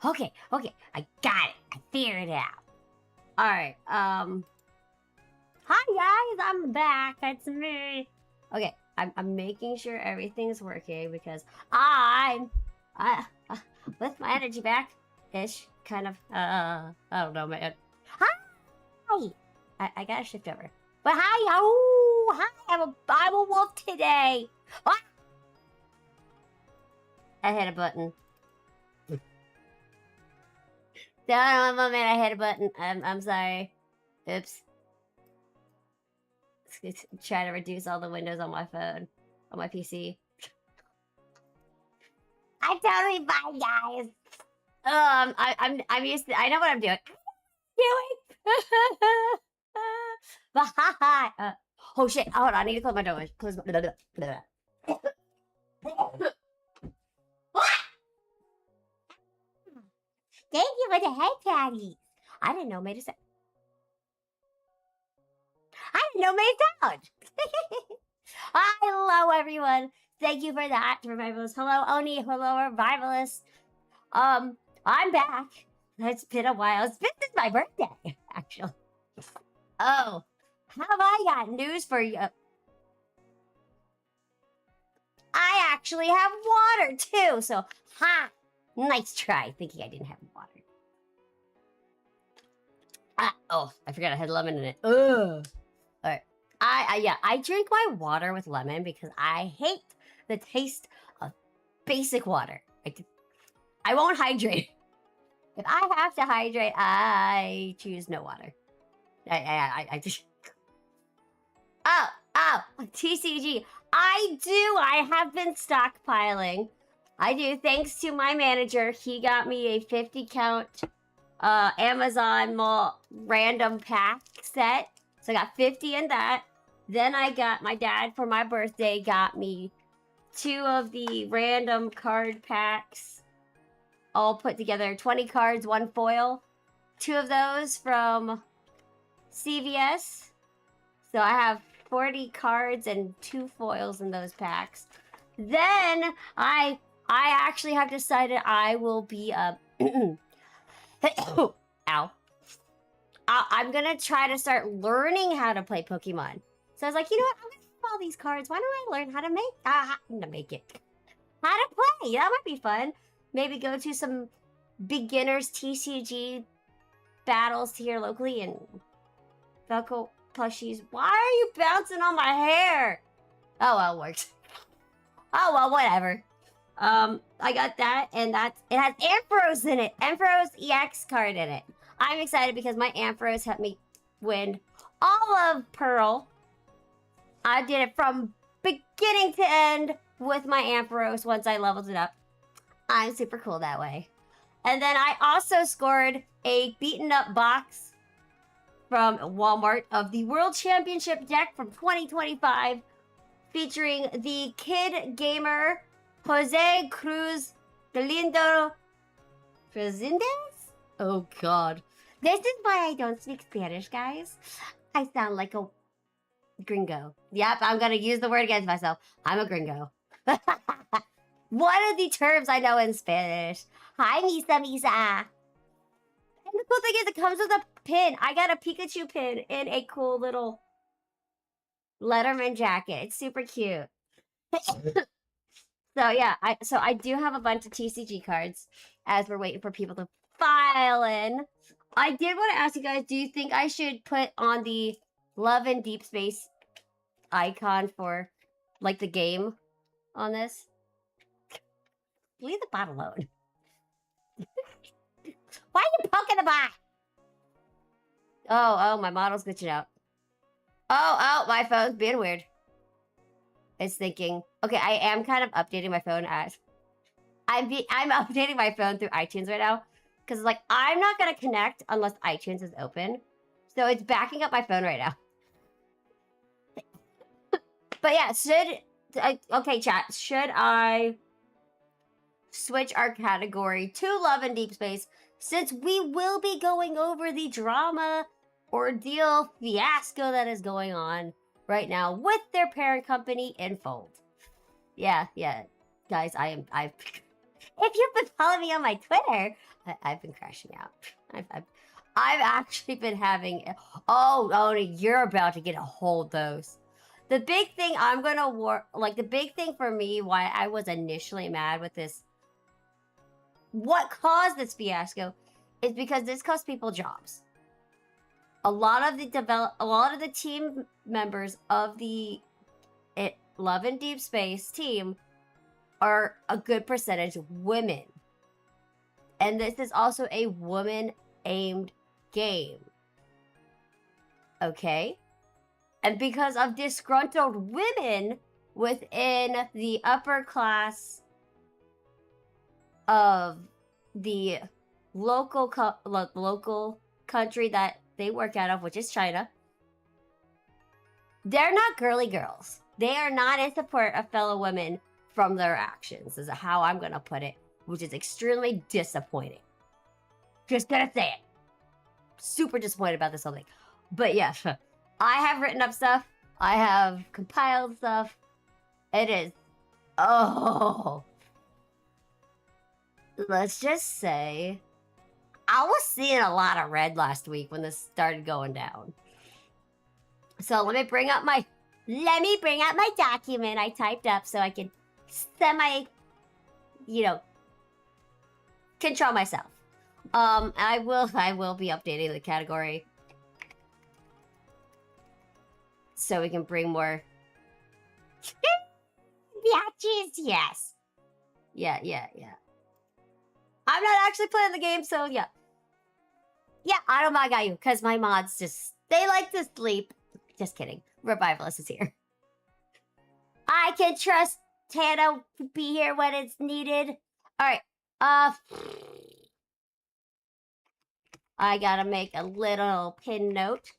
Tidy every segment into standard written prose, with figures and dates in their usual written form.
Okay, I got it. I figured it out. Alright, hi guys, I'm back. It's me. Okay, I'm making sure everything's working because I with my energy back ish, kind of. I don't know, man. Hi. I gotta shift over. But hi, oh, hi. I'm a wolf today. Ah! I hit a button. One moment, I hit a button. I'm sorry. Oops. Let's try to reduce all the windows on my phone, on my PC. I'm totally fine, guys. I'm used to. I know what I'm doing. But hi. Oh shit! Hold on, I need to close my door. Close my. Thank you for the head patties. I didn't know made a sound. I didn't know made a sound. Hello, everyone. Thank you for that, Revivalist. Hello, Oni. Hello, Revivalist. I'm back. It's been a while. It's been since my birthday, actually. Oh, have I got news for you? I actually have water, too. So, nice try, thinking I didn't have water. Oh, I forgot I had lemon in it. Ugh. All right. I drink my water with lemon because I hate the taste of basic water. I won't hydrate. If I have to hydrate, I choose no water. I just... Oh, TCG. I have been stockpiling. I do, thanks to my manager. He got me a 50 count Amazon random pack set. So I got 50 in that. Then I got my dad for my birthday got me 2 of the random card packs all put together. 20 cards, 1 foil. 2 of those from CVS. So I have 40 cards and 2 foils in those packs. Then I actually have decided I will be ow. I'm gonna try to start learning how to play Pokemon. So I was like, you know what? I'm gonna have all these cards. Why don't I learn how to make how to play? That might be fun. Maybe go to some beginners TCG battles here locally and Valko plushies. Why are you bouncing on my hair? Oh well, it works. Oh well, whatever. I got that, and it has Ampharos in it. Ampharos EX card in it. I'm excited because my Ampharos helped me win all of Pearl. I did it from beginning to end with my Ampharos once I leveled it up. I'm super cool that way. And then I also scored a beaten up box from Walmart of the World Championship deck from 2025 featuring the Kid Gamer Jose Cruz Galindo Resendez? Oh god. This is why I don't speak Spanish, guys. I sound like a gringo. Yep, I'm gonna use the word against myself. I'm a gringo. One of the terms I know in Spanish. Hi, Misa Misa. And the cool thing is it comes with a pin. I got a Pikachu pin in a cool little Letterman jacket. It's super cute. So yeah, I do have a bunch of TCG cards as we're waiting for people to file in. I did want to ask you guys, do you think I should put on the Love and Deepspace icon for like the game on this? Leave the bot alone. Why are you poking the bot? Oh, my model's glitching out. Oh, my phone's being weird. It's thinking. Okay, I am kind of updating my phone as I'm updating my phone through iTunes right now because like I'm not gonna connect unless iTunes is open, so it's backing up my phone right now. But yeah, okay, chat, should I switch our category to Love and Deepspace since we will be going over the drama, ordeal, fiasco that is going on right now with their parent company, Infold. Yeah, guys, if you've been following me on my Twitter, I've been crashing out. I've actually been having. Oh, you're about to get a hold of those. The big thing I'm gonna the big thing for me, why I was initially mad with this, what caused this fiasco, is because this cost people jobs. A lot of the team members of the Love and Deepspace team are a good percentage women. And this is also a woman-aimed game. Okay? And because of disgruntled women within the upper class of the local country that they work out of, which is China, they're not girly girls. They are not in support of fellow women from their actions, is how I'm going to put it, which is extremely disappointing. Just gonna say it. Super disappointed about this whole thing. But yeah, I have written up stuff. I have compiled stuff. It is, let's just say, I was seeing a lot of red last week when this started going down. So let me bring up my document I typed up so I can control myself. I will be updating the category so we can bring more biatches. Yes. Yeah. I'm not actually playing the game, so yeah. Yeah, I don't mind you, because my mods they like to sleep. Just kidding. Revivalist is here. I can trust Tana to be here when it's needed. Alright, I gotta make a little pin note.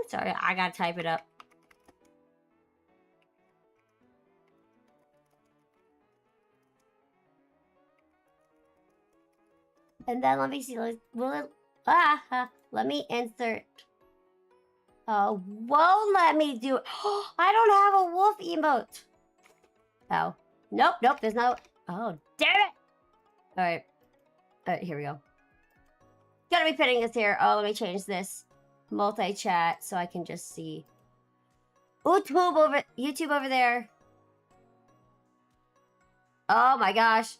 Sorry, I gotta type it up. And then let me see. Let me insert. Won't let me do it. I don't have a wolf emote. Oh, nope. There's no. Oh, damn it! All right, here we go. Gotta be pinning this here. Oh, let me change this multi-chat so I can just see. YouTube over there. Oh my gosh.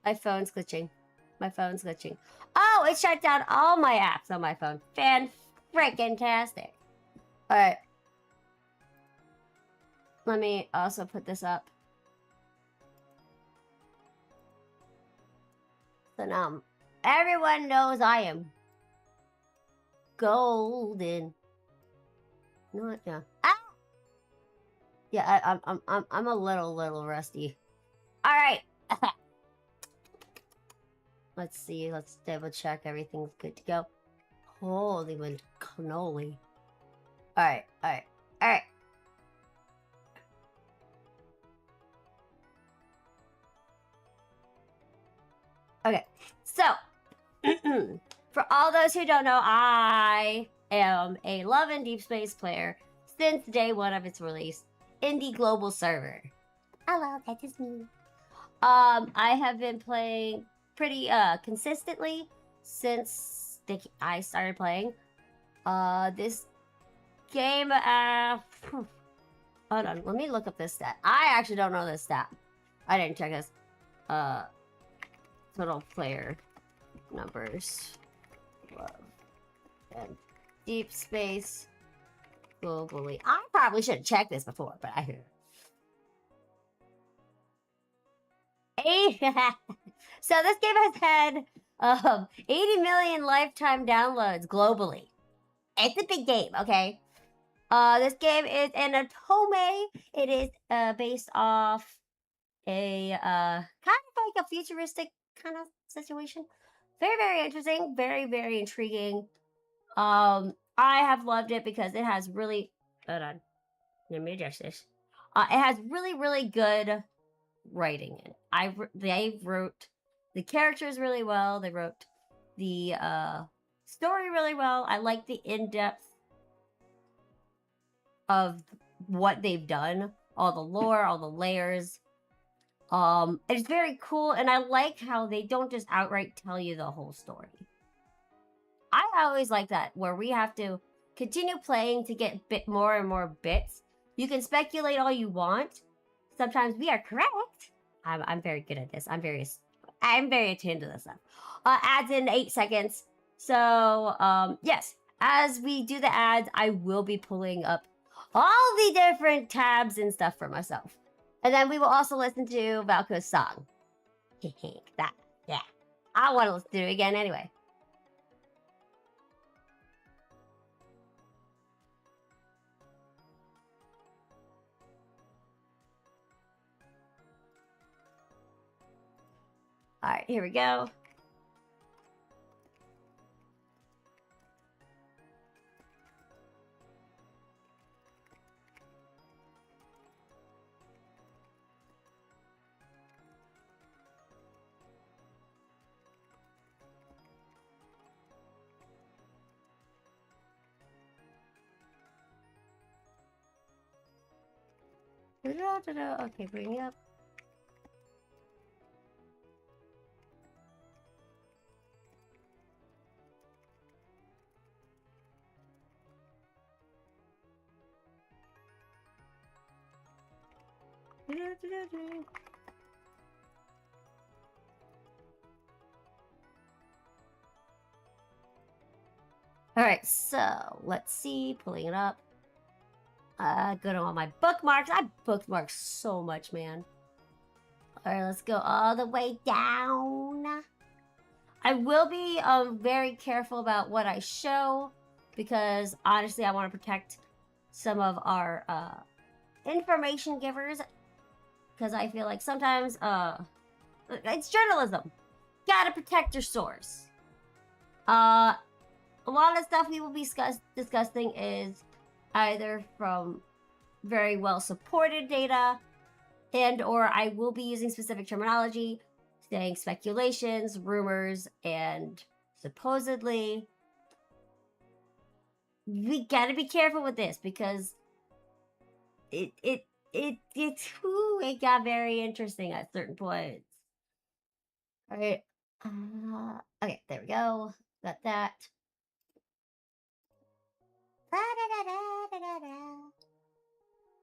My phone's glitching. Oh, it shut down all my apps on my phone. Fan-freaking-tastic. Alright. Let me also put this up. So now, everyone knows I am golden. No, yeah. Ah! Yeah, I'm a little rusty. Alright. Let's see. Let's double check everything's good to go. Holy cannoli. Alright. Okay, so for all those who don't know, I am a Love and Deepspace player since day one of its release in the global server. Hello, that is me. I have been playing pretty consistently since I started playing this game. Hold on, let me look up this stat. I actually don't know this stat. I didn't check this. Total player numbers. Love and Deepspace globally. I probably should have checked this before, but I hear. So this game has had 80 million lifetime downloads globally. It's a big game, okay? This game is an otome. It is based off a kind of like a futuristic kind of situation. Very, very interesting. Very, very intriguing. I have loved it because it has really. Hold on. Let me adjust this. It has really, really good writing in it. They wrote the characters really well. They wrote the story really well. I like the in-depth of what they've done, all the lore, all the layers. It's very cool, and I like how they don't just outright tell you the whole story. I always like that, where we have to continue playing to get bit more and more bits. You can speculate all you want. Sometimes we are correct. I'm very good at this. I'm very attuned to this stuff. Ads in 8 seconds. So yes, as we do the ads, I will be pulling up all the different tabs and stuff for myself. And then we will also listen to Valko's song. That, yeah. I want to listen to it again anyway. All right, here we go. Okay, bring it up. All right, so let's see. Pulling it up. Go to all my bookmarks. I bookmark so much, man. All right, let's go all the way down. I will be very careful about what I show because honestly, I want to protect some of our information givers because I feel like sometimes it's journalism. Gotta protect your source. A lot of stuff we will be discussing is either from very well supported data and or I will be using specific terminology, saying speculations, rumors, and supposedly. We gotta be careful with this because it got very interesting at certain points. All right. Okay, there we go. Got that.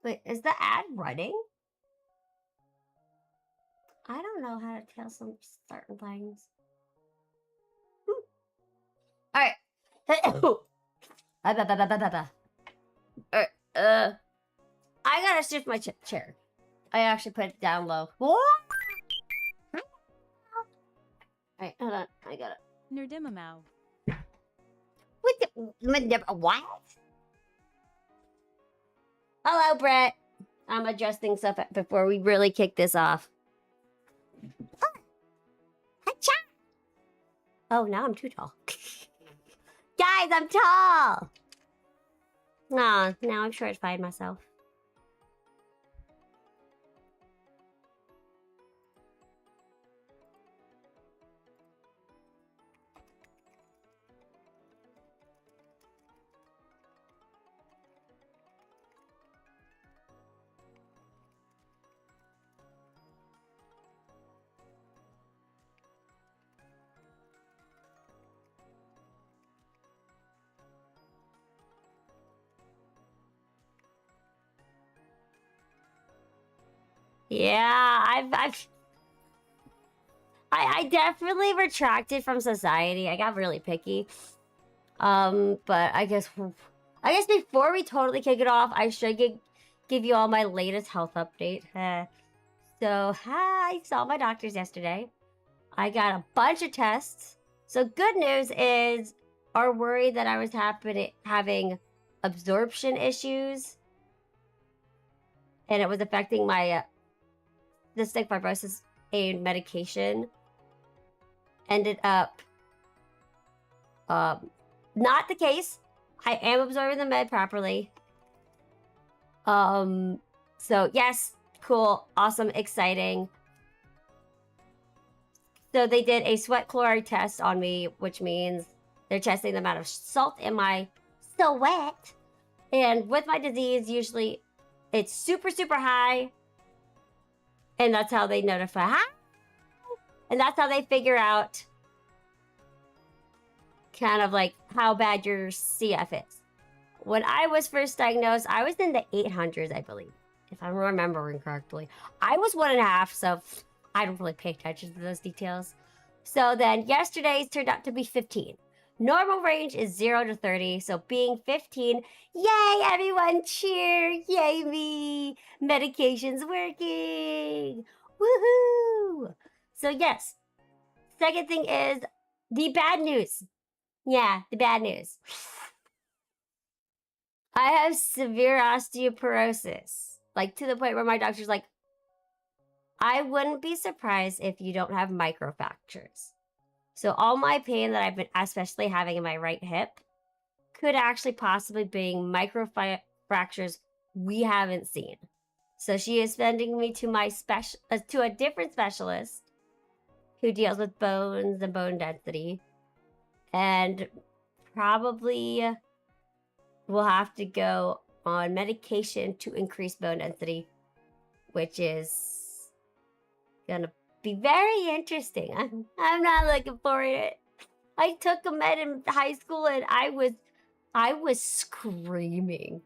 Wait, is the ad running? I don't know how to tell some certain things. All right. I gotta shift my chair. I actually put it down low. Alright, hold on. I gotta. Nerdimamau. What? Hello, Brett. I'm adjusting stuff before we really kick this off. Oh, now I'm too tall. Guys, I'm tall! Nah, now I'm shortified myself. Yeah, I definitely retracted from society. I got really picky. But I guess before we totally kick it off, I should give you all my latest health update. So I saw my doctors yesterday. I got a bunch of tests. So good news is our worry that I was having absorption issues, and it was affecting my cystic fibrosis. A medication ended up not the case. I am absorbing the med properly. So yes, cool, awesome, exciting. So they did a sweat chloride test on me, which means they're testing the amount of salt in my sweat. And with my disease, usually it's super, super high. And that's how they notify. And that's how they figure out kind of like how bad your CF is. When I was first diagnosed, I was in the 800s, I believe, if I'm remembering correctly. I was 1.5, so I don't really pay attention to those details. So then yesterday's turned out to be 15. Normal range is 0 to 30, so being 15, yay, everyone, cheer, yay me, medication's working, woohoo! So yes, second thing is the bad news. Yeah, the bad news. I have severe osteoporosis, like to the point where my doctor's like, I wouldn't be surprised if you don't have microfractures. So all my pain that I've been especially having in my right hip could actually possibly be microfractures we haven't seen. So she is sending me to my to a different specialist who deals with bones and bone density, and probably will have to go on medication to increase bone density, which is gonna be very interesting. I'm not looking forward to it. I took a med in high school and I was screaming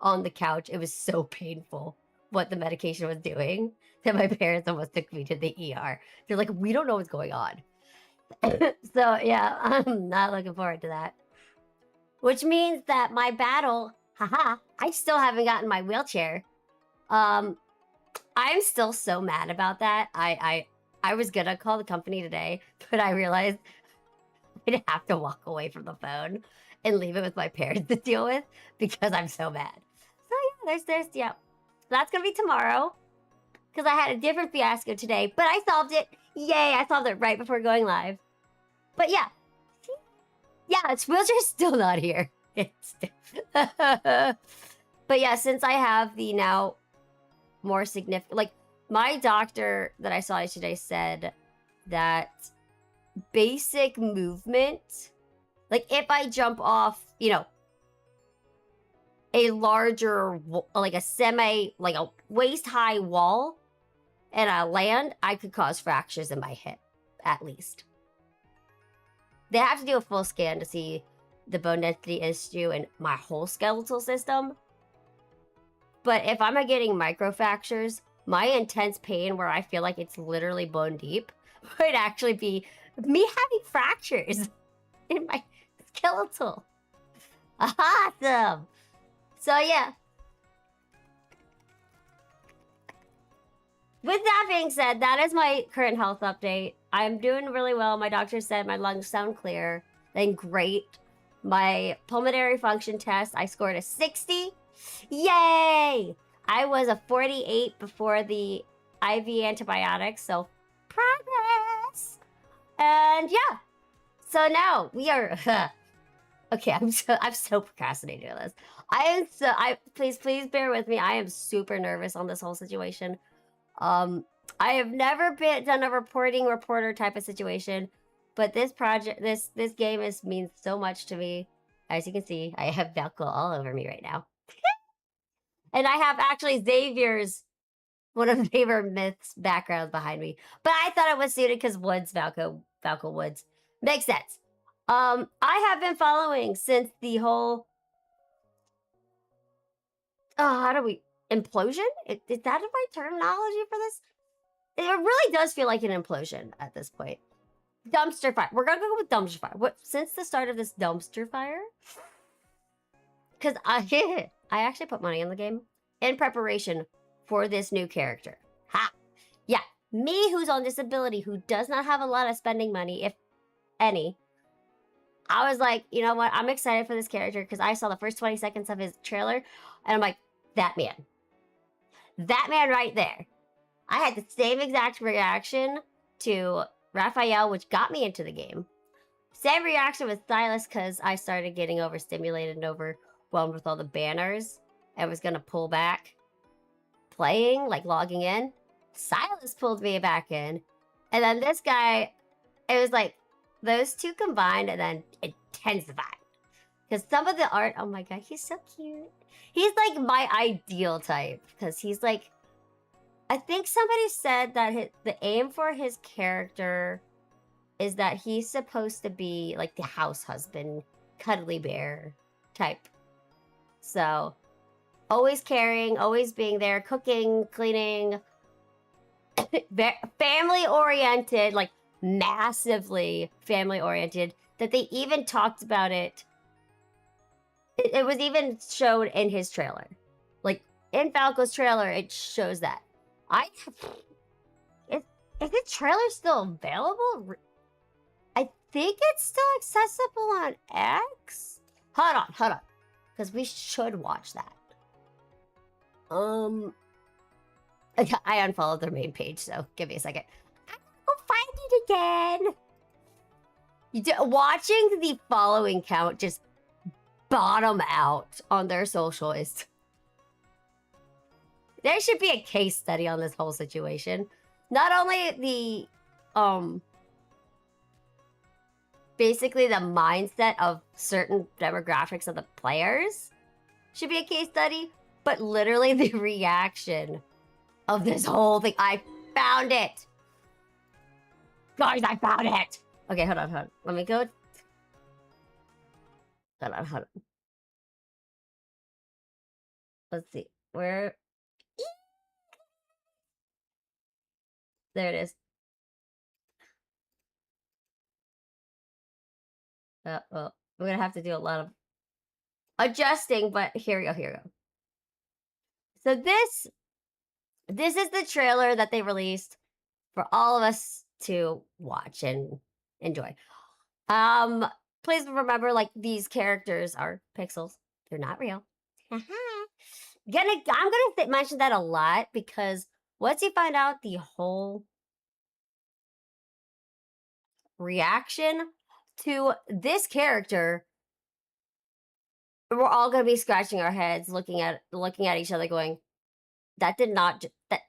on the couch. It was so painful what the medication was doing that my parents almost took me to the ER. They're like, we don't know what's going on. So yeah, I'm not looking forward to that. Which means that my battle, I still haven't gotten my wheelchair. I'm still so mad about that. I was gonna call the company today, but I realized I'd have to walk away from the phone and leave it with my parents to deal with because I'm so mad. So yeah, yeah. That's gonna be tomorrow because I had a different fiasco today, but I solved it. Yay, I solved it right before going live. But yeah. Yeah, its wheelchair's still not here. But yeah, since I have the now more significant, like my doctor that I saw today said that basic movement, like if I jump off, you know, a larger, like a waist high wall and I land, I could cause fractures in my hip, at least. They have to do a full scan to see the bone density issue in my whole skeletal system. But if I'm getting microfractures, my intense pain where I feel like it's literally bone deep would actually be me having fractures in my skeletal. Awesome. So yeah. With that being said, that is my current health update. I'm doing really well. My doctor said my lungs sound clear. Then great. My pulmonary function test, I scored a 60. Yay! I was a 48 before the IV antibiotics, so progress. And yeah. So now we are okay, I'm so procrastinating on this. Please bear with me. I am super nervous on this whole situation. I have never done a reporter type of situation, but this project, this game means so much to me. As you can see, I have Valko all over me right now. And I have actually one of Xavier Myth's backgrounds behind me. But I thought it was suited because Woods, Valko Woods. Makes sense. I have been following since the whole implosion? Is that the right terminology for this? It really does feel like an implosion at this point. Dumpster fire. We're gonna go with dumpster fire. Since the start of this dumpster fire? Because I actually put money in the game in preparation for this new character. Ha! Yeah, me who's on disability, who does not have a lot of spending money, if any. I was like, you know what? I'm excited for this character because I saw the first 20 seconds of his trailer, and I'm like, that man right there. I had the same exact reaction to Raphael, which got me into the game. Same reaction with Silas because I started getting overstimulated and overwhelmed with all the banners. I was gonna pull back playing, like logging in. Silas pulled me back in. And then this guy, it was like those two combined and then intensified. Because some of the art, oh my god, he's so cute. He's like my ideal type. Because he's like, I think somebody said that the aim for his character is that he's supposed to be like the house husband, cuddly bear type. So, always caring, always being there, cooking, cleaning, family oriented, like massively family oriented, that they even talked about it. It was even showed in his trailer. Like in Valko's trailer, it shows that. Is the trailer still available? I think it's still accessible on X. Hold on, because we should watch that. I unfollowed their main page, so give me a second. I'll find it again. Watching the following count just bottom out on their social is... There should be a case study on this whole situation. Not only the, basically the mindset of certain demographics of the players should be a case study, but literally the reaction of this whole thing. I found it! Guys, I found it! Okay, hold on. Let me go... Hold on. Let's see. Where... There it is. Well, we're gonna have to do a lot of adjusting, but here we go. So this is the trailer that they released for all of us to watch and enjoy. Please remember, like, these characters are pixels. They're not real. I'm gonna mention that a lot because once you find out the whole reaction to this character, we're all gonna be scratching our heads, looking at each other, going, "That did not. That.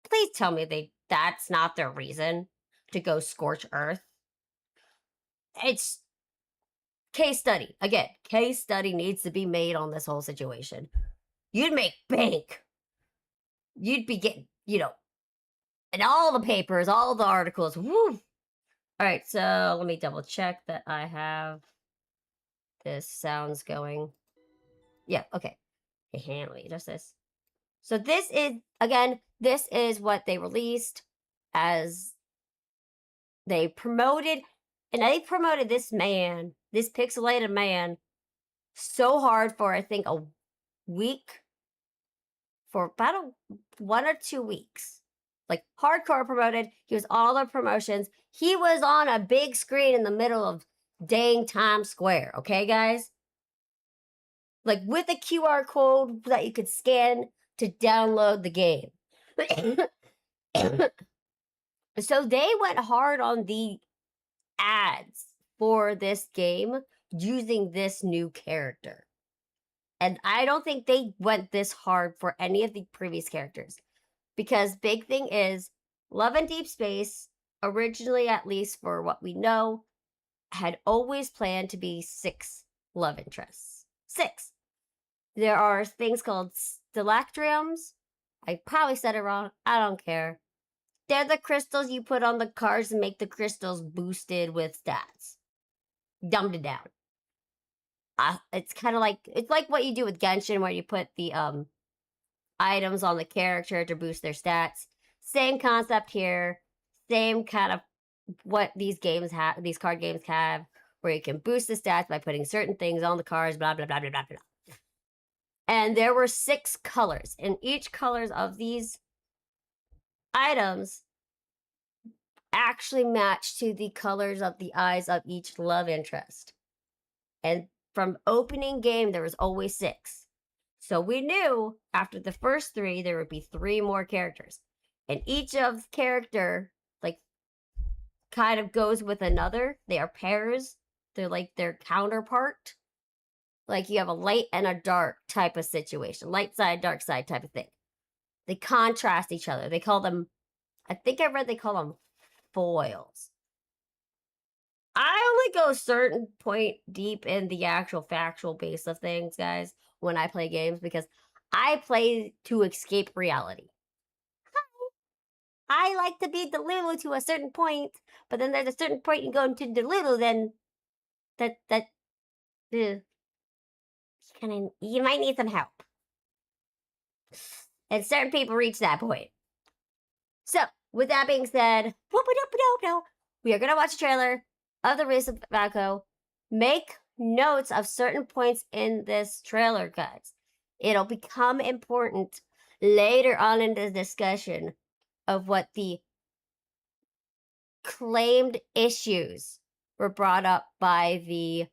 Please tell me that's not their reason to go scorch Earth." It's case study again. Case study needs to be made on this whole situation. You'd make bank. You'd be getting, in all the papers, all the articles. Woo! All right, so let me double check that I have this sounds going. Yeah, okay. Let me adjust this. So this is what they released as they promoted, and they promoted this pixelated man, so hard for, I think, a week, for about 1 or 2 weeks. Like, hardcore promoted. He was all the promotions. He was on a big screen in the middle of dang Times Square, okay, guys? Like, with a QR code that you could scan to download the game. So they went hard on the ads for this game using this new character. And I don't think they went this hard for any of the previous characters. Because big thing is, Love and Deepspace, originally, at least for what we know, had always planned to be 6 love interests. 6. There are things called stalactriums. I probably said it wrong. I don't care. They're the crystals you put on the cards and make the crystals boosted with stats. Dumbed it down. It's kind of like, it's like what you do with Genshin, where you put the items on the character to boost their stats. Same concept here. Same kind of what these card games have, where you can boost the stats by putting certain things on the cards, blah, blah, blah, blah, blah, blah. And there were 6 colors, and each colors of these items actually match to the colors of the eyes of each love interest. And from opening game, there was always 6. So we knew after the first 3, there would be 3 more characters. And each of character, like, kind of goes with another. They are pairs. They're like their counterpart. Like you have a light and a dark type of situation. Light side, dark side type of thing. They contrast each other. They call them, I think I read they call them foils. I only go a certain point deep in the actual factual base of things, guys, when I play games, because I play to escape reality. I like to be Delulu to a certain point, but then there's a certain point you go into Delulu, then you might need some help. And certain people reach that point. So, with that being said, we are going to watch a trailer of the race of Valko. Make notes of certain points in this trailer, guys. It'll become important later on in the discussion of what the claimed issues were brought up by the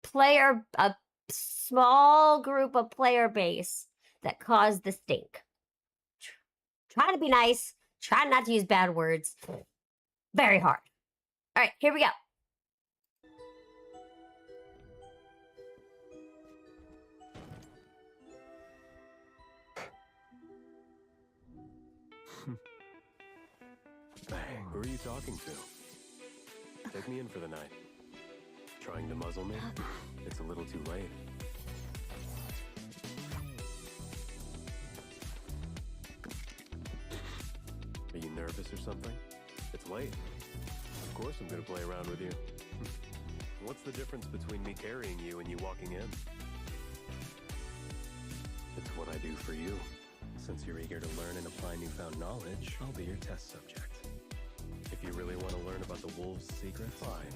player, a small group of player base that caused the stink. Try to be nice. Try not to use bad words. Very hard. All right, here we go. Hey, who are you talking to? Take me in for the night. Trying to muzzle me? It's a little too late. Are you nervous or something? It's late. Of course I'm gonna play around with you. What's the difference between me carrying you and you walking in? It's what I do for you. Since you're eager to learn and apply newfound knowledge, I'll be your test subject. If you really want to learn about the wolves' secret, fine.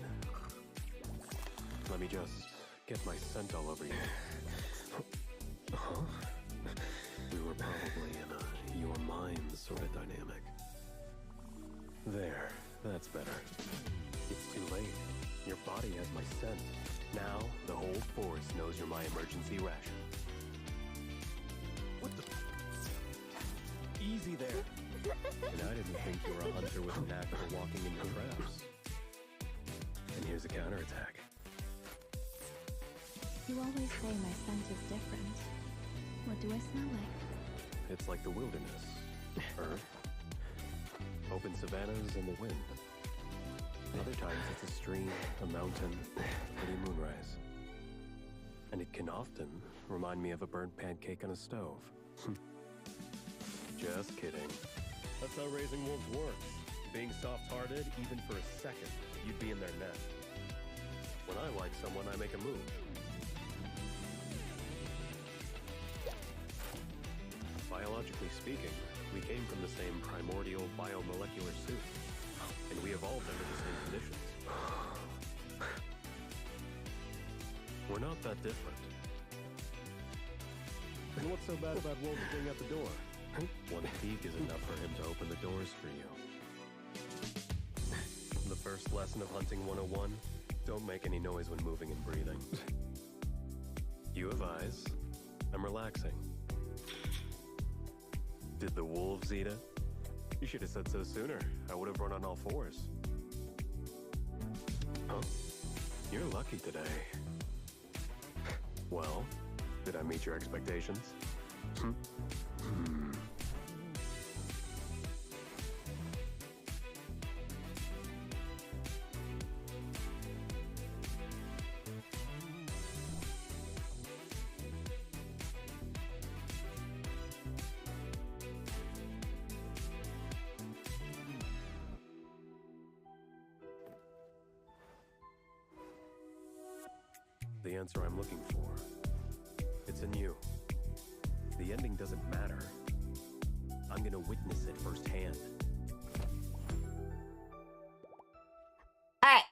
Let me just get my scent all over you. We were probably in a your mind sort of dynamic. There, that's better. It's too late. Your body has my scent. Now, the whole force knows you're my emergency ration. What the? Easy there. And I didn't think you were a hunter with a knack for walking into traps. And here's a counterattack. You always say my scent is different. What do I smell like? It's like the wilderness. Earth. Open savannas and the wind. Other times it's a stream, a mountain, a pretty moonrise. And it can often remind me of a burnt pancake on a stove. Just kidding. That's how raising wolves works. Being soft-hearted, even for a second, you'd be in their net. When I like someone, I make a move. Biologically speaking, we came from the same primordial biomolecular soup, and we evolved under the same conditions. We're not that different. And what's so bad about wolves being at the door? One peek is enough for him to open the doors for you. The first lesson of Hunting 101, don't make any noise when moving and breathing. You have eyes. I'm relaxing. Did the wolves eat it? You should have said so sooner. I would have run on all fours. Huh? You're lucky today. Well, did I meet your expectations? The answer I'm looking for. It's in you. The ending doesn't matter. I'm gonna witness it firsthand. Alright.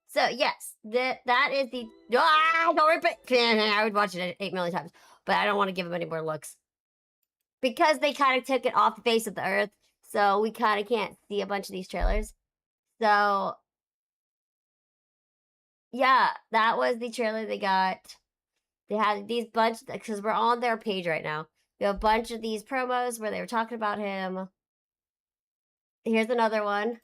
So, yes. That is the... don't repeat! I would watch it 8 million times. But I don't want to give them any more looks. Because they kind of took it off the face of the earth. So, we kind of can't see a bunch of these trailers. So... yeah, that was the trailer they got. They had these bunch, because we're on their page right now. We have a bunch of these promos where they were talking about him. Here's another one.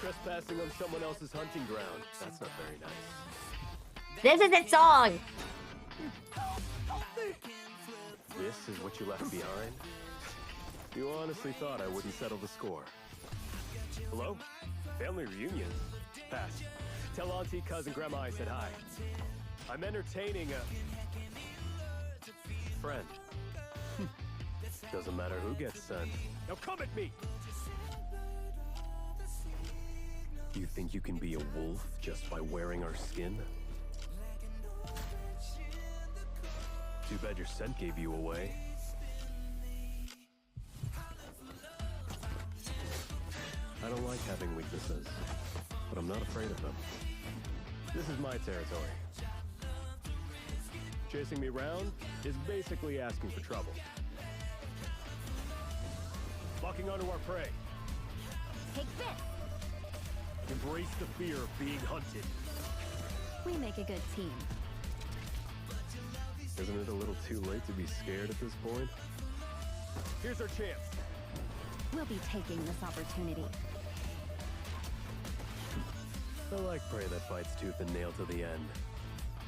Trespassing on someone else's hunting ground. That's not very nice. This is its song. This is what you left behind? You honestly thought I wouldn't settle the score. Hello? Family reunion? Pass. Tell Auntie, Cousin, Grandma I said hi. I'm entertaining a friend. Doesn't matter who gets sent. Now come at me! You think you can be a wolf just by wearing our skin? Too bad your scent gave you away. I don't like having weaknesses, but I'm not afraid of them. This is my territory. Chasing me around is basically asking for trouble. Locking onto our prey. Take this. Embrace the fear of being hunted. We make a good team. Isn't it a little too late to be scared at this point? Here's our chance. We'll be taking this opportunity. I like prey that fights tooth and nail to the end.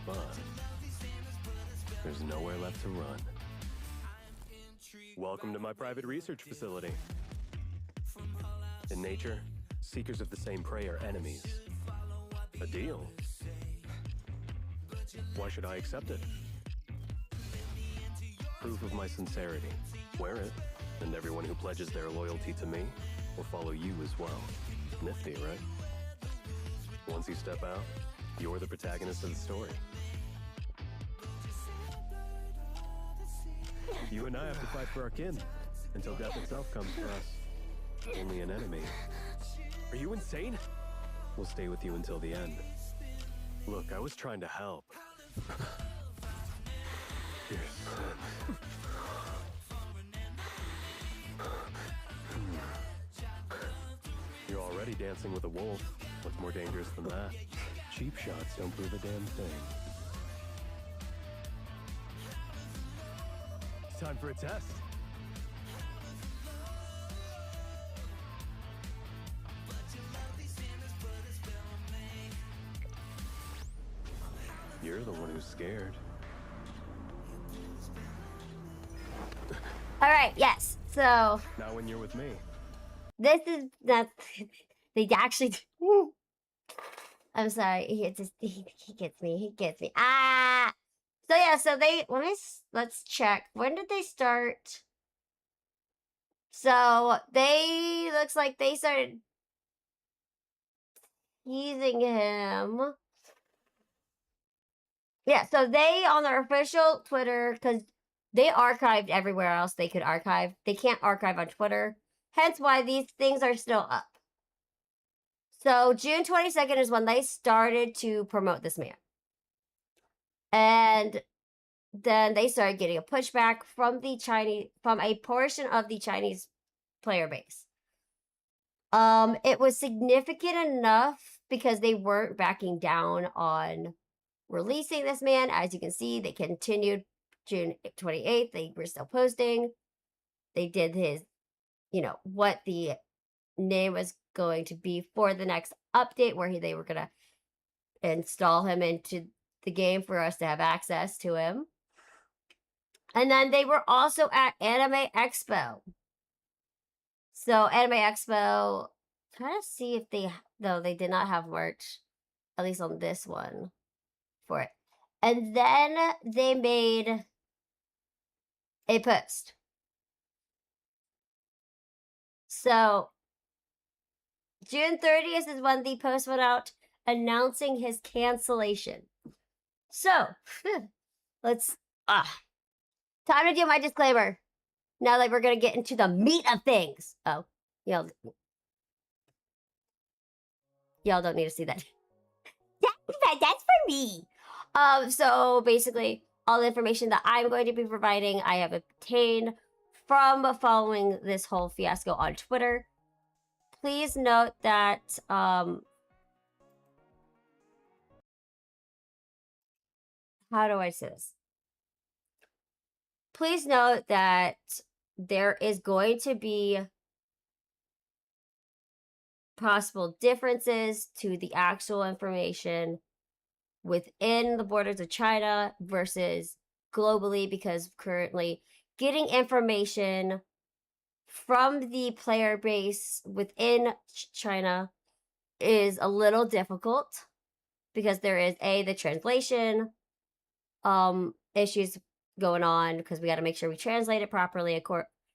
But there's nowhere left to run. Welcome to my private research facility. In nature, seekers of the same prey are enemies. A deal? Why should I accept it? Proof of my sincerity. Wear it, and everyone who pledges their loyalty to me will follow you as well. Nifty, right? Once you step out, you're the protagonist of the story. You and I have to fight for our kin, until death itself comes for us. Only an enemy. Are you insane? We'll stay with you until the end. Look, I was trying to help. Your son. You're already dancing with a wolf. What's more dangerous than that? Cheap shots don't prove a damn thing. It's time for a test. You're the one who's scared. All right, yes. So Not when you're with me. this is that they actually. I'm sorry. He gets me. He gets me. Ah. So yeah. So they let's check. When did they start? So they looks like they started teasing him. Yeah. So they on their official Twitter, because they archived everywhere else they could archive. They can't archive on Twitter. Hence why these things are still up. So June 22nd is when they started to promote this man. And then they started getting a pushback from a portion of the Chinese player base. It was significant enough because they weren't backing down on releasing this man. As you can see, they continued June 28th. They were still posting. They did his, what the name was going to be for the next update, where they were going to install him into the game for us to have access to him. And then they were also at Anime Expo. So Anime Expo, trying to see if they did not have merch, at least on this one, for it. And then they made a post. So June 30th is when the post went out announcing his cancellation. So let's time to do my disclaimer. Now that we're gonna get into the meat of things. Oh, y'all don't need to see that. That's for me. So basically, all the information that I'm going to be providing, I have obtained from following this whole fiasco on Twitter. please note that how do I say this? Please note that there is going to be possible differences to the actual information within the borders of China versus globally, because currently getting information from the player base within China is a little difficult because there is the translation issues going on, because we got to make sure we translate it properly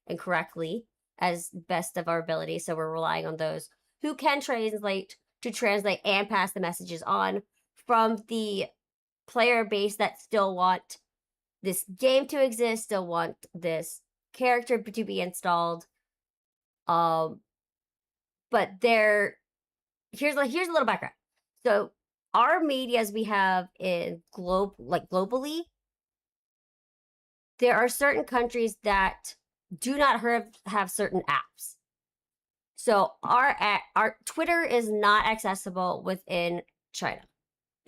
and correctly as best of our ability. So we're relying on those who can translate to translate and pass the messages on from the player base that still want this game to exist, still want this character to be installed. But here's a little background. So our medias we have in globally, there are certain countries that do not have certain apps. So our Twitter is not accessible within China,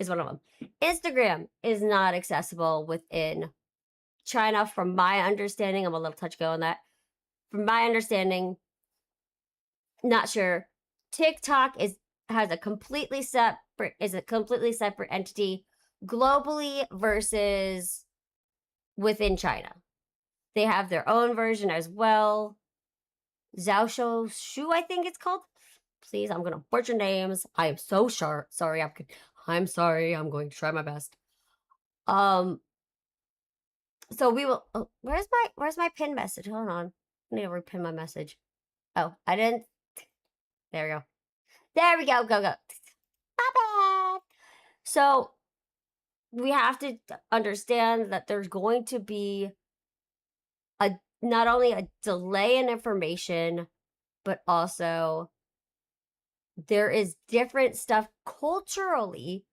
is one of them. Instagram is not accessible within China, from my understanding. I'm a little touch go on that. From my understanding, not sure. TikTok has a completely separate entity globally versus within China. They have their own version as well. Xiaoshu Shu, I think it's called. Please, I'm gonna butcher names. I am so sorry. I'm sorry. I'm going to try my best. So we will. Oh, where's my pin message? Hold on. I need to repin my message. Oh, I didn't. There we go. There we go. Go. My bad. So we have to understand that there's going to be not only a delay in information, but also there is different stuff culturally.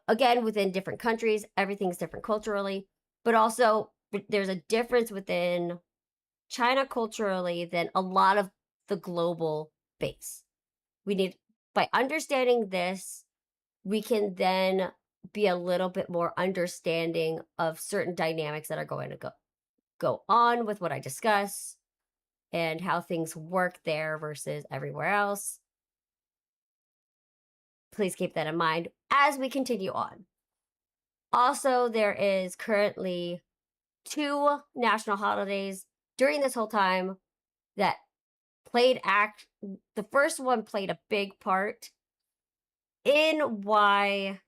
Again, within different countries, everything's different culturally, but also there's a difference within China culturally than a lot of the global base. By understanding this, we can then be a little bit more understanding of certain dynamics that are going to go on with what I discuss and how things work there versus everywhere else. Please keep that in mind as we continue on. Also, there is currently 2 national holidays during this whole time that the first one played a big part in why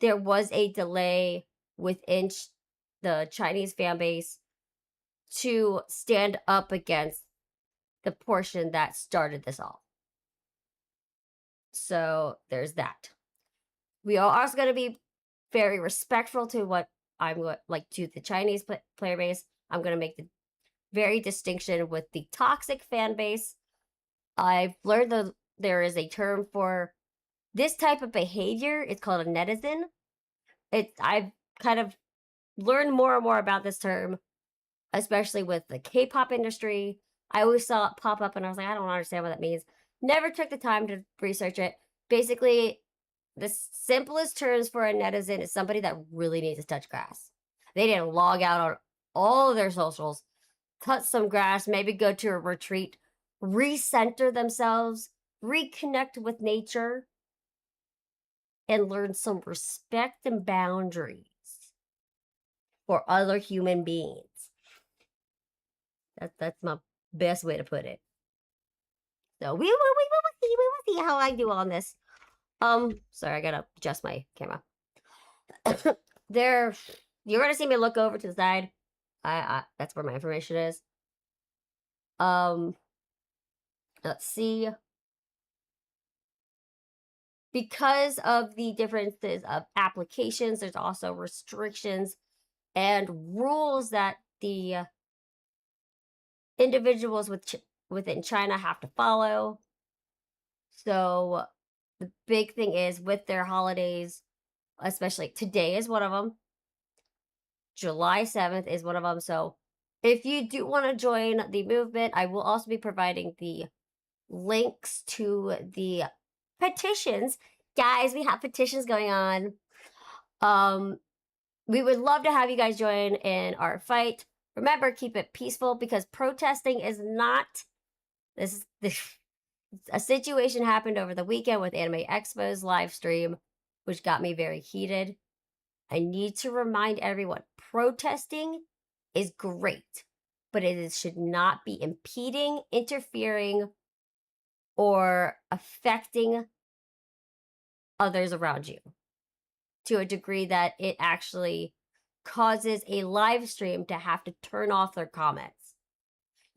there was a delay within the Chinese fan base to stand up against the portion that started this all. So there's that. We are also going to be very respectful to what to the Chinese player base. I'm going to make the very distinction with the toxic fan base. I've learned that there is a term for this type of behavior. It's called a netizen. I've kind of learned more and more about this term, especially with the K-pop industry. I always saw it pop up and I was like, I don't understand what that means. Never took the time to research it. Basically, the simplest terms for a netizen is somebody that really needs to touch grass. They need to log out on all of their socials, touch some grass, maybe go to a retreat, recenter themselves, reconnect with nature, and learn some respect and boundaries for other human beings. That's my best way to put it. So we will see how I do on this. Sorry, I gotta adjust my camera. You're gonna see me look over to the side. That's where my information is. Let's see. Because of the differences of applications, there's also restrictions and rules that the individuals within China have to follow. So the big thing is with their holidays, especially today is one of them. July 7th is one of them. So if you do want to join the movement, I will also be providing the links to the petitions. Guys, we have petitions going on. We would love to have you guys join in our fight. Remember, keep it peaceful because protesting is not this. A situation happened over the weekend with Anime Expo's live stream, which got me very heated. I need to remind everyone, protesting is great, but should not be impeding, interfering, or affecting others around you to a degree that it actually causes a live stream to have to turn off their comments.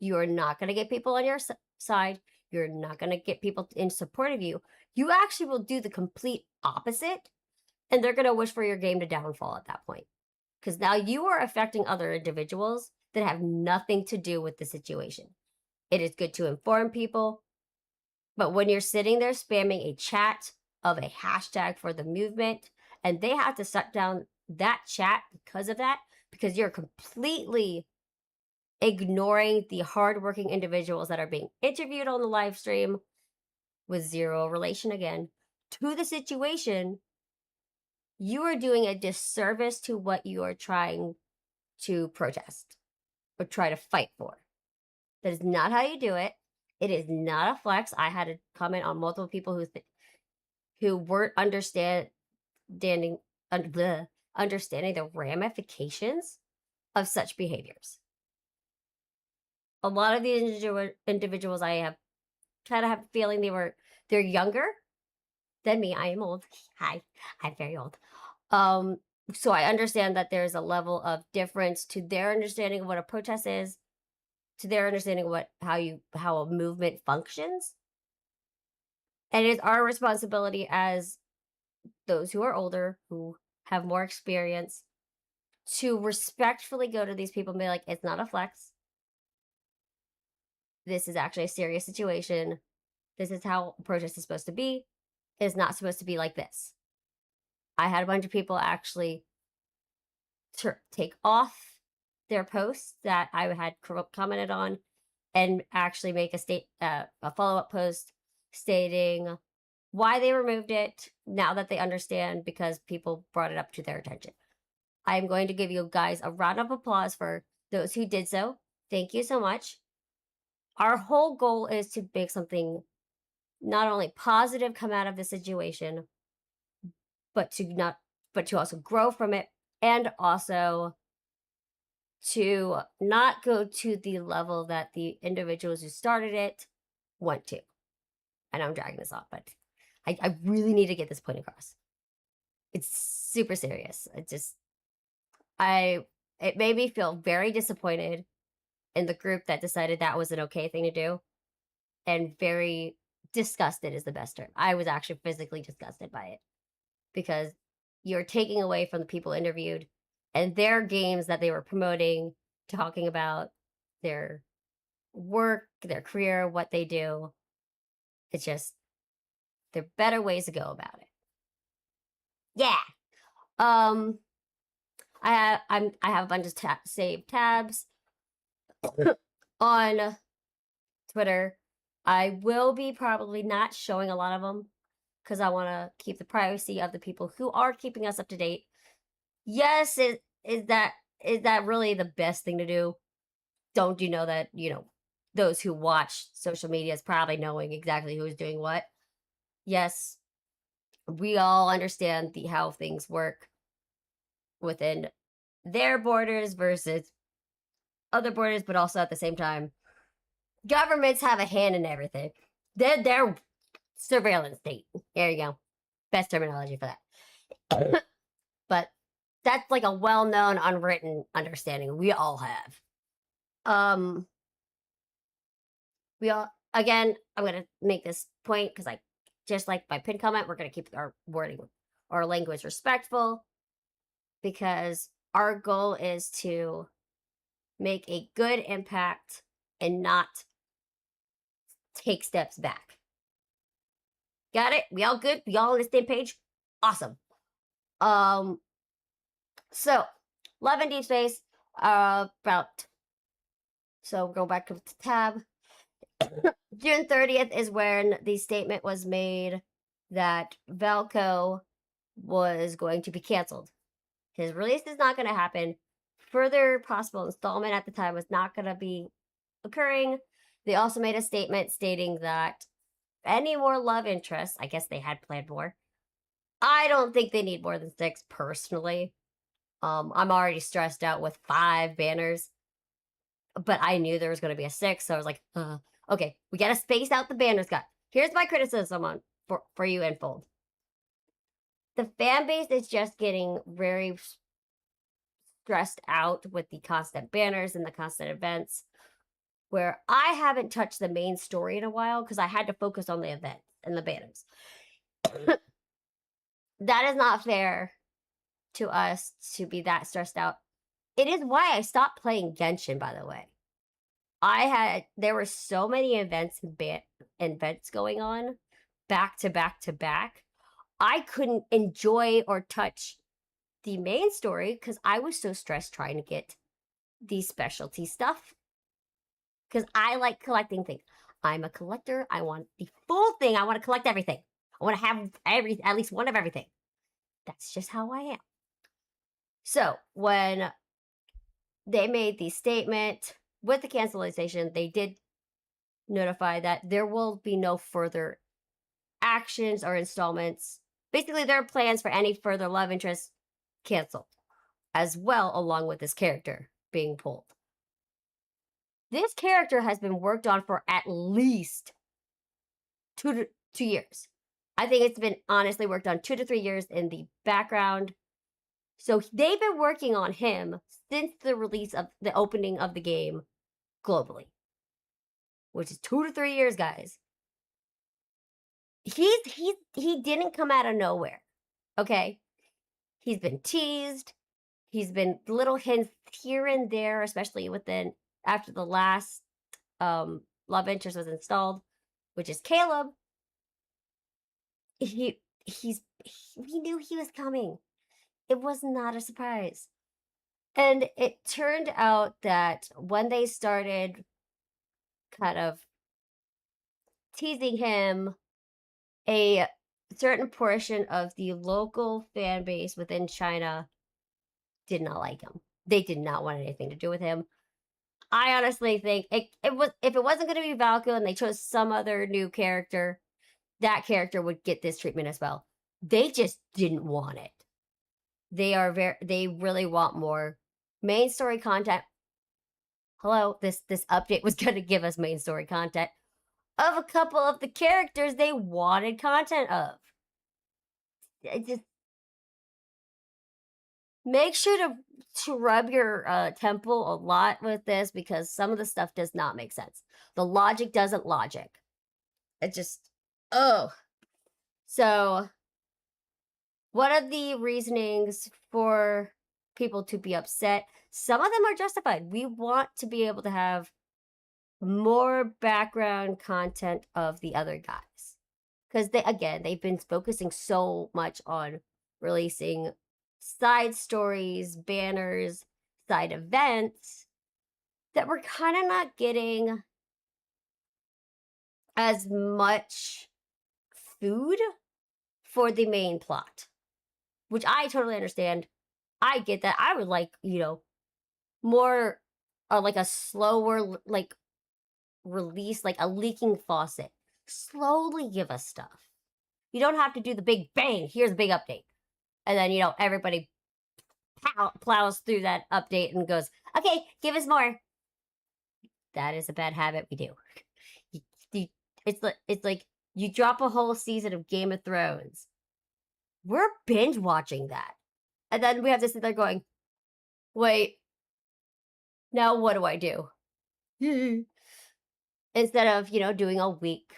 You are not going to get people on your side. You're not going to get people in support of you. You actually will do the complete opposite, and they're going to wish for your game to downfall at that point. Because now you are affecting other individuals that have nothing to do with the situation. It is good to inform people, but when you're sitting there spamming a chat of a hashtag for the movement, and they have to shut down that chat because of that, because you're completely ignoring the hardworking individuals that are being interviewed on the live stream with zero relation, again, to the situation, you are doing a disservice to what you are trying to protest or try to fight for. That is not how you do it. It is not a flex. I had a comment on multiple people who weren't understanding the ramifications of such behaviors. A lot of these individuals, I have kind of have a feeling they're younger than me. I am old. Hi, I'm very old. So I understand that there's a level of difference to their understanding of what a protest is, to their understanding of how a movement functions. And it is our responsibility as those who are older, who have more experience, to respectfully go to these people and be like, it's not a flex. This is actually a serious situation. This is how a protest is supposed to be. It's not supposed to be like this. I had a bunch of people actually take off their posts that I had commented on and actually make a follow-up post stating why they removed it now that they understand, because people brought it up to their attention. I'm going to give you guys a round of applause for those who did so. Thank you so much. Our whole goal is to make something not only positive come out of the situation, but to also grow from it, and also to not go to the level that the individuals who started it went to. And I'm dragging this off, but I really need to get this point across. It's super serious. It made me feel very disappointed in the group that decided that was an okay thing to do, and very disgusted is the best term. I was actually physically disgusted by it, because you're taking away from the people interviewed and their games that they were promoting, talking about their work, their career, what they do. It's just, there are better ways to go about it. Yeah. I have a bunch of saved tabs on Twitter. I will be probably not showing a lot of them because I want to keep the privacy of the people who are keeping us up to date. Yes, is that really the best thing to do? Don't you know that, those who watch social media is probably knowing exactly who is doing what? Yes, we all understand how things work within their borders versus other borders, but also at the same time, governments have a hand in everything. They're surveillance state. There you go. Best terminology for that. But that's like a well-known, unwritten understanding we all have. Again, I'm going to make this point because just like my pinned comment, we're going to keep our wording or language respectful, because our goal is to make a good impact and not take steps back. Got it? We all good? We all on the same page? Awesome. So Love and Deepspace, so go back to the tab. June 30th is when the statement was made that Valko was going to be canceled. His release is not going to happen. Further possible installment at the time was not going to be occurring. They also made a statement stating that any more love interests, I guess they had planned more. I don't think they need more than 6 personally. I'm already stressed out with 5 banners, but I knew there was going to be a 6, so I was like, okay, we got to space out the banners, guys. Here's my criticism on for you, Infold. The fan base is just getting very stressed out with the constant banners and the constant events, where I haven't touched the main story in a while because I had to focus on the events and the banners. That is not fair to us to be that stressed out. It is why I stopped playing Genshin, by the way. There were so many events and events going on back to back to back. I couldn't enjoy or touch the main story because I was so stressed trying to get the specialty stuff. Because I like collecting things. I'm a collector. I want the full thing. I want to collect everything. I want to have at least one of everything. That's just how I am. So when they made the statement with the cancellation, they did notify that there will be no further actions or installments. Basically, their plans for any further love interest canceled, as well, along with this character being pulled. This character has been worked on for at least 2 years. I think it's been honestly worked on 2 to 3 years in the background. So they've been working on him since the release of the opening of the game globally, which is 2 to 3 years, guys. He didn't come out of nowhere, okay? He's been teased. He's been little hints here and there, especially after the last love interest was installed, which is Caleb. We knew he was coming. It was not a surprise. And it turned out that when they started kind of teasing him, a certain portion of the local fan base within China did not like him. They did not want anything to do with him. I honestly think if it wasn't going to be Valko and they chose some other new character, that character would get this treatment as well. They just didn't want it. They really want more main story content. Hello, this update was going to give us main story content of a couple of the characters they wanted content of. Just make sure to rub your temple a lot with this, because some of the stuff does not make sense. The logic doesn't logic. It just, So, what are the reasonings for people to be upset? Some of them are justified. We want to be able to have more background content of the other guys. Because they've been focusing so much on releasing side stories, banners, side events, that we're kind of not getting as much food for the main plot, which I totally understand. I get that. I would like, more like a slower, like, release, like a leaking faucet. Slowly give us stuff. You don't have to do the big bang. Here's a big update. And then, everybody plows through that update and goes, okay, give us more. That is a bad habit we do. It's like you drop a whole season of Game of Thrones. We're binge watching that. And then we have to sit there going, wait, now what do I do? Instead of, doing a week,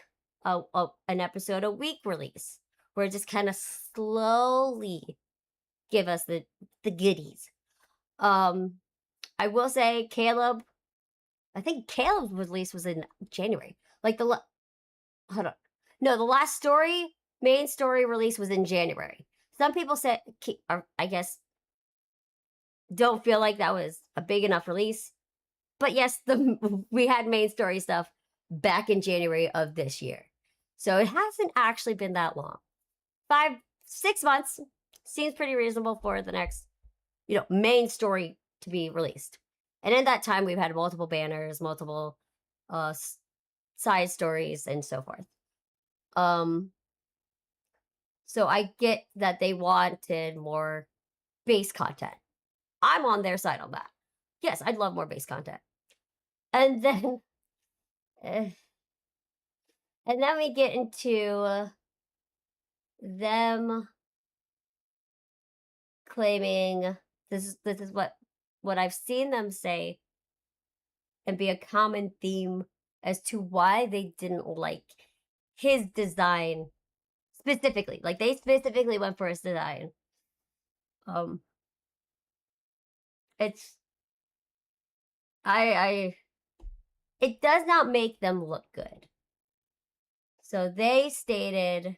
an episode a week release, where it just kind of slowly give us the goodies. I will say I think Caleb's release was in January. Like hold on. No, the last main story release was in January. Some people said, I guess, don't feel like that was a big enough release. But yes, we had main story stuff back in January of this year. So it hasn't actually been that long. 6 months seems pretty reasonable for the next, main story to be released. And in that time, we've had multiple banners, multiple side stories, and so forth. So I get that they wanted more base content. I'm on their side on that. Yes, I'd love more base content. And then, and then we get into them claiming this is what I've seen them say and be a common theme as to why they didn't like his design specifically. Like they specifically went for his design. It's it does not make them look good. So they stated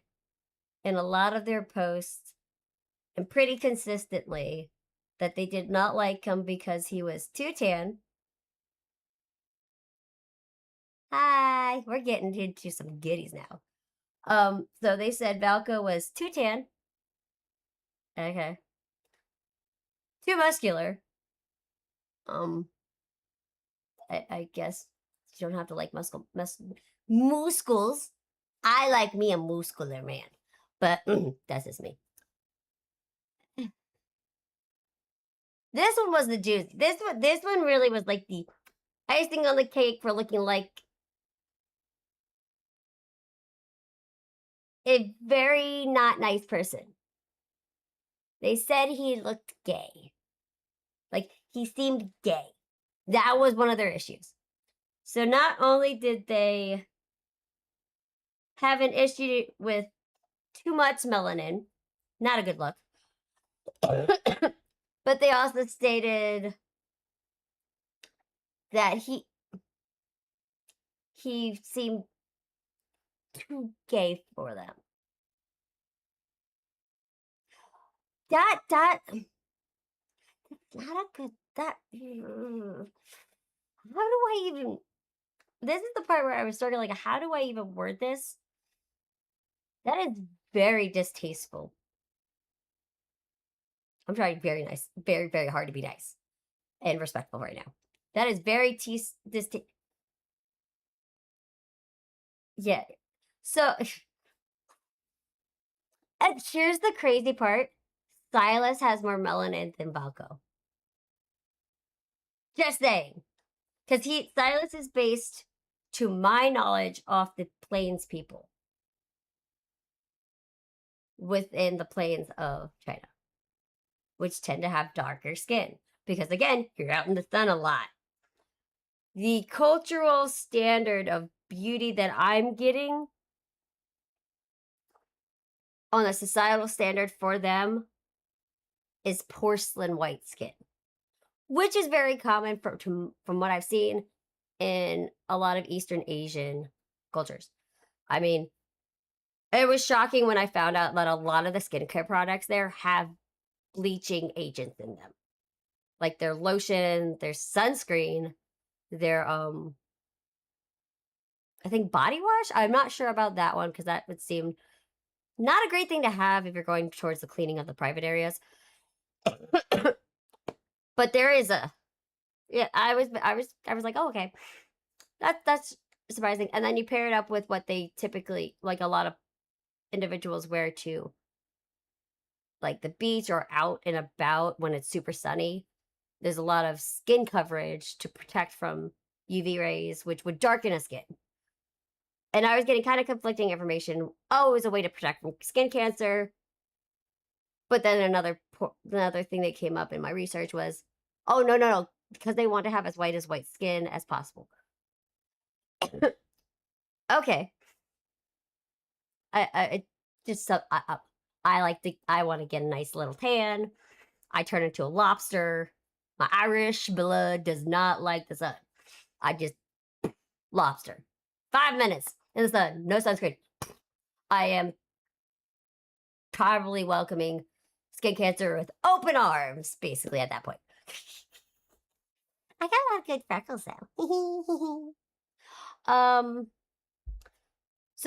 in a lot of their posts and pretty consistently that they did not like him because he was too tan. Hi, we're getting into some goodies now. So they said Valko was too tan. Okay. Too muscular. I guess you don't have to like muscles. I like me a muscular man, but that's just me. This one was the juice. This one really was like the icing on the cake for looking like a very not nice person. They said he looked gay. Like he seemed gay. That was one of their issues. So not only did they have an issue with too much melanin, not a good look, but they also stated that he seemed too gay for them. That's not a good, how do I even, this is the part where I was starting like, how do I even word this? That is very distasteful. I'm trying very nice, very, very hard to be nice and respectful right now. That is very distasteful. Yeah. So, and here's the crazy part. Silas has more melanin than Valko. Just saying. Because Silas is based, to my knowledge, off the Plains people. Within the plains of China. Which tend to have darker skin. Because again, you're out in the sun a lot. The cultural standard of beauty that I'm getting on a societal standard for them is porcelain white skin, which is very common from what I've seen in a lot of Eastern Asian cultures. I mean, it was shocking when I found out that a lot of the skincare products there have bleaching agents in them. Like their lotion, their sunscreen, their I think body wash. I'm not sure about that one because that would seem not a great thing to have if you're going towards the cleaning of the private areas. But there is I was like, oh, okay. That's surprising. And then you pair it up with what they typically, like a lot of individuals wear to like the beach or out and about when it's super sunny. There's a lot of skin coverage to protect from UV rays, which would darken a skin. And I was getting kind of conflicting information. Oh, it was a way to protect from skin cancer. But then another thing that came up in my research was, oh, no, because they want to have as white skin as possible. Okay. I want to get a nice little tan. I turn into a lobster. My Irish blood does not like the sun. I just lobster. 5 minutes in the sun, no sunscreen. I am probably welcoming skin cancer with open arms, basically, at that point. I got a lot of good freckles, though. So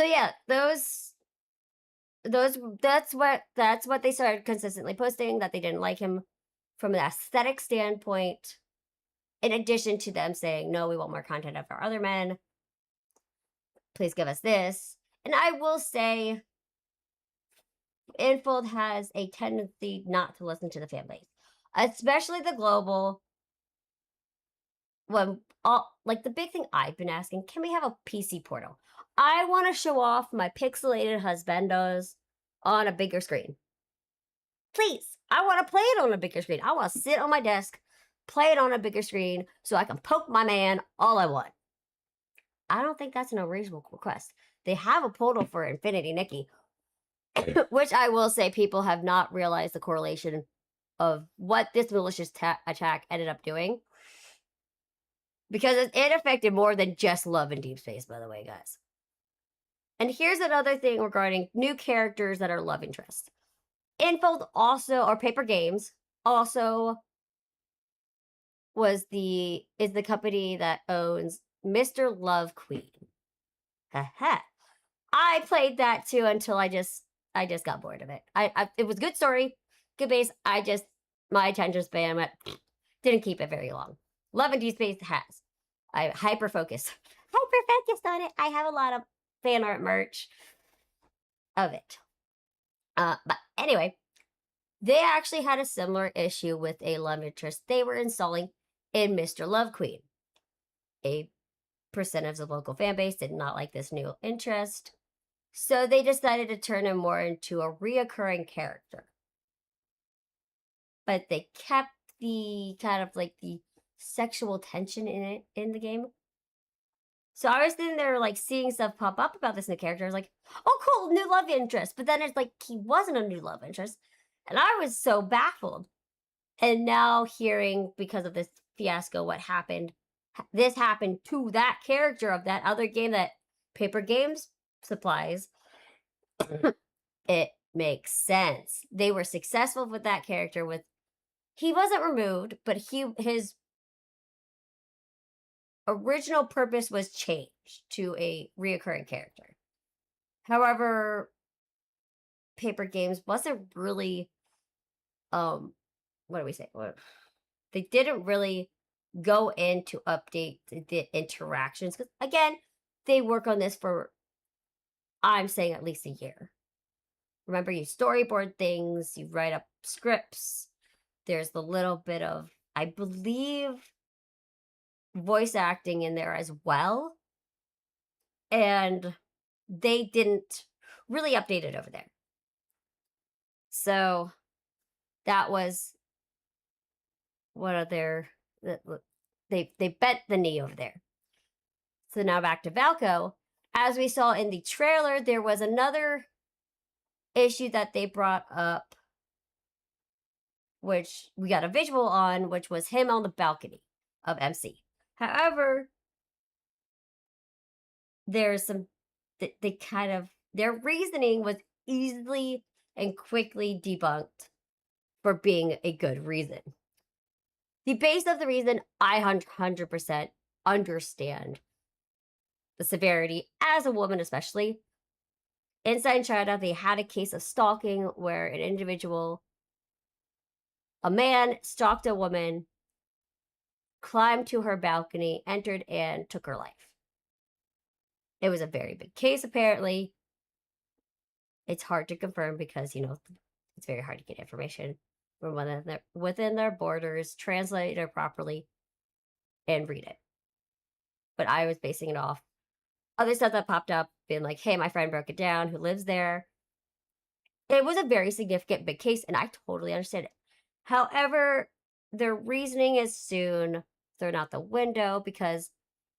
yeah, that's what they started consistently posting, that they didn't like him from an aesthetic standpoint, in addition to them saying, no, we want more content of our other men, please give us this. And I will say, Infold has a tendency not to listen to the fan base, especially the global. When all, like, the big thing I've been asking, can we have a PC portal? I want to show off my pixelated husbandos on a bigger screen. Please, I want to play it on a bigger screen. I want to sit on my desk, play it on a bigger screen, so I can poke my man all I want. I don't think that's an unreasonable request. They have a portal for Infinity Nikki, which I will say people have not realized the correlation of what this malicious attack ended up doing. Because it affected more than just Love and Deepspace, by the way, guys. And here's another thing regarding new characters that are love interests. Infold also, or Papergames, also is the company that owns Mr. Love Queen. Haha. I played that too until I just got bored of it. It was a good story, good base. My attention span didn't keep it very long. Love and Deepspace has. I hyper-focused on it. I have a lot of fan art merch of it. But anyway, they actually had a similar issue with a love interest they were installing in Mr. Love Queen. A percentage of the local fan base did not like this new interest, so they decided to turn him more into a reoccurring character. But they kept the kind of like the sexual tension in the game. So I was sitting there like seeing stuff pop up about this new character. I was like, oh cool, new love interest. But then it's like he wasn't a new love interest. And I was so baffled. And now hearing, because of this fiasco, what happened, this happened to that character of that other game that Papergames supplies, it makes sense. They were successful with that character with, he wasn't removed, but his original purpose was changed to a reoccurring character. However, Papergames wasn't really, what do we say? They didn't really go in to update the interactions. Because, again, they work on this for, I'm saying, at least a year. Remember, you storyboard things, you write up scripts. There's the little bit of, I believe, voice acting in there as well. And they didn't really update it over there. So that was one of their, they bent the knee over there. So now back to Valko. As we saw in the trailer, there was another issue that they brought up, which we got a visual on, which was him on the balcony of MC. However, there's some, they kind of, their reasoning was easily and quickly debunked for being a good reason. The base of the reason, I 100% understand the severity as a woman, especially. Inside China, they had a case of stalking where an individual, a man, stalked a woman, climbed to her balcony, entered, and took her life. It was a very big case, apparently. It's hard to confirm because, you know, it's very hard to get information from within their borders, translate it properly, and read it. But I was basing it off other stuff that popped up, being like, hey, my friend broke it down, who lives there. It was a very significant big case, and I totally understand it. However, their reasoning is soon thrown out the window because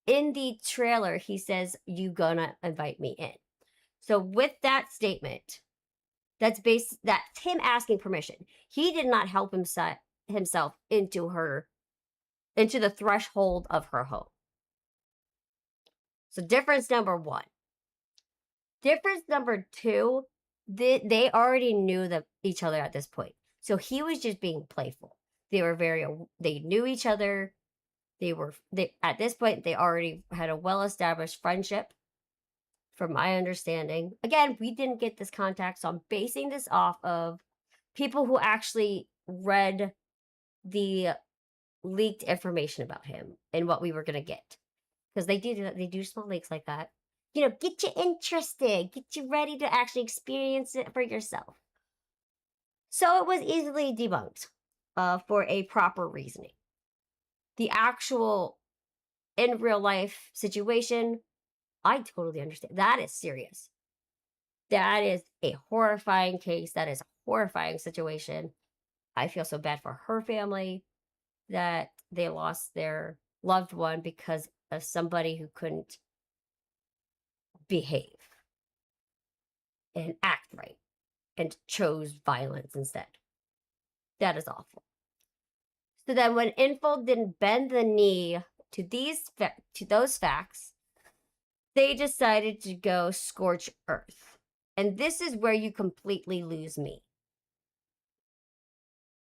in the trailer, he says, you gonna invite me in. So with that statement, that's him asking permission. He did not help himself into the threshold of her home. So difference number one. Difference number two, they already knew each other at this point. So he was just being playful. They knew each other. At this point, they already had a well-established friendship, from my understanding. Again, we didn't get this contact, so I'm basing this off of people who actually read the leaked information about him and what we were gonna get. Because they do small leaks like that. You know, get you interested, get you ready to actually experience it for yourself. So it was easily debunked for a proper reasoning. The actual in real life situation, I totally understand. That is serious. That is a horrifying case. That is a horrifying situation. I feel so bad for her family that they lost their loved one because of somebody who couldn't behave and act right and chose violence instead. That is awful. So then when Infold didn't bend the knee to those facts, they decided to go scorch earth. And this is where you completely lose me.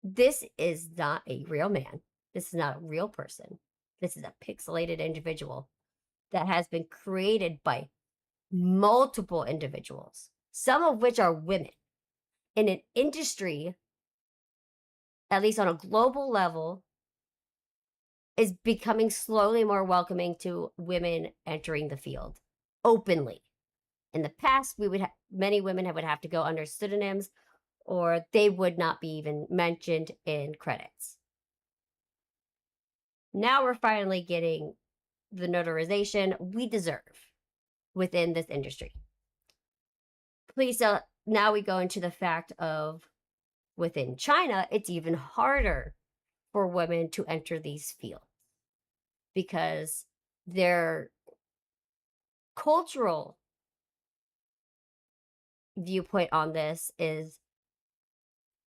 This is not a real man. This is not a real person. This is a pixelated individual that has been created by multiple individuals, some of which are women, in an industry, at least on a global level, is becoming slowly more welcoming to women entering the field openly. In the past, many women would have to go under pseudonyms, or they would not be even mentioned in credits. Now we're finally getting the notarization we deserve within this industry. Please, now we go into the fact of within China, it's even harder for women to enter these fields because their cultural viewpoint on this is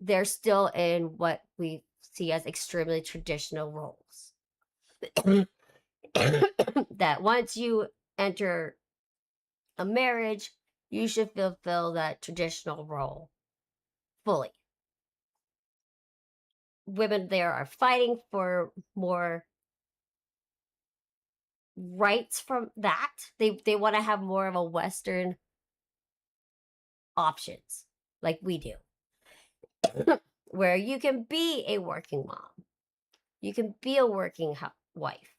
they're still in what we see as extremely traditional roles. That once you enter a marriage, you should fulfill that traditional role fully. Women there are fighting for more rights from that. They want to have more of a Western options like we do. Where you can be a working mom. You can be a working wife.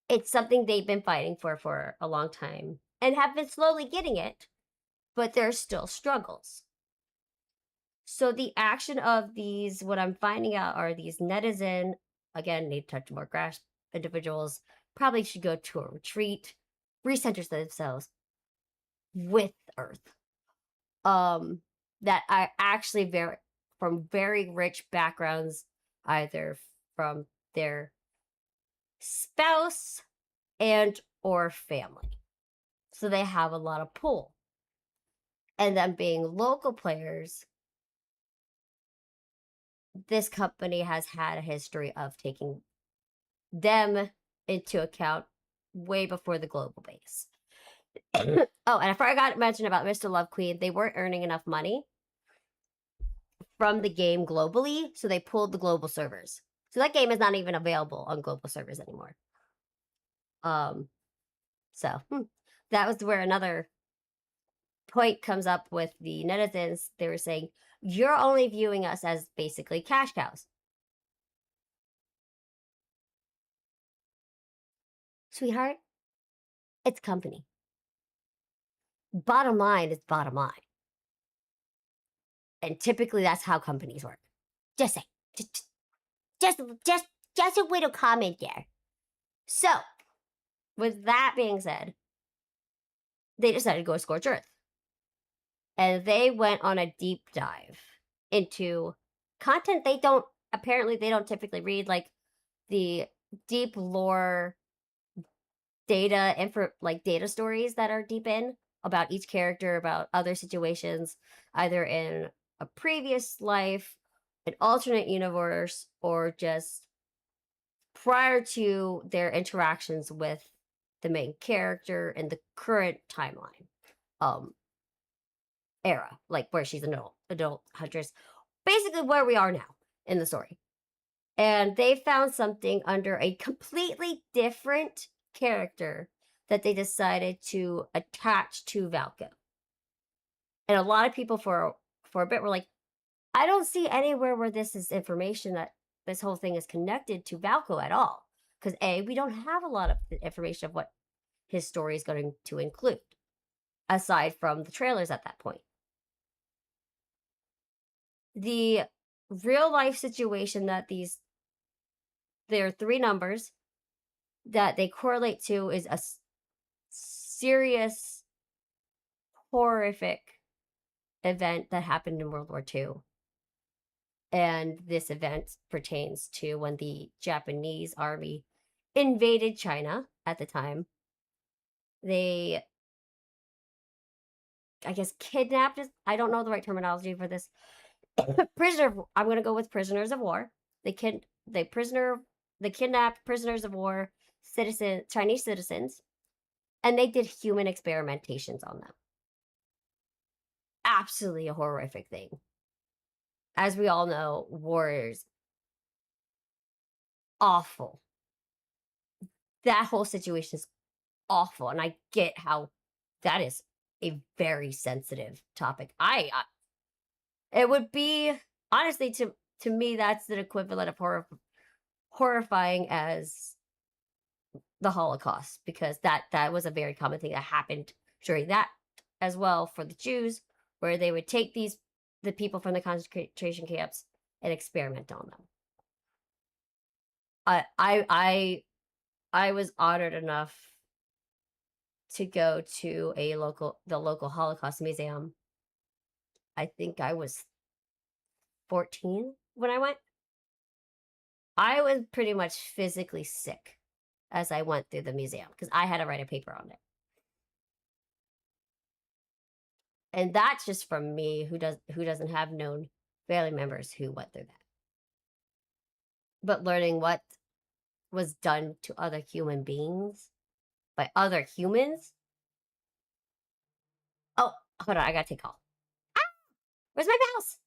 It's something they've been fighting for a long time and have been slowly getting it, but there's still struggles. So the action of these, what I'm finding out are these netizen, again, they touch more grass individuals, probably should go to a retreat, recenter themselves with Earth. That are actually from very rich backgrounds, either from their spouse and or family. So they have a lot of pull. And then being local players, this company has had a history of taking them into account way before the global base. Oh, and I forgot to mention about Mr. Love Queen. They weren't earning enough money from the game globally, so they pulled the global servers. So that game is not even available on global servers anymore. So that was where another point comes up with the netizens. They were saying, you're only viewing us as basically cash cows. Sweetheart, it's company. Bottom line is bottom line. And typically that's how companies work. Just say, just a little comment there. So, with that being said, they decided to go scorch earth. And they went on a deep dive into content they don't typically read, like the deep lore data stories that are deep in about each character, about other situations, either in a previous life, an alternate universe, or just prior to their interactions with the main character in the current timeline era, like where she's an adult huntress, basically where we are now in the story. And they found something under a completely different character that they decided to attach to Valko. And a lot of people for a bit were like, I don't see anywhere where this is information that this whole thing is connected to Valko at all. Because A, we don't have a lot of information of what his story is going to include, aside from the trailers at that point. The real life situation that there are 3 numbers that they correlate to is a serious, horrific event that happened in World War II. And this event pertains to when the Japanese army invaded China at the time. They, I guess, kidnapped, I don't know the right terminology for this. I'm going to go with prisoners of war. They kidnapped prisoners of war, Chinese citizens, and they did human experimentations on them. Absolutely a horrific thing. As we all know, war is awful. That whole situation is awful, and I get how that is a very sensitive topic. It would be, honestly, to me, that's the equivalent of horrifying as the Holocaust, because that was a very common thing that happened during that as well for the Jews, where they would take the people from the concentration camps and experiment on them. I was honored enough to go to the local Holocaust museum. I think I was 14 when I went. I was pretty much physically sick as I went through the museum because I had to write a paper on it. And that's just from me, who doesn't have known family members who went through that. But learning what was done to other human beings by other humans. Oh, hold on, I gotta take a call. Ah! Where's my mouse?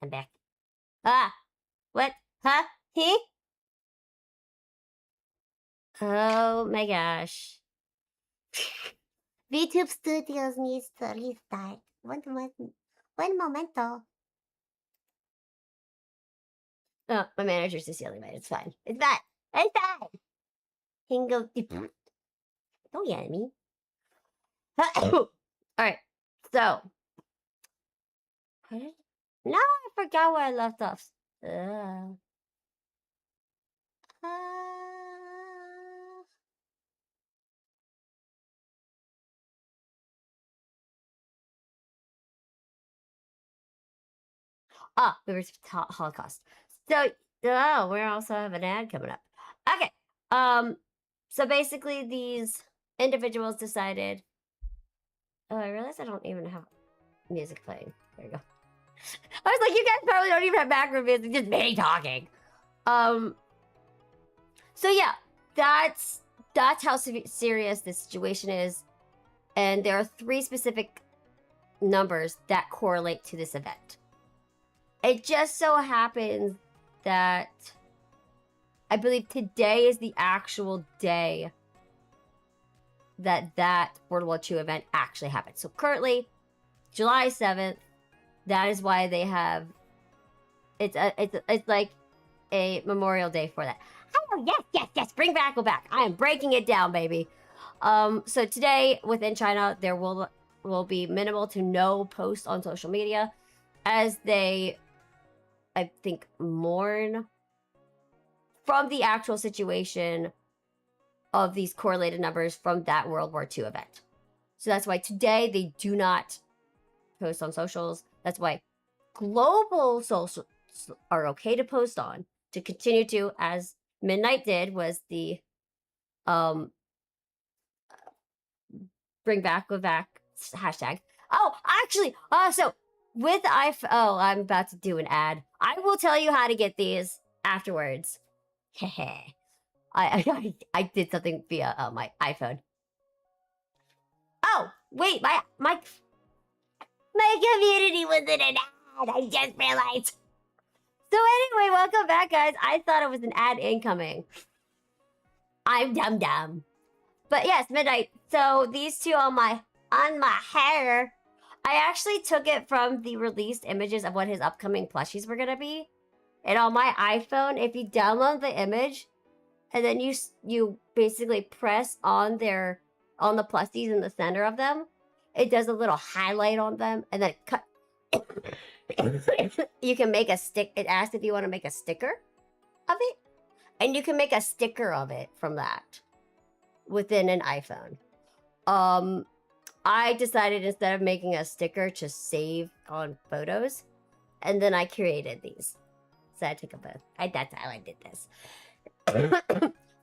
I'm back. Ah, what? Huh? He? Oh my gosh. VTube Studios needs to restart. One momento. Oh, my manager's just yelling at me. It's fine. It's fine. It's fine. Hingo. Don't yell at me. Alright. So. No, I forgot where I left off. we were Holocaust. So, oh, we also have an ad coming up. Okay. So basically, these individuals decided. Oh, I realized I don't even have music playing. There you go. I was like, you guys probably don't even have background music, just me talking. So yeah, that's how serious this situation is, and there are 3 specific numbers that correlate to this event. It just so happens that I believe today is the actual day that World War II event actually happened. So currently, July 7th, that is why they have it's like a Memorial Day for that. Oh yes, bring Valko back. I am breaking it down, baby. So today within China there will be minimal to no posts on social media as they, I think, mourn from the actual situation of these correlated numbers from that World War II event. So that's why today they do not post on socials. That's why global socials are okay to post on, to continue to, as Midnight did, was the bring back hashtag. Oh, actually, so with I'm about to do an ad. I will tell you how to get these afterwards. Hehe. I did something via my iPhone. Oh, wait, my community was in an ad. I just realized. So anyway, welcome back, guys. I thought it was an ad incoming. I'm dumb. But yes, Midnight. So these two on my hair, I actually took it from the released images of what his upcoming plushies were gonna be. And on my iPhone, if you download the image, and then you basically press on the plushies in the center of them, it does a little highlight on them, and then cut. You can make a stick. It asks if you want to make a sticker of it, and you can make a sticker of it from that within an iPhone. I decided instead of making a sticker to save on photos, and then I created these. So I took a both. That's how I did this.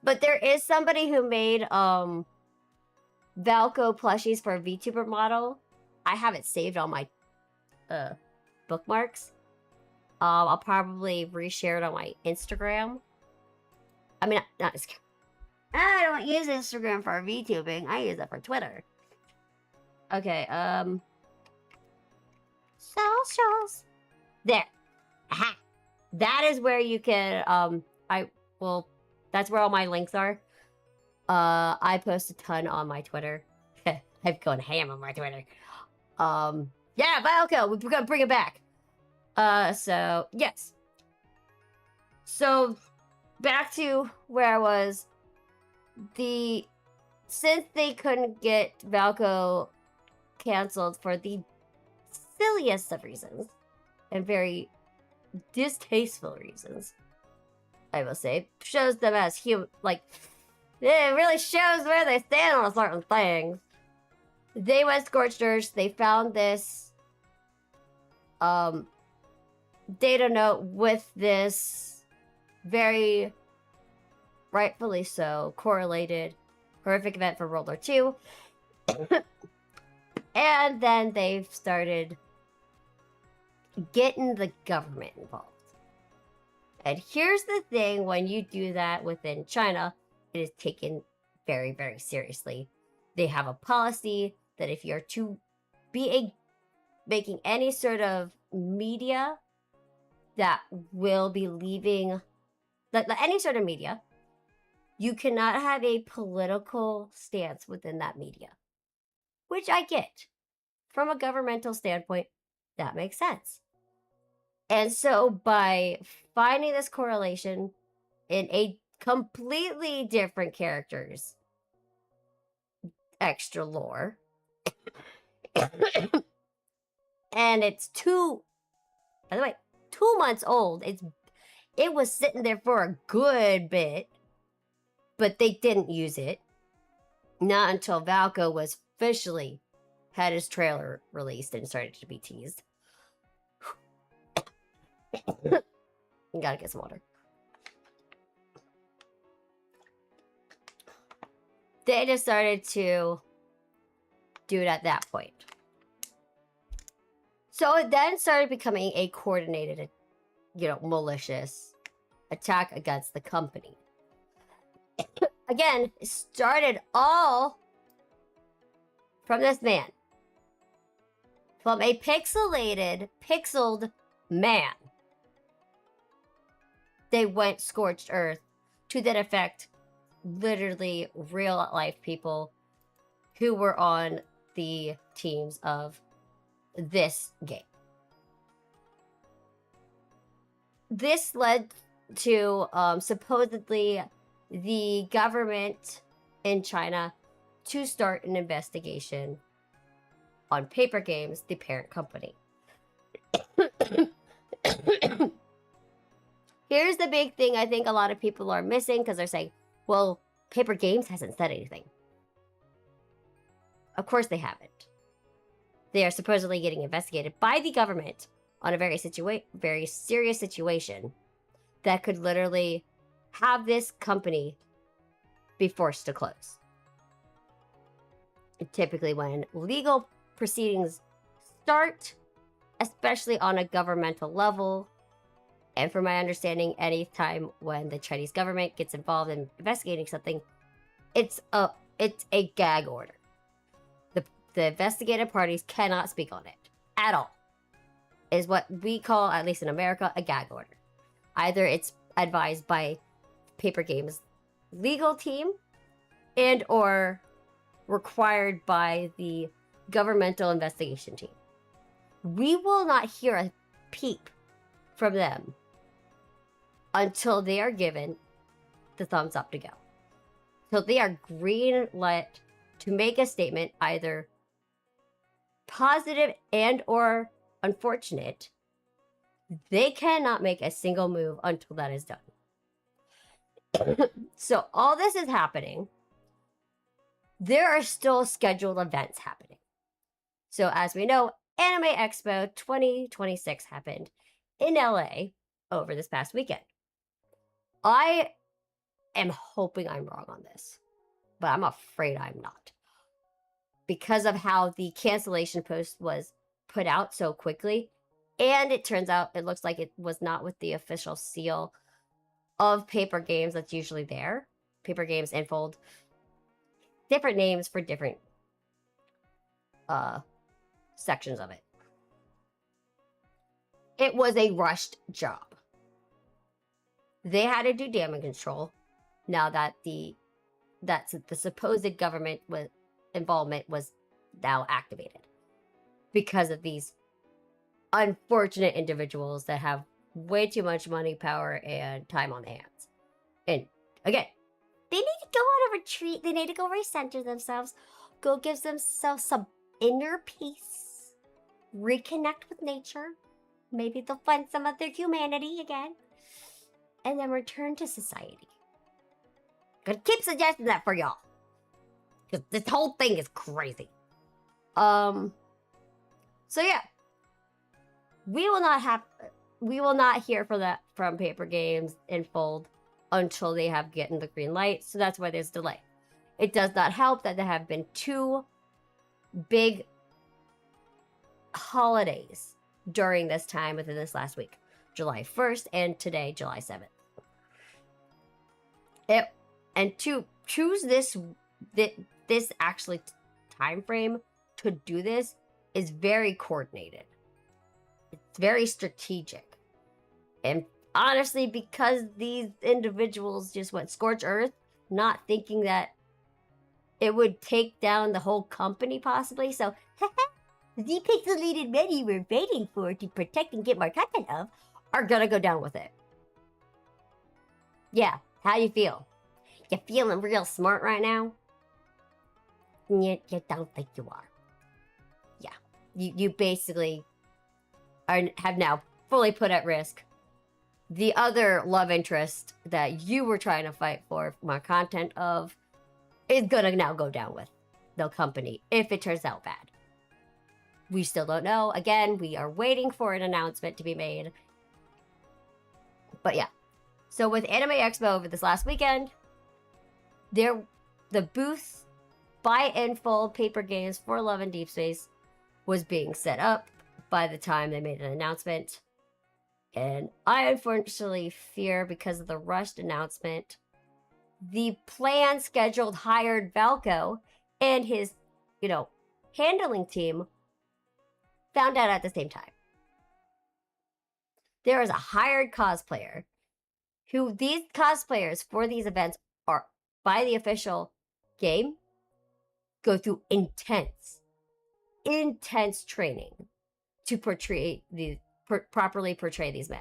But there is somebody who made Valko plushies for a Vtuber model. I have it saved on my bookmarks. I'll probably reshare it on my Instagram. I mean, not Instagram. I don't use Instagram for VTubing. I use it for Twitter. Okay, socials. There. Aha. That is where you can, that's where all my links are. I post a ton on my Twitter. I've gone ham on my Twitter. Yeah, Valko, we're gonna bring it back. So, yes. So, back to where I was. Since they couldn't get Valko canceled for the silliest of reasons, and very distasteful reasons, I will say, shows them as human, like, it really shows where they stand on certain things. They went scorched earth. They found this data note with this very rightfully so correlated horrific event for World War II. And then they've started getting the government involved. And here's the thing, when you do that within China, it is taken very, very seriously. They have a policy that if you're to be making any sort of media that will be leaving, any sort of media, you cannot have a political stance within that media. Which I get. From a governmental standpoint, that makes sense. And so by finding this correlation in a completely different character's extra lore, and it's by the way, 2 months old. It was sitting there for a good bit, but they didn't use it. Not until Valko was officially had his trailer released and started to be teased. You gotta get some water. They just started to do it at that point. So it then started becoming a coordinated, malicious attack against the company. Again, it started all from this man. From a pixeled man. They went scorched earth to then affect literally real life people who were on the teams of this game. This led to supposedly the government in China to start an investigation on Papergames, the parent company. Here's the big thing I think a lot of people are missing because they're saying, well, Papergames hasn't said anything. Of course they haven't. They are supposedly getting investigated by the government on a very serious situation that could literally have this company be forced to close. Typically when legal proceedings start, especially on a governmental level, and from my understanding, anytime when the Chinese government gets involved in investigating something, it's a gag order. The investigative parties cannot speak on it at all. Is what we call, at least in America, a gag order. Either it's advised by Papergames' legal team and or required by the governmental investigation team. We will not hear a peep from them until they are given the thumbs up to go. So they are green lit to make a statement, either positive and or unfortunate. They cannot make a single move until that is done. So all this is happening. There are still scheduled events happening. So as we know, Anime Expo 2026 happened in LA over this past weekend. I am hoping I'm wrong on this, but I'm afraid I'm not. Because of how the cancellation post was put out so quickly, and it turns out it looks like it was not with the official seal of Papergames that's usually there. Papergames, Infold. Different names for different sections of it. It was a rushed job. They had to do damage control now that the supposed government involvement was now activated because of these unfortunate individuals that have way too much money, power, and time on their hands. And again, they need to go on a retreat. They need to go recenter themselves, go give themselves some inner peace, reconnect with nature. Maybe they'll find some of their humanity again, and then return to society. Gonna keep suggesting that for y'all, because this whole thing is crazy. So yeah, we will not hear from Papergames Infold until they have gotten the green light. So that's why there's delay. It does not help that there have been two big holidays during this time within this last week, July 1st and today, July 7th. And to choose this actually time frame to do this is very coordinated. It's very strategic. And honestly, because these individuals just went scorched earth, not thinking that it would take down the whole company possibly. So, the pixelated men you were waiting for to protect and get more content of are gonna go down with it. Yeah, how you feel? You feeling real smart right now? You don't think you are. Yeah, you basically have now fully put at risk the other love interest that you were trying to fight for more content of is gonna now go down with the company if it turns out bad. We still don't know. Again, we are waiting for an announcement to be made. But yeah. So with Anime Expo over this last weekend, the booth by Infold Papergames for Love and Deepspace was being set up by the time they made an announcement. And I unfortunately fear, because of the rushed announcement, the planned scheduled hired Valko and his, handling team found out at the same time. There is a hired cosplayer who these cosplayers for these events are, by the official game, go through intense training to properly portray these men.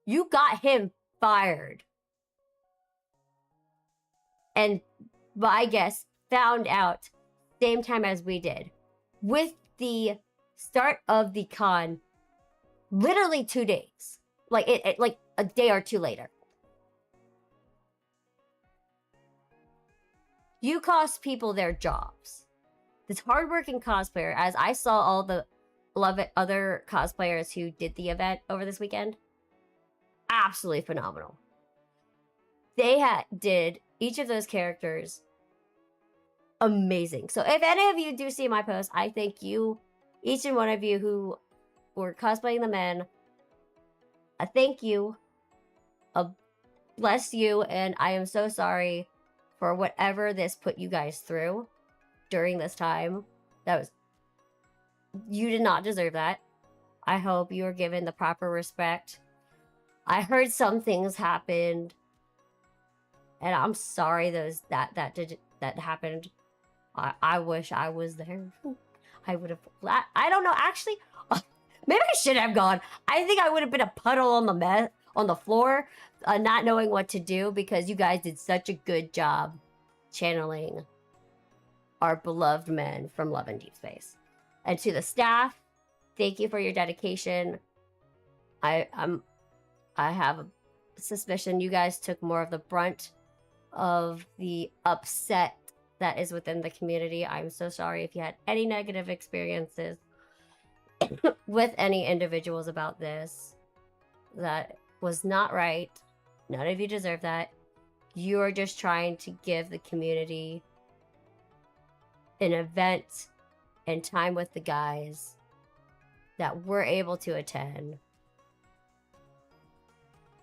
You got him fired. And I guess found out same time as we did. With the start of the con, literally 2 days. Like a day or two later. You cost people their jobs. This hardworking cosplayer, as I saw all the other cosplayers who did the event over this weekend, absolutely phenomenal. They did each of those characters amazing. So if any of you do see my post, I thank you, each and one of you who were cosplaying the men. I thank you. Bless you, and I am so sorry for whatever this put you guys through during this time. You did not deserve that. I hope you were given the proper respect. I heard some things happened, and I'm sorry that happened. I wish I was there. I would have. I don't know. Actually, maybe I should have gone. I think I would have been a puddle on the floor, not knowing what to do, because you guys did such a good job channeling our beloved men from Love and Deepspace. And to the staff, thank you for your dedication. I have a suspicion you guys took more of the brunt of the upset that is within the community. I'm so sorry if you had any negative experiences with any individuals about this. That was not right. None of you deserve that. You are just trying to give the community an event and time with the guys that we're able to attend.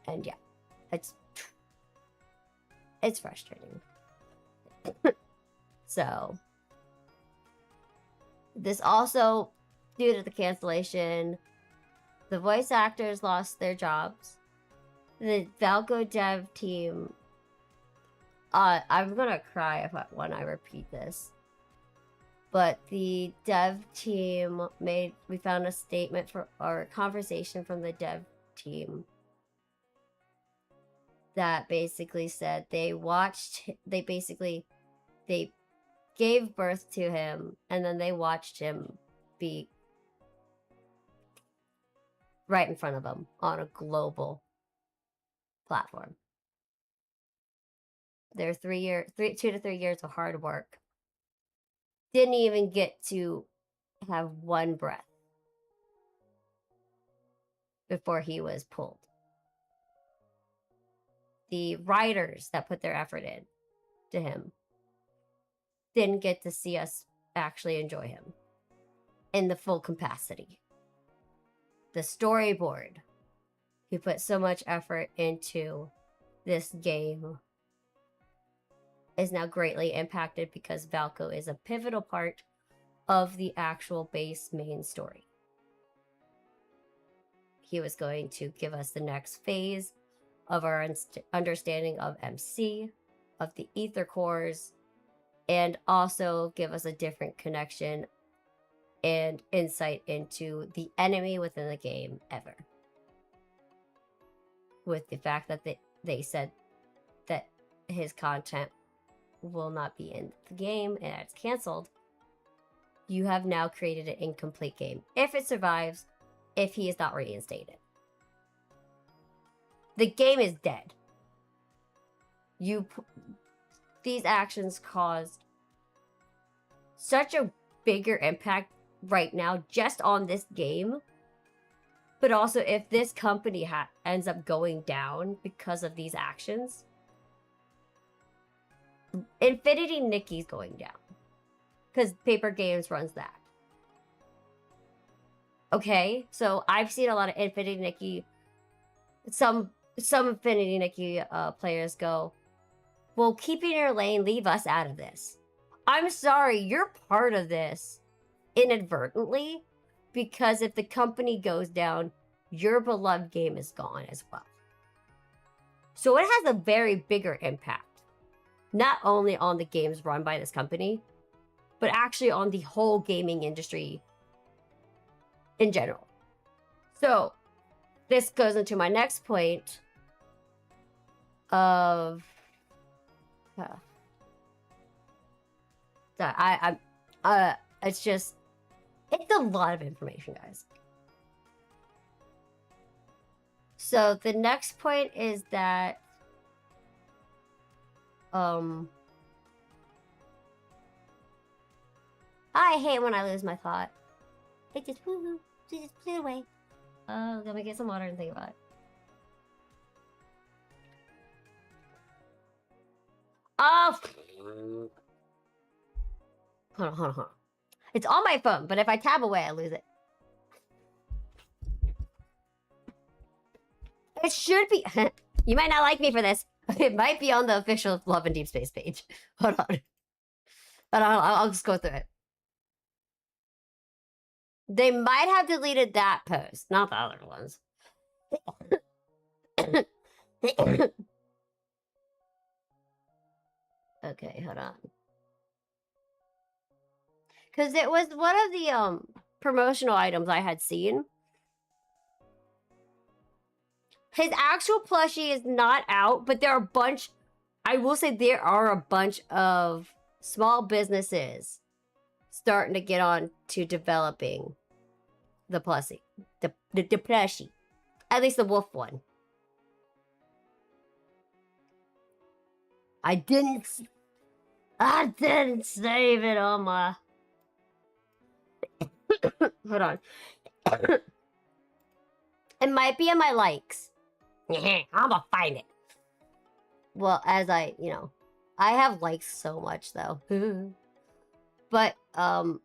And yeah, it's frustrating. So, this also, due to the cancellation, the voice actors lost their jobs. The Valko dev team, I'm gonna cry when I repeat this. But the dev team we found a statement or a conversation from the dev team that basically said they gave birth to him, and then they watched him be right in front of them on a global platform. Their 2 to 3 years of hard work didn't even get to have one breath before he was pulled. The writers that put their effort in to him didn't get to see us actually enjoy him in the full capacity. The storyboard, who put so much effort into this game, is now greatly impacted because Valko is a pivotal part of the actual base main story. He was going to give us the next phase of our understanding of MC, of the ether cores, and also give us a different connection and insight into the enemy within the game ever. With the fact that they said that his content will not be in the game and it's canceled, you have now created an incomplete game. If it survives, if he is not reinstated. The game is dead. These actions caused such a bigger impact right now just on this game But also, if this company ends up going down because of these actions, Infinity Nikki's going down. Because Papergames runs that. Okay? So I've seen a lot of Infinity Nikki, some Infinity Nikki players go, well, keep in your lane, leave us out of this. I'm sorry, you're part of this inadvertently, because if the company goes down, your beloved game is gone as well. So it has a very bigger impact, not only on the games run by this company, but actually on the whole gaming industry in general. So this goes into my next point of it's a lot of information, guys. So the next point is that I hate when I lose my thought. It just woohoo, just flew away. Let me get some water and think about it. Oh, hold on. It's on my phone, but if I tab away, I lose it. It should be. You might not like me for this. It might be on the official Love and Deepspace page. Hold on. I'll just go through it. They might have deleted that post, not the other ones. Okay, hold on. Because it was one of the promotional items I had seen. His actual plushie is not out, but there are a bunch... I will say there are a bunch of small businesses starting to get on to developing the plushie. The plushie. At least the wolf one. I didn't save it on my... Hold on. It might be in my likes. I'm gonna find it. Well, as I have likes so much though. But and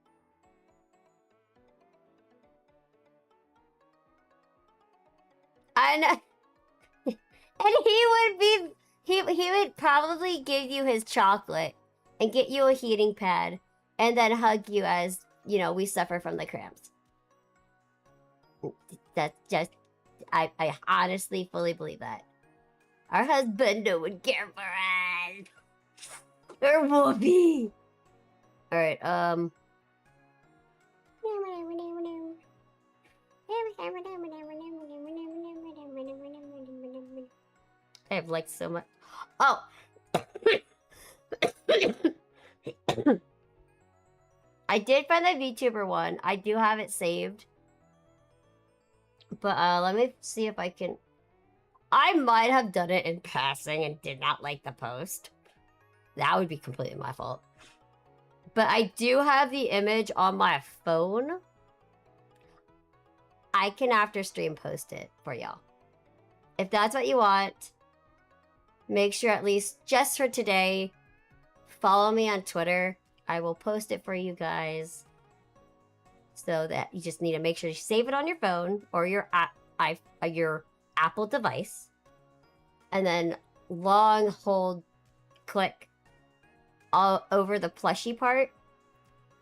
he would probably give you his chocolate and get you a heating pad and then hug you as, we suffer from the cramps. That's just, I honestly fully believe that. Our husband would care for us. Or Whoopi. Alright, I have liked so much. Oh! I did find the Vtuber one. I do have it saved. But let me see if I can... I might have done it in passing and did not like the post. That would be completely my fault. But I do have the image on my phone. I can after stream post it for y'all. If that's what you want, make sure at least just for today, follow me on Twitter. I will post it for you guys. So that you just need to make sure you save it on your phone or your Apple device. And then long hold click all over the plushie part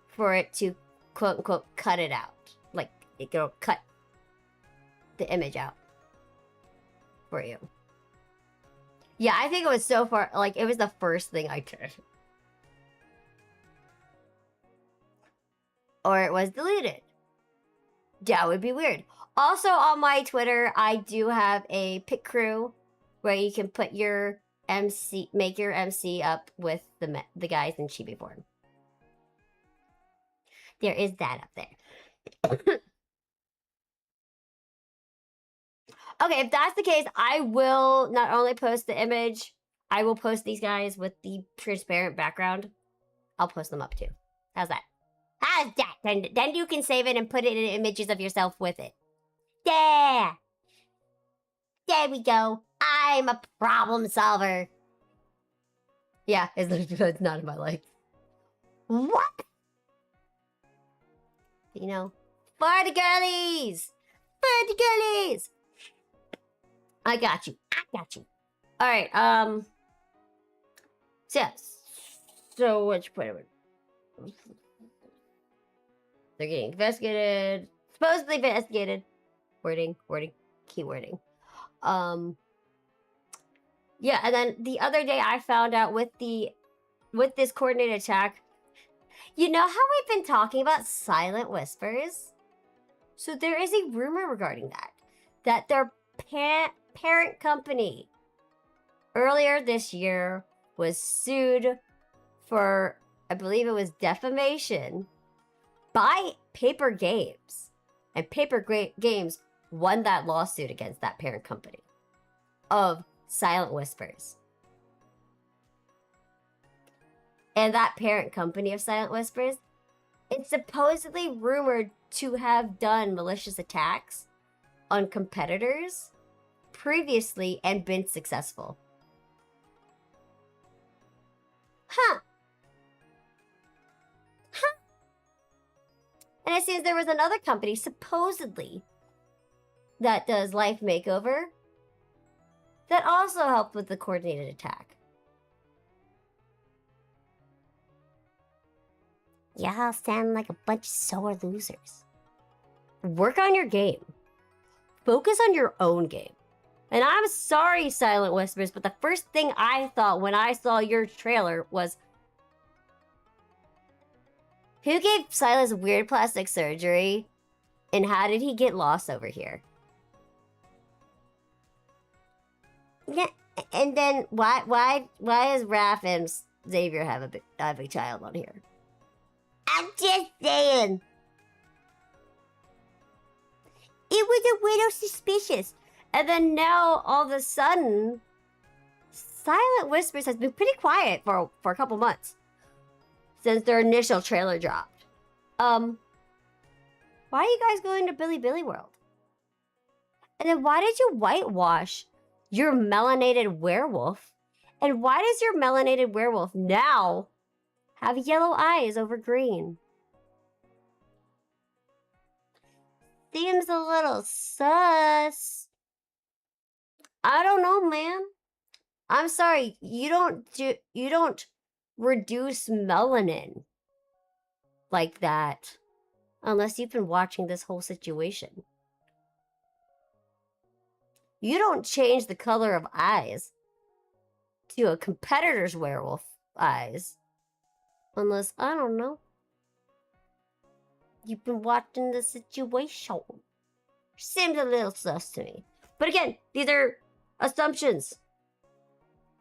for it to quote unquote cut it out. Like it'll cut the image out for you. Yeah, I think it was so far, like it was the first thing I did. Or it was deleted. That would be weird. Also on my Twitter, I do have a pick crew where you can put your MC, make your MC up with the guys in chibi form. There is that up there. Okay, if that's the case, I will not only post the image, I will post these guys with the transparent background. I'll post them up too. How's that? How's that? Then you can save it and put it in images of yourself with it. Yeah! There we go. I'm a problem solver. Yeah, it's not in my life. What? You know, for the girlies! For the girlies! I got you. I got you. Alright, so, yes. So, which point? They're getting investigated. Supposedly investigated. Wording, keywording. Yeah, and then the other day I found out with this coordinated attack, you know how we've been talking about silent whispers? So there is a rumor regarding that their parent company earlier this year was sued for, I believe it was defamation by Papergames. And Papergames won that lawsuit against that parent company of Silent Whispers. And that parent company of Silent Whispers, it's supposedly rumored to have done malicious attacks on competitors previously and been successful. Huh. And it seems there was another company, supposedly, that does life makeover that also helped with the coordinated attack. Y'all sound like a bunch of sore losers. Work on your game. Focus on your own game. And I'm sorry, Silent Whispers, but the first thing I thought when I saw your trailer was, who gave Silas weird plastic surgery? And how did he get lost over here? Yeah, and then why does Raph and Xavier have a child on here? I'm just saying. It was a little suspicious. And then now, all of a sudden, Silent Whispers has been pretty quiet for a couple months. Since their initial trailer dropped. Why are you guys going to Billy World? And then why did you whitewash your melanated werewolf? And why does your melanated werewolf now have yellow eyes over green? Seems a little sus. I don't know, man. I'm sorry, you don't reduce melanin like that unless you've been watching this whole situation. You don't change the color of eyes to a competitor's werewolf eyes unless, I don't know, you've been watching the situation. Seems a little sus to me. But again, these are assumptions.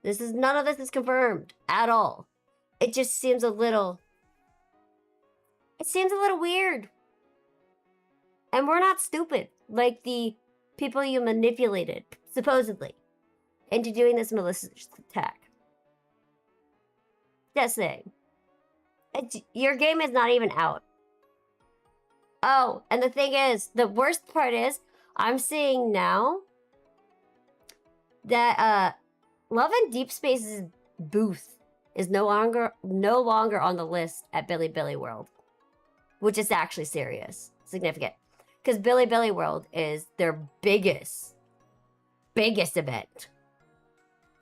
None of this is confirmed at all. It just seems a little... It seems a little weird. And we're not stupid. Like the people you manipulated, supposedly, into doing this malicious attack. Just saying. Your game is not even out. Oh, and the thing is, the worst part is, I'm seeing now that Love and Deepspace's booth is no longer on the list at Billy World, which is actually significant, because Billy World is their biggest event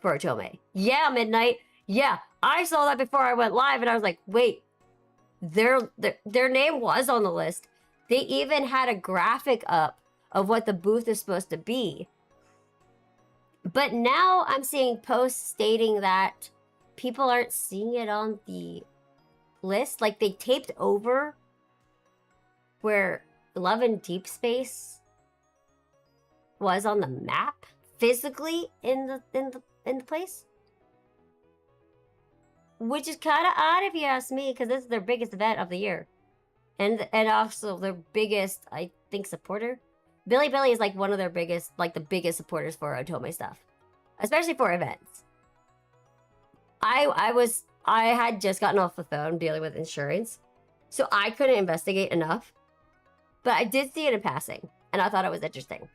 for Otome. Yeah, Midnight. Yeah, I saw that before I went live, and I was like, wait, their name was on the list. They even had a graphic up of what the booth is supposed to be. But now I'm seeing posts stating that people aren't seeing it on the list. Like, they taped over where Love and Deepspace was on the map physically in the place. Which is kind of odd if you ask me, because this is their biggest event of the year. And also their biggest, I think, supporter. Billy is like one of their biggest, like the biggest supporters for Otome stuff. Especially for events. I had just gotten off the phone dealing with insurance. So I couldn't investigate enough. But I did see it in passing. And I thought it was interesting.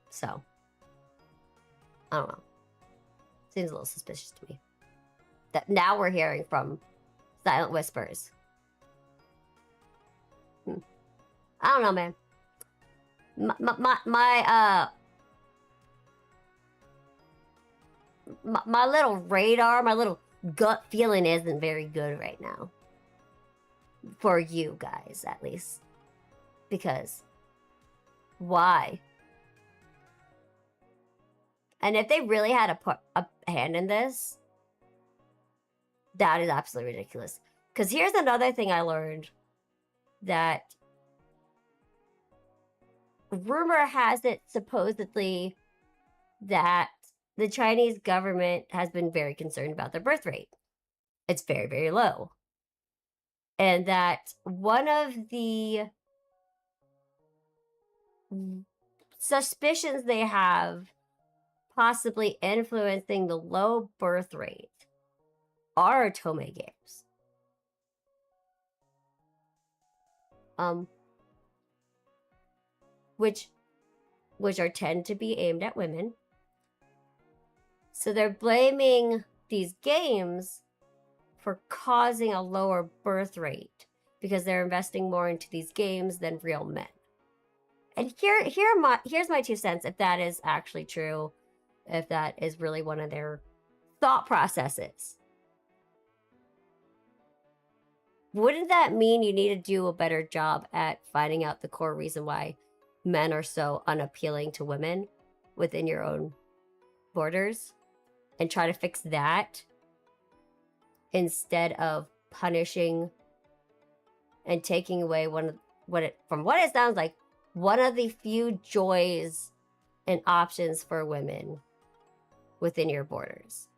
So, I don't know. Seems a little suspicious to me. That now we're hearing from Silent Whispers. I don't know, man. My little radar, my little gut feeling isn't very good right now. For you guys, at least. Because why? And if they really had a hand in this, that is absolutely ridiculous. Because here's another thing I learned. That rumor has it supposedly that the Chinese government has been very concerned about their birth rate. It's very, very low. And that one of the suspicions they have possibly influencing the low birth rate are Tome games. Which are tend to be aimed at women. So they're blaming these games for causing a lower birth rate because they're investing more into these games than real men. And here's my 2 cents if that is actually true, if that is really one of their thought processes. Wouldn't that mean you need to do a better job at finding out the core reason why men are so unappealing to women within your own borders and try to fix that instead of punishing and taking away from what it sounds like, one of the few joys and options for women within your borders?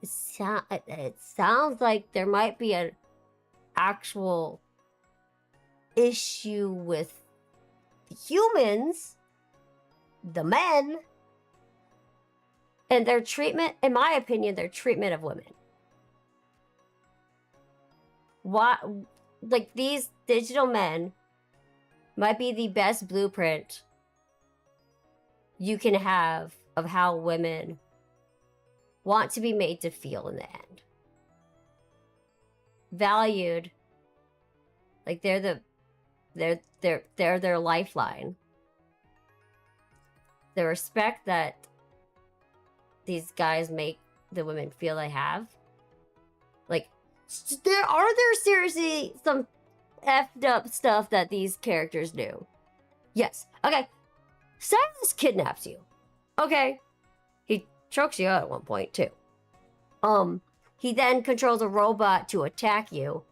It sounds like there might be an actual issue with the humans, the men, and their treatment, in my opinion, their treatment of women. Like, these digital men might be the best blueprint you can have of how women want to be made to feel in the end. Valued. Like, they're their lifeline. The respect that these guys make the women feel they have. Like, are there seriously some effed up stuff that these characters do? Yes. Okay. Silas kidnaps you. Okay. He chokes you out at one point too. He then controls a robot to attack you.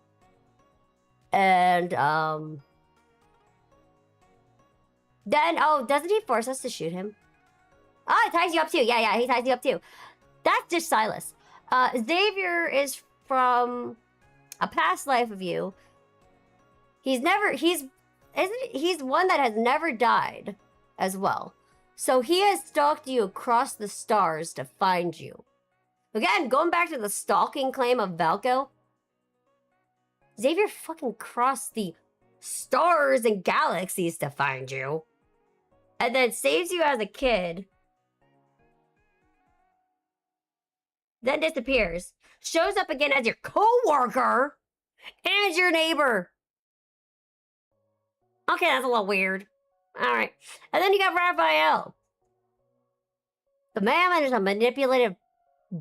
And then doesn't he force us to shoot him? Oh, he ties you up too. Yeah, he ties you up too. That's just Silas. Xavier is from a past life of you. He's one that has never died as well. So he has stalked you across the stars to find you. Again, going back to the stalking claim of Valko. Xavier fucking crossed the stars and galaxies to find you. And then saves you as a kid. Then disappears. Shows up again as your co-worker. And your neighbor. Okay, that's a little weird. Alright. And then you got Raphael. The man is a manipulative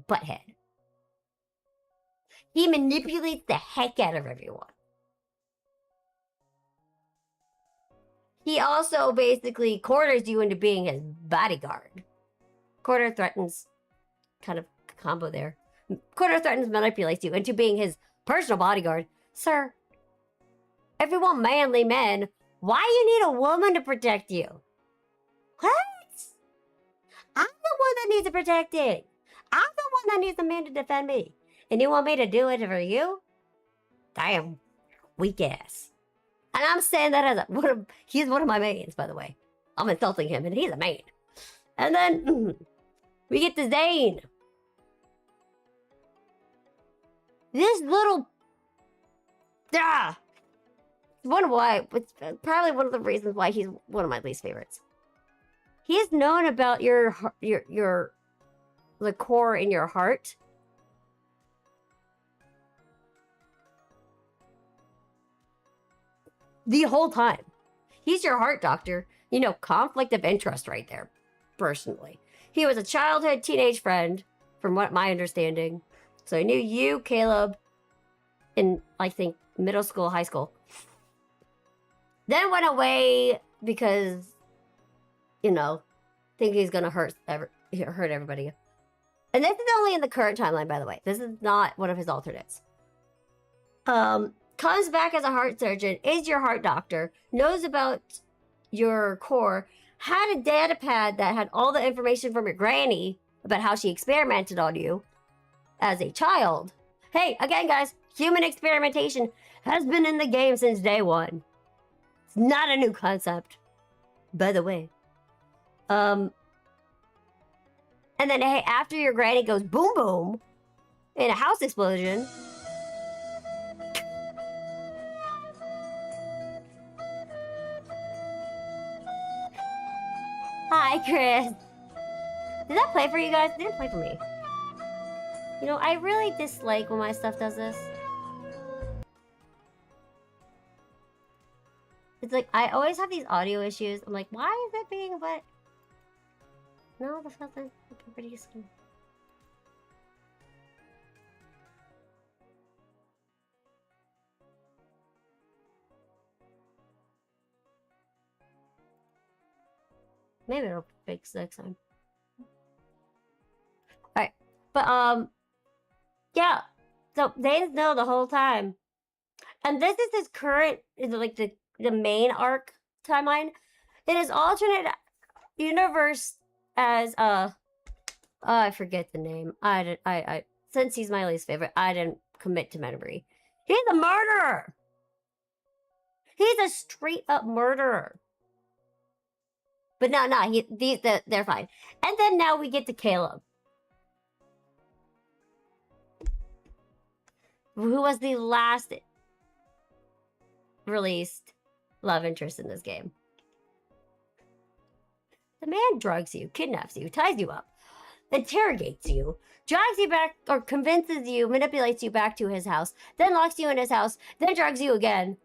butthead. He manipulates the heck out of everyone. He also basically quarters you into being his bodyguard. Quarter threatens, kind of combo there. Quarter threatens, manipulates you into being his personal bodyguard. Sir, if you want manly men, why you need a woman to protect you? What? I'm the one that needs protecting. I'm the one that needs a man to defend me. And you want me to do it for you? Damn, weak ass. And I'm saying that as he's one of my mains, by the way. I'm insulting him, and he's a main. And then we get to Zane. This little It's probably one of the reasons why he's one of my least favorites. He's known about the core in your heart. The whole time. He's your heart doctor. You know, conflict of interest right there, personally. He was a childhood teenage friend, from what my understanding. So I knew you, Caleb, in, I think, middle school, high school. Then went away because, you know, think he's gonna hurt everybody. And this is only in the current timeline, by the way. This is not one of his alternates. Comes back as a heart surgeon, is your heart doctor, knows about your core, had a data pad that had all the information from your granny about how she experimented on you as a child. Hey, again, guys, human experimentation has been in the game since day one. It's not a new concept, by the way. And then, hey, after your granny goes boom boom in a house explosion. Hi, Chris. Did that play for you guys? It didn't play for me. You know, I really dislike when my stuff does this. It's like, I always have these audio issues. I'm like, why is it being what? No, this doesn't. Pretty useful. Maybe it'll fix next time. Alright. But, yeah. So, they know the whole time. And this is his current, like, the main arc timeline. In his alternate universe as, I forget the name. Since he's my least favorite, I didn't commit to memory. He's a murderer! He's a straight-up murderer. But no, they're fine. And then now we get to Caleb, who was the last released love interest in this game. The man drugs you, kidnaps you, ties you up, interrogates you, drives you back, or convinces you, manipulates you back to his house, then locks you in his house, then drugs you again.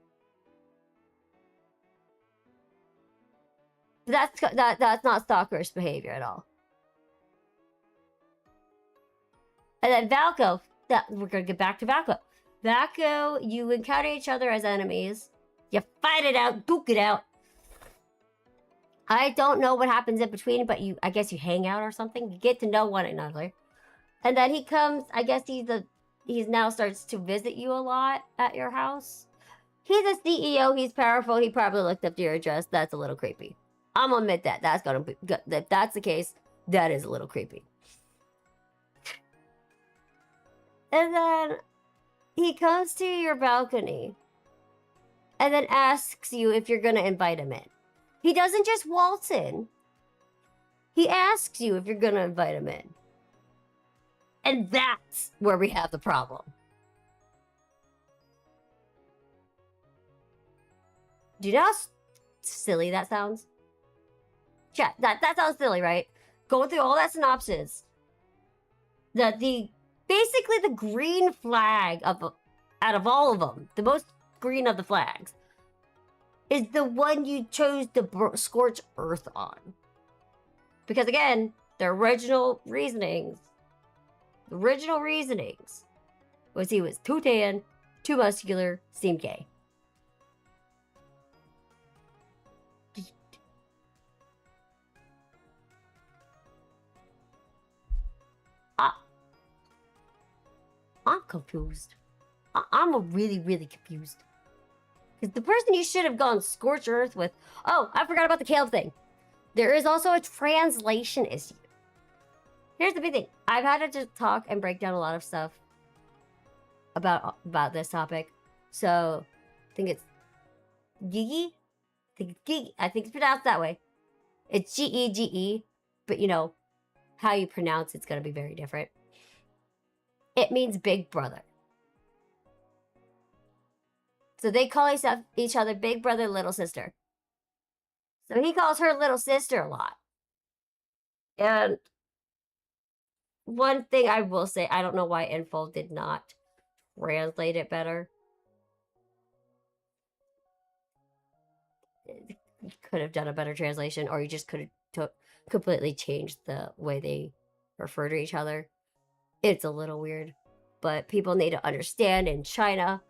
That's not stalkerish behavior at all. And then Valko, we're gonna get back to Valko. Valko, you encounter each other as enemies. You fight it out, duke it out. I don't know what happens in between, but I guess you hang out or something. You get to know one another. And then he comes, I guess he's now starts to visit you a lot at your house. He's a CEO, he's powerful, he probably looked up your address. That's a little creepy. I'm gonna admit that. That's gonna be good. If that's the case, that is a little creepy. And then he comes to your balcony and then asks you if you're gonna invite him in. He doesn't just waltz in. He asks you if you're gonna invite him in. And that's where we have the problem. Do you know how silly that sounds? Chat, that sounds silly, right? Going through all that synopsis. Basically the green flag out of all of them, the most green of the flags, is the one you chose to scorch earth on. Because again, the original reasonings was he was too tan, too muscular, seemed gay. I'm confused. I'm really, really confused. Because the person you should have gone scorch earth with... Oh, I forgot about the Caleb thing. There is also a translation issue. Here's the big thing. I've had to just talk and break down a lot of stuff about this topic. So, I think it's Gigi? I think it's pronounced that way. It's G-E-G-E. But, you know, how you pronounce it's going to be very different. It means big brother. So they call each other big brother, little sister. So he calls her little sister a lot. And one thing I will say, I don't know why Infold did not translate it better. You could have done a better translation, or you just could have completely changed the way they refer to each other. It's a little weird, but people need to understand in China,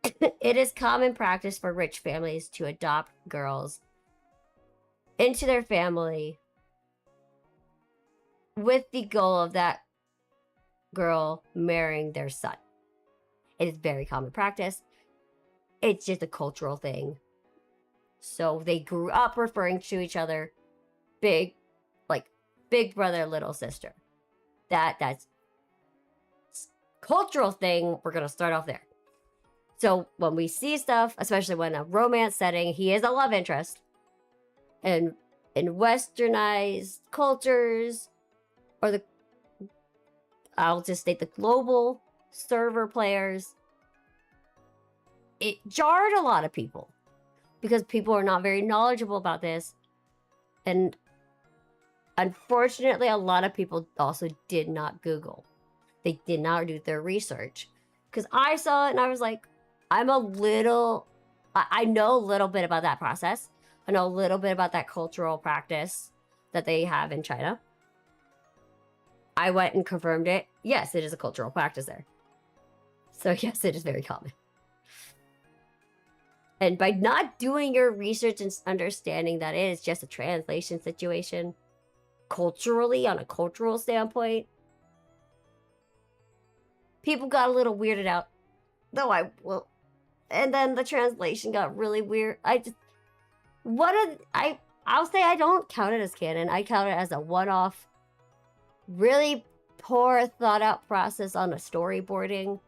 it is common practice for rich families to adopt girls into their family with the goal of that girl marrying their son. It is very common practice. It's just a cultural thing. So they grew up referring to each other big brother, little sister. That's cultural thing. We're gonna start off there. So when we see stuff, especially when a romance setting, he is a love interest. And in westernized cultures, or I'll just state the global server players, it jarred a lot of people because people are not very knowledgeable about this. And unfortunately, a lot of people also did not Google. They did not do their research. Because I saw it and I was like, I know a little bit about that process. I know a little bit about that cultural practice that they have in China. I went and confirmed it. Yes, it is a cultural practice there. So yes, it is very common. And by not doing your research and understanding that it is just a translation situation, culturally, on a cultural standpoint, people got a little weirded out. And then the translation got really weird. I'll say I don't count it as canon. I count it as a one-off, really poor thought out process on a storyboarding.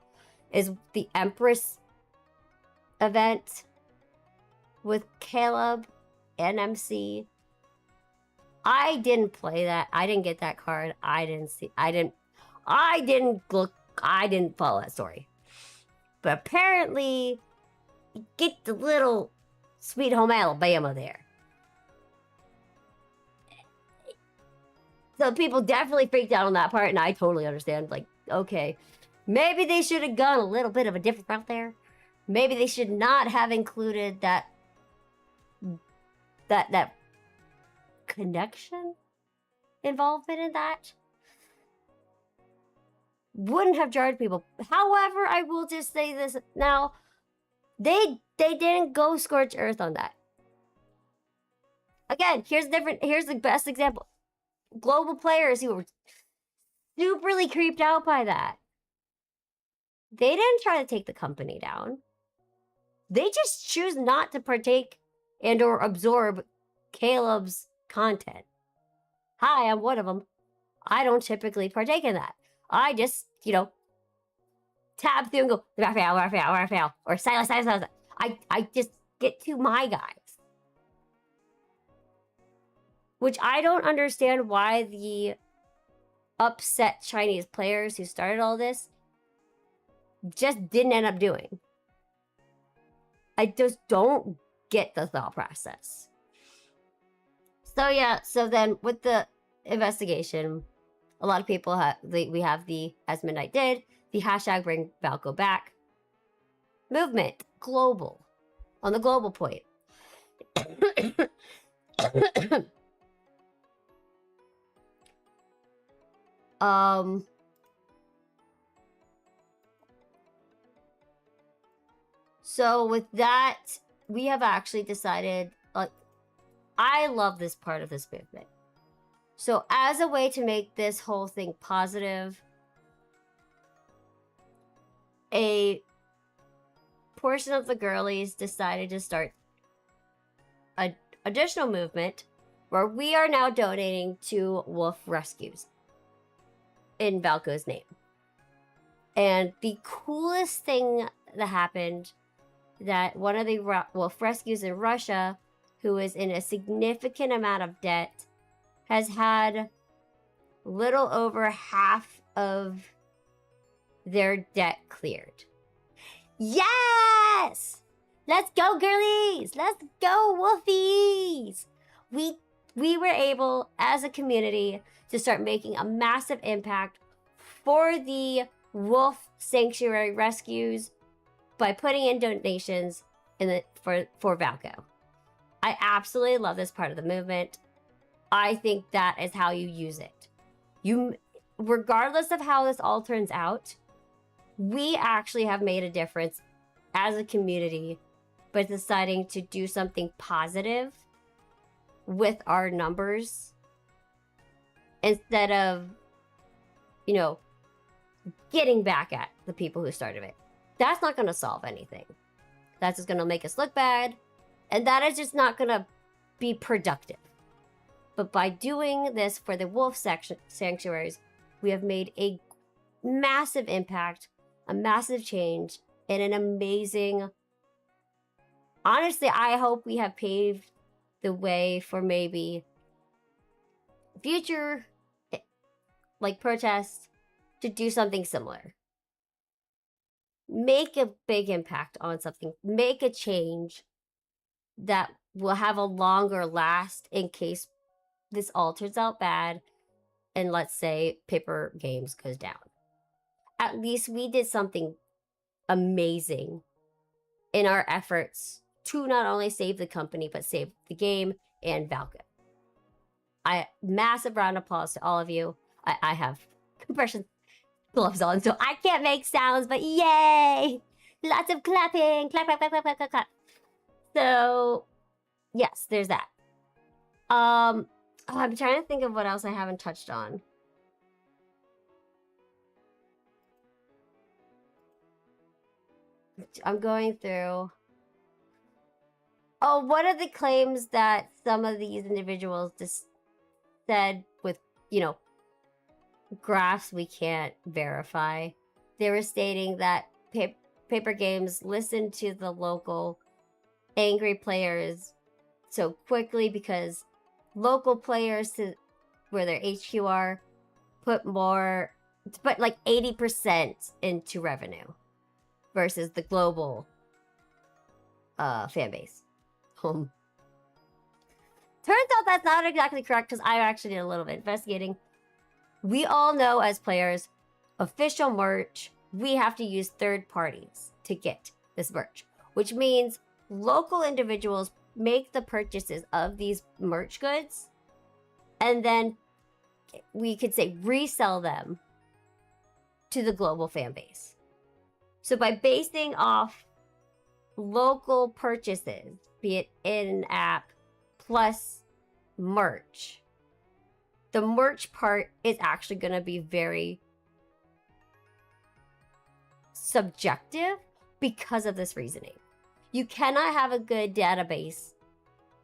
Is the Empress event with Caleb and MC. I didn't play that. I didn't get that card. I didn't follow that story. But apparently, you get the little Sweet Home Alabama there. So people definitely freaked out on that part, and I totally understand. Like, okay, maybe they should have gone a little bit of a different route there. Maybe they should not have included that connection involvement in that. Wouldn't have jarred people. However, I will just say this now. They didn't go scorch earth on that. Again, here's the best example. Global players who were superly creeped out by that. They didn't try to take the company down. They just choose not to partake and or absorb Caleb's content. Hi, I'm one of them. I don't typically partake in that. I just, tab through and go, Raphael, or silence. I just get to my guys. Which I don't understand why the upset Chinese players who started all this just didn't end up doing. I just don't get the thought process. So yeah, so then with the investigation, a lot of people we have the, as Midnight did, the hashtag Bring Valko Back movement, global, on the global point. So with that, we have actually decided, I love this part of this movement. So as a way to make this whole thing positive, a portion of the girlies decided to start an additional movement where we are now donating to wolf rescues in Valko's name. And the coolest thing that happened, that one of the wolf rescues in Russia, who is in a significant amount of debt, has had little over half of their debt cleared. Yes! Let's go, girlies! Let's go, wolfies! We were able, as a community, to start making a massive impact for the wolf sanctuary rescues by putting in donations for Valko. I absolutely love this part of the movement. I think that is how you use it. Regardless of how this all turns out, we actually have made a difference as a community by deciding to do something positive with our numbers instead of, you know, getting back at the people who started it. That's not going to solve anything. That's just going to make us look bad, and that is just not going to be productive. But by doing this for the wolf sanctuaries, we have made a massive impact, a massive change, and an amazing... Honestly, I hope we have paved the way for maybe future, like, protests to do something similar. Make a big impact on something. Make a change that will have a longer last in case this all turns out bad and, let's say, Papergames goes down. At least we did something amazing in our efforts to not only save the company, but save the game and Valko. Massive round of applause to all of you. I have compression gloves on, so I can't make sounds, but yay! Lots of clapping. Clap, clap, clap, clap, clap, clap, clap. So, yes, there's that. I'm trying to think of what else I haven't touched on. I'm going through... Oh, one of the claims that some of these individuals just said with, you know, graphs we can't verify. They were stating that Papergames listened to the local angry players so quickly because local players to where their HQ are put like 80% into revenue versus the global fan base. Turns out that's not exactly correct because I actually did a little bit of investigating. We all know as players, official merch, we have to use third parties to get this merch, which means local individuals make the purchases of these merch goods and then we could say resell them to the global fan base. So by basing off local purchases, be it in-app plus merch, the merch part is actually going to be very subjective because of this reasoning. You cannot have a good database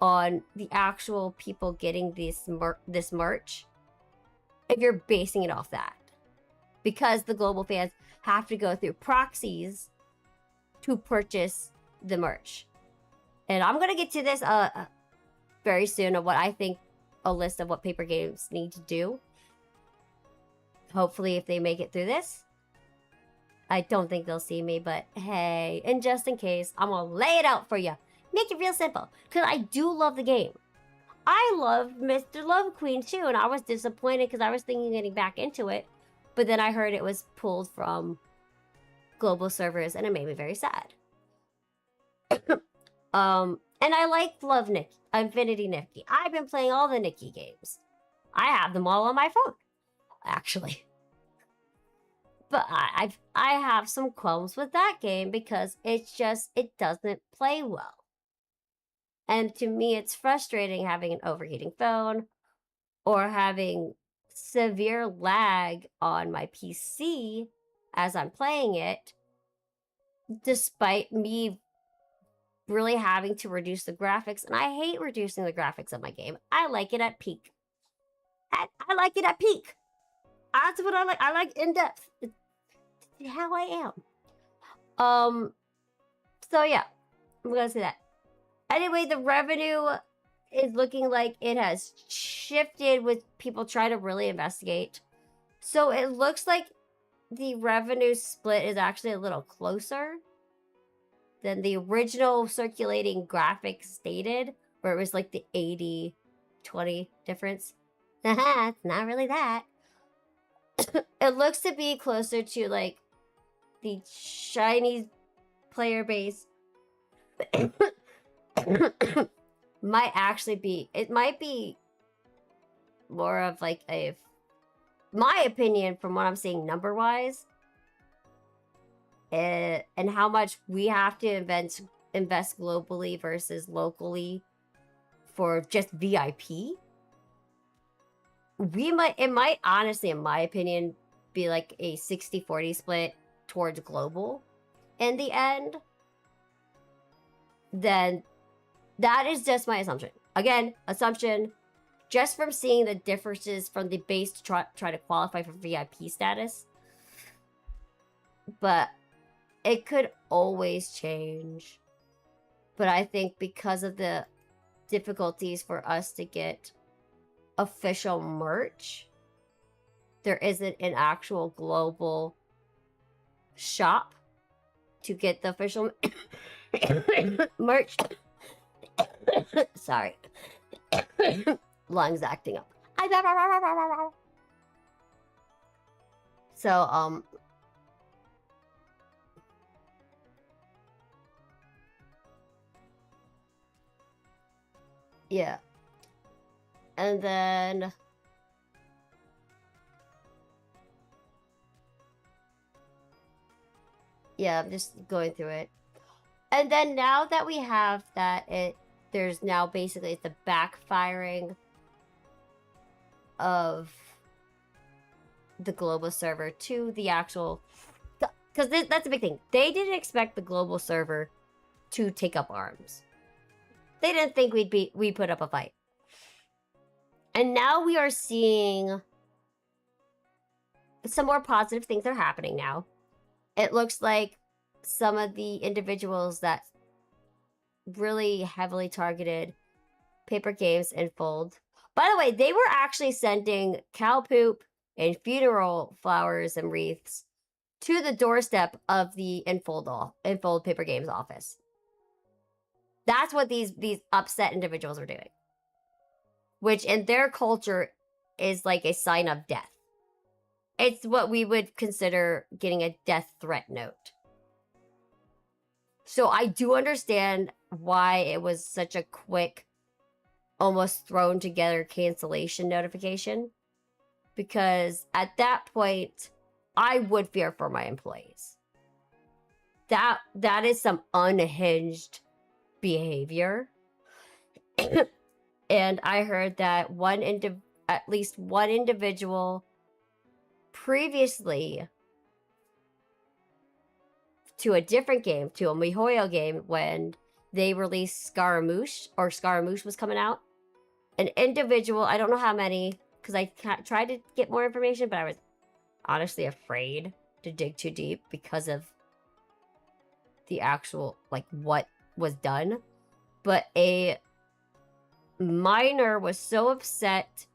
on the actual people getting this merch if you're basing it off that. Because the global fans have to go through proxies to purchase the merch. And I'm going to get to this very soon of what I think a list of what Papergames need to do. Hopefully if they make it through this. I don't think they'll see me, but hey, and just in case, I'm going to lay it out for you. Make it real simple, because I do love the game. I love Mr. Love Queen too, and I was disappointed because I was thinking of getting back into it. But then I heard it was pulled from global servers, and it made me very sad. And I like Love Nikki, Infinity Nikki. I've been playing all the Nikki games. I have them all on my phone, actually. But I have some qualms with that game because it doesn't play well. And to me, it's frustrating having an overheating phone or having severe lag on my PC as I'm playing it, despite me really having to reduce the graphics. And I hate reducing the graphics of my game. I like it at peak. I like it at peak. That's what I like. I like in-depth. It's how I am. So yeah, I'm gonna say that. Anyway, the revenue is looking like it has shifted with people trying to really investigate. So it looks like the revenue split is actually a little closer than the original circulating graphic stated, where it was like the 80-20 difference. Haha, it's not really that. It looks to be closer to like the Chinese player base. Might actually be, it might be more of like a, my opinion from what I'm seeing number wise, and how much we have to invest globally versus locally for just VIP. It might honestly, in my opinion, be like a 60-40 split towards global in the end. Then that is just my assumption. Again, assumption, just from seeing the differences from the base to try to qualify for VIP status. But it could always change. But I think because of the difficulties for us to get official merch, there isn't an actual global shop to get the official merch. Sorry. Lungs acting up. So, yeah. And then yeah, I'm just going through it. And then now that we have that, there's now basically the backfiring of the global server to the actual, because that's a big thing. They didn't expect the global server to take up arms. They didn't think we'd put up a fight. And now we are seeing some more positive things are happening now. It looks like some of the individuals that really heavily targeted Papergames Infold. By the way, they were actually sending cow poop and funeral flowers and wreaths to the doorstep of the Infold Papergames office. That's what these upset individuals were doing. Which in their culture is like a sign of death. It's what we would consider getting a death threat note. So I do understand why it was such a quick, almost thrown together cancellation notification. Because at that point, I would fear for my employees. That is some unhinged behavior. And I heard that at least one individual previously to a different game, to a MiHoYo game, when they released Scaramouche, or Scaramouche was coming out, an individual, I don't know how many, because I tried to get more information, but I was honestly afraid to dig too deep because of the actual, like, what was done. But a minor was so upset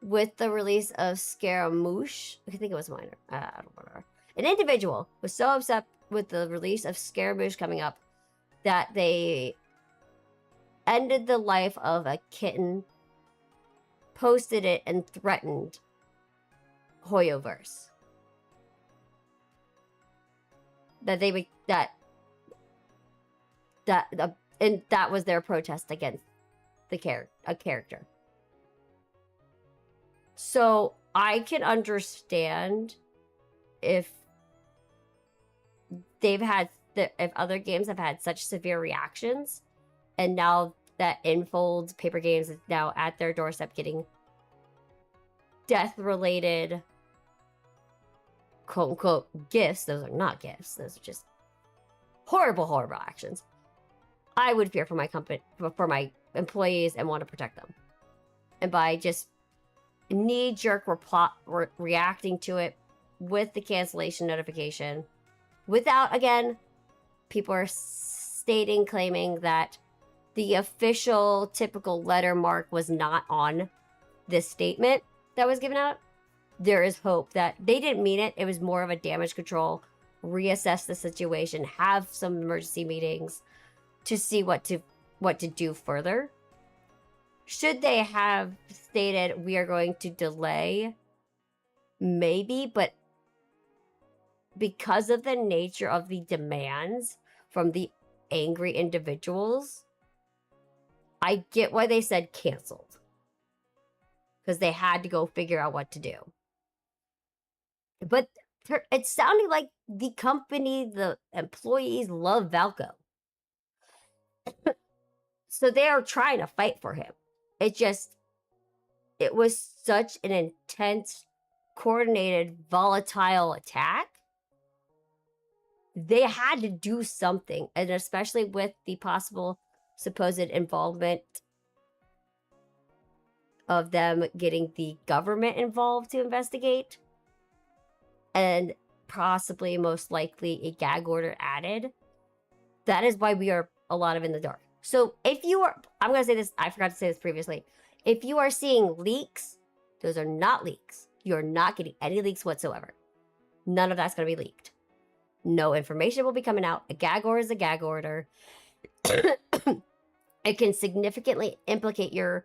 with the release of Scaramouche. I think it was minor. I don't remember. An individual was so upset with the release of Scaramouche coming up that they ended the life of a kitten, posted it, and threatened Hoyoverse. That they would and that was their protest against a character. So I can understand if if other games have had such severe reactions, and now that Infold Papergames is now at their doorstep getting death-related quote-unquote gifts. Those are not gifts. Those are just horrible, horrible actions. I would fear for my company, for my employees, and want to protect them. And by just knee-jerk reacting to it with the cancellation notification, without, again, people are claiming that the official typical letter mark was not on this statement that was given out. There is hope that they didn't mean it. It was more of a damage control reassess the situation, have some emergency meetings to see what to do further. Should they have stated we are going to delay? Maybe, but because of the nature of the demands from the angry individuals, I get why they said canceled. Because they had to go figure out what to do. But it sounded like the company, the employees love Valko. So they are trying to fight for him. It was such an intense, coordinated, volatile attack. They had to do something, and especially with the possible supposed involvement of them getting the government involved to investigate, and possibly most likely a gag order added. That is why we are a lot of in the dark. So if you are, I'm going to say this, I forgot to say this previously. If you are seeing leaks, those are not leaks. You're not getting any leaks whatsoever. None of that's going to be leaked. No information will be coming out. A gag order is a gag order. It can significantly implicate your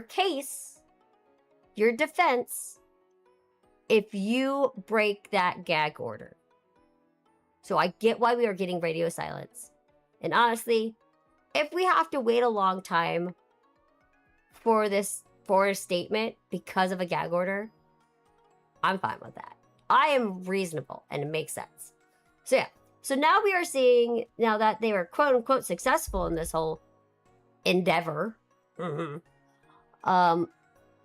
case, your defense, if you break that gag order. So I get why we are getting radio silence. And honestly, if we have to wait a long time for a statement because of a gag order, I'm fine with that. I am reasonable and it makes sense. So yeah. So now we are seeing, now that they were quote unquote successful in this whole endeavor,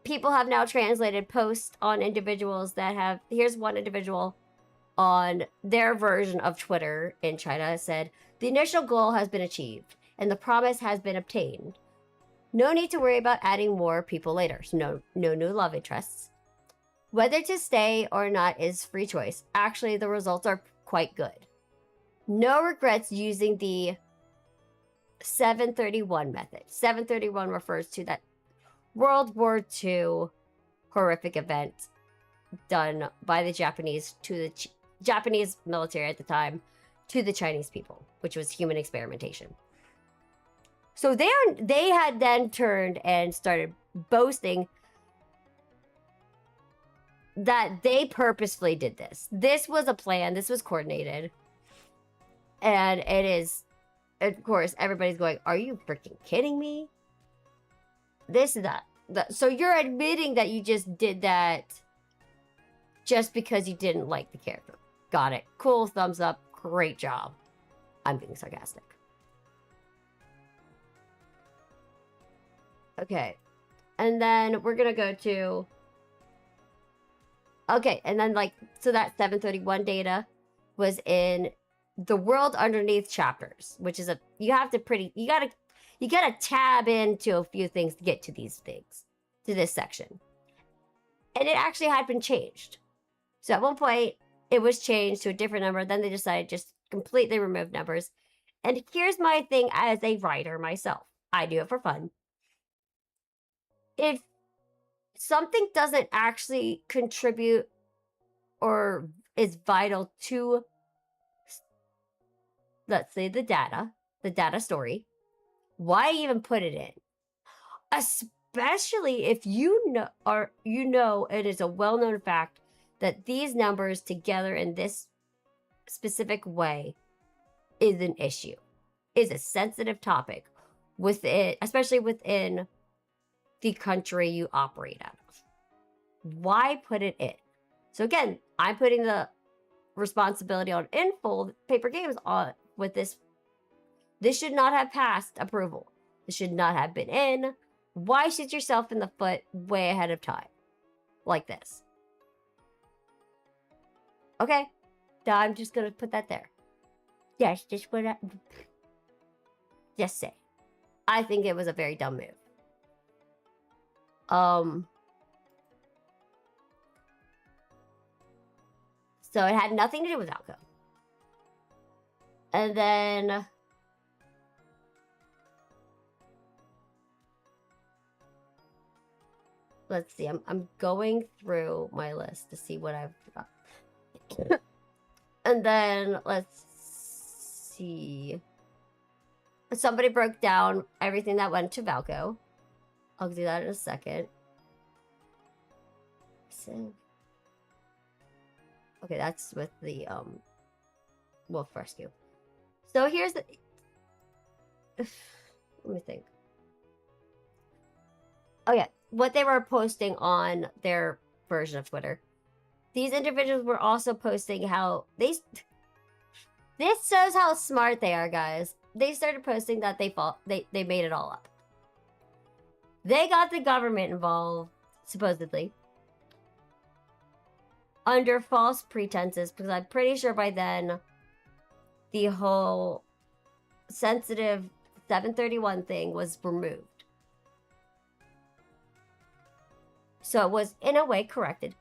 people have now translated posts on individuals that have, here's one individual on their version of Twitter in China said, the initial goal has been achieved and the promise has been obtained. No need to worry about adding more people later. So no new love interests. Whether to stay or not is free choice. Actually, the results are quite good. No regrets using the 731 method. 731 refers to that World War II horrific event done by the Japanese to the Japanese military at the time to the Chinese people, which was human experimentation. So they had then turned and started boasting that they purposefully did this. This was a plan. This was coordinated. And it is, of course, everybody's going, are you freaking kidding me? This is that. So you're admitting that you just did that just because you didn't like the character. Got it. Cool. Thumbs up. Great job. I'm being sarcastic. Okay. And then we're going to go to... Okay. And then so that 731 data was in the world underneath chapters, which is you gotta tab into a few things to get to these things, to this section. And it actually had been changed. So at one point, it was changed to a different number. Then they decided just completely remove numbers. And here's my thing as a writer myself. I do it for fun. If something doesn't actually contribute or is vital to, let's say, the data story, why even put it in? Especially if you know it is a well-known fact that these numbers together in this specific way is an issue, is a sensitive topic within, especially within the country you operate out of. Why put it in? So again, I'm putting the responsibility on Infold, Papergames, on with this. This should not have passed approval. This should not have been in. Why shoot yourself in the foot way ahead of time? Like this. Okay. I'm just going to put that there. Yes, just what I... Just say. I think it was a very dumb move. So it had nothing to do with Valko. And then... Let's see, I'm going through my list to see what I've got. And then let's see. Somebody broke down everything that went to Valko. I'll do that in a second. Okay, that's with the wolf rescue. So here's the let me think. Oh yeah, what they were posting on their version of Twitter. These individuals were also posting how this shows how smart they are, guys. They started posting that they made it all up. They got the government involved, supposedly, under false pretenses, because I'm pretty sure by then the whole sensitive 731 thing was removed. So it was, in a way, corrected.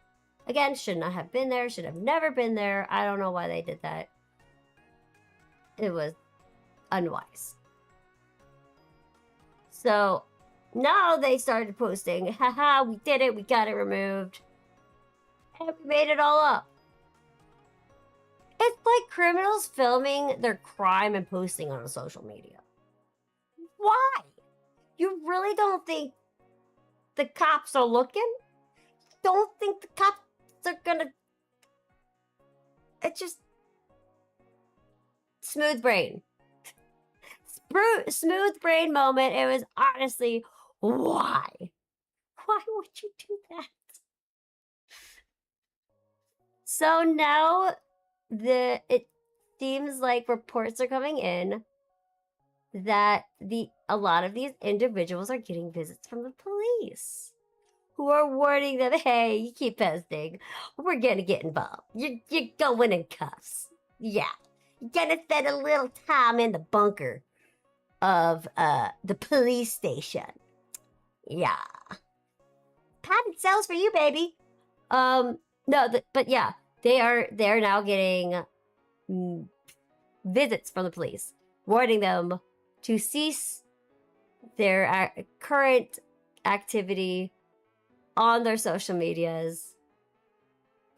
Again, should not have been there, should have never been there. I don't know why they did that. It was unwise. So now they started posting, haha, we did it, we got it removed. And we made it all up. It's like criminals filming their crime and posting on social media. Why? You really don't think the cops are looking? Don't think the cops are gonna... It's just... Smooth brain. Smooth brain moment. It was honestly, why? Why would you do that? So now it seems like reports are coming in that a lot of these individuals are getting visits from the police, who are warning them, hey, you keep posting, we're gonna get involved. You're going in cuffs. Yeah. You're gonna spend a little time in the bunker of the police station. Yeah. Patent sells for you, baby. But yeah, they're now getting visits from the police, warning them to cease their current activity on their social medias,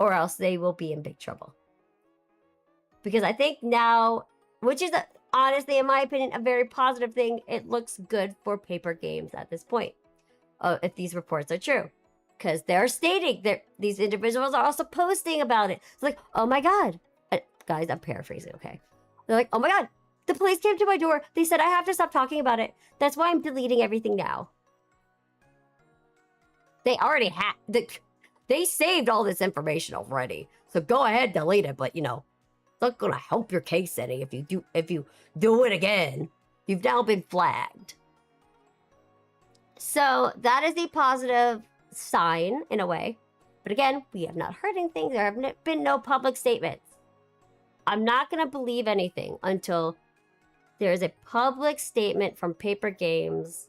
or else they will be in big trouble. Because I think now, which is honestly, in my opinion, a very positive thing, it looks good for Papergames at this point, if these reports are true. Because they're stating that these individuals are also posting about it. It's like, oh my god. Guys, I'm paraphrasing, okay? They're like, oh my god, the police came to my door. They said I have to stop talking about it. That's why I'm deleting everything now. They already had... They saved all this information already. So go ahead, delete it. But, you know, it's not going to help your case any if you do it again. You've now been flagged. So that is a positive sign in a way, but again, we have not heard anything. There have been no public statements. I'm not going to believe anything until there's a public statement from Papergames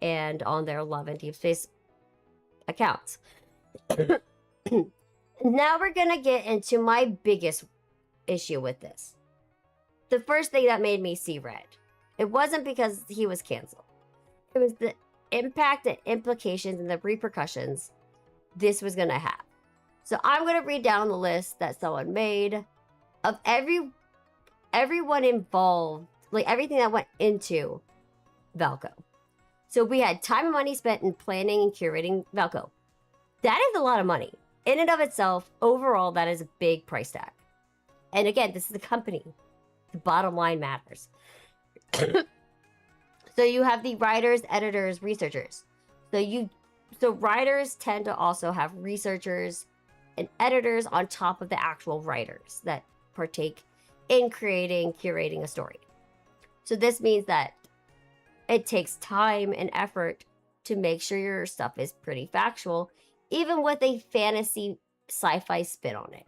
and on their Love and Deepspace accounts. Now we're going to get into my biggest issue with this. The first thing that made me see red. It wasn't because he was canceled. It was the impact and implications and the repercussions this was going to have. So I'm going to read down the list that someone made of everyone involved, like everything that went into Valko. So we had time and money spent in planning and curating Valko. That is a lot of money. In and of itself, overall, that is a big price tag. And again, this is a company. The bottom line matters. So you have the writers, editors, researchers. So writers tend to also have researchers and editors on top of the actual writers that partake in creating, curating a story. So this means that it takes time and effort to make sure your stuff is pretty factual, even with a fantasy sci-fi spin on it.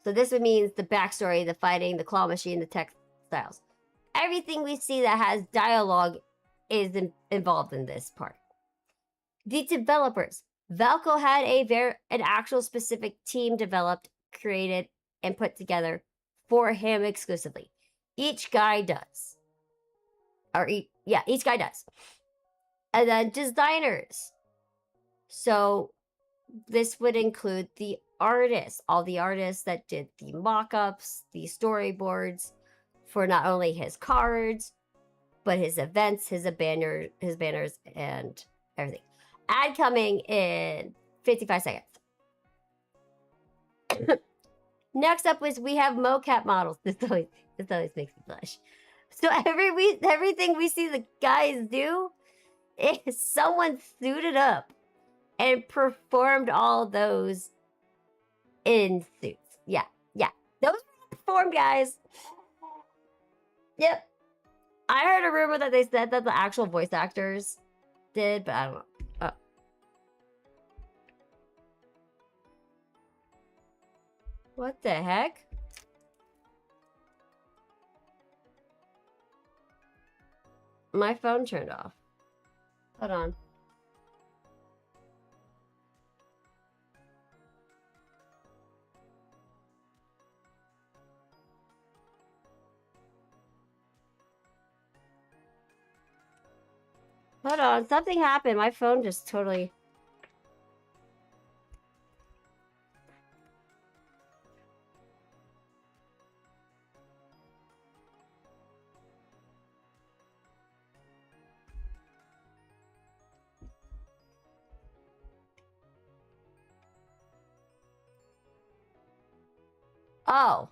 So this would mean the backstory, the fighting, the claw machine, the textiles. Everything we see that has dialogue is involved in this part. The developers. Valko had an actual specific team developed, created, and put together for him exclusively. Each guy does. Each guy does. And then designers. So this would include the artists, all the artists that did the mock-ups, the storyboards for not only his cards, but his events, his banners, and everything. Ad coming in 55 seconds. Next up is we have mocap models. This always makes me blush. So everything we see the guys do is someone suited up and performed all those in suits. Yeah. Those were performed, guys. Yep. I heard a rumor that they said that the actual voice actors did, but I don't know. Oh. What the heck? My phone turned off. Hold on. Hold on, something happened. My phone just totally... Oh.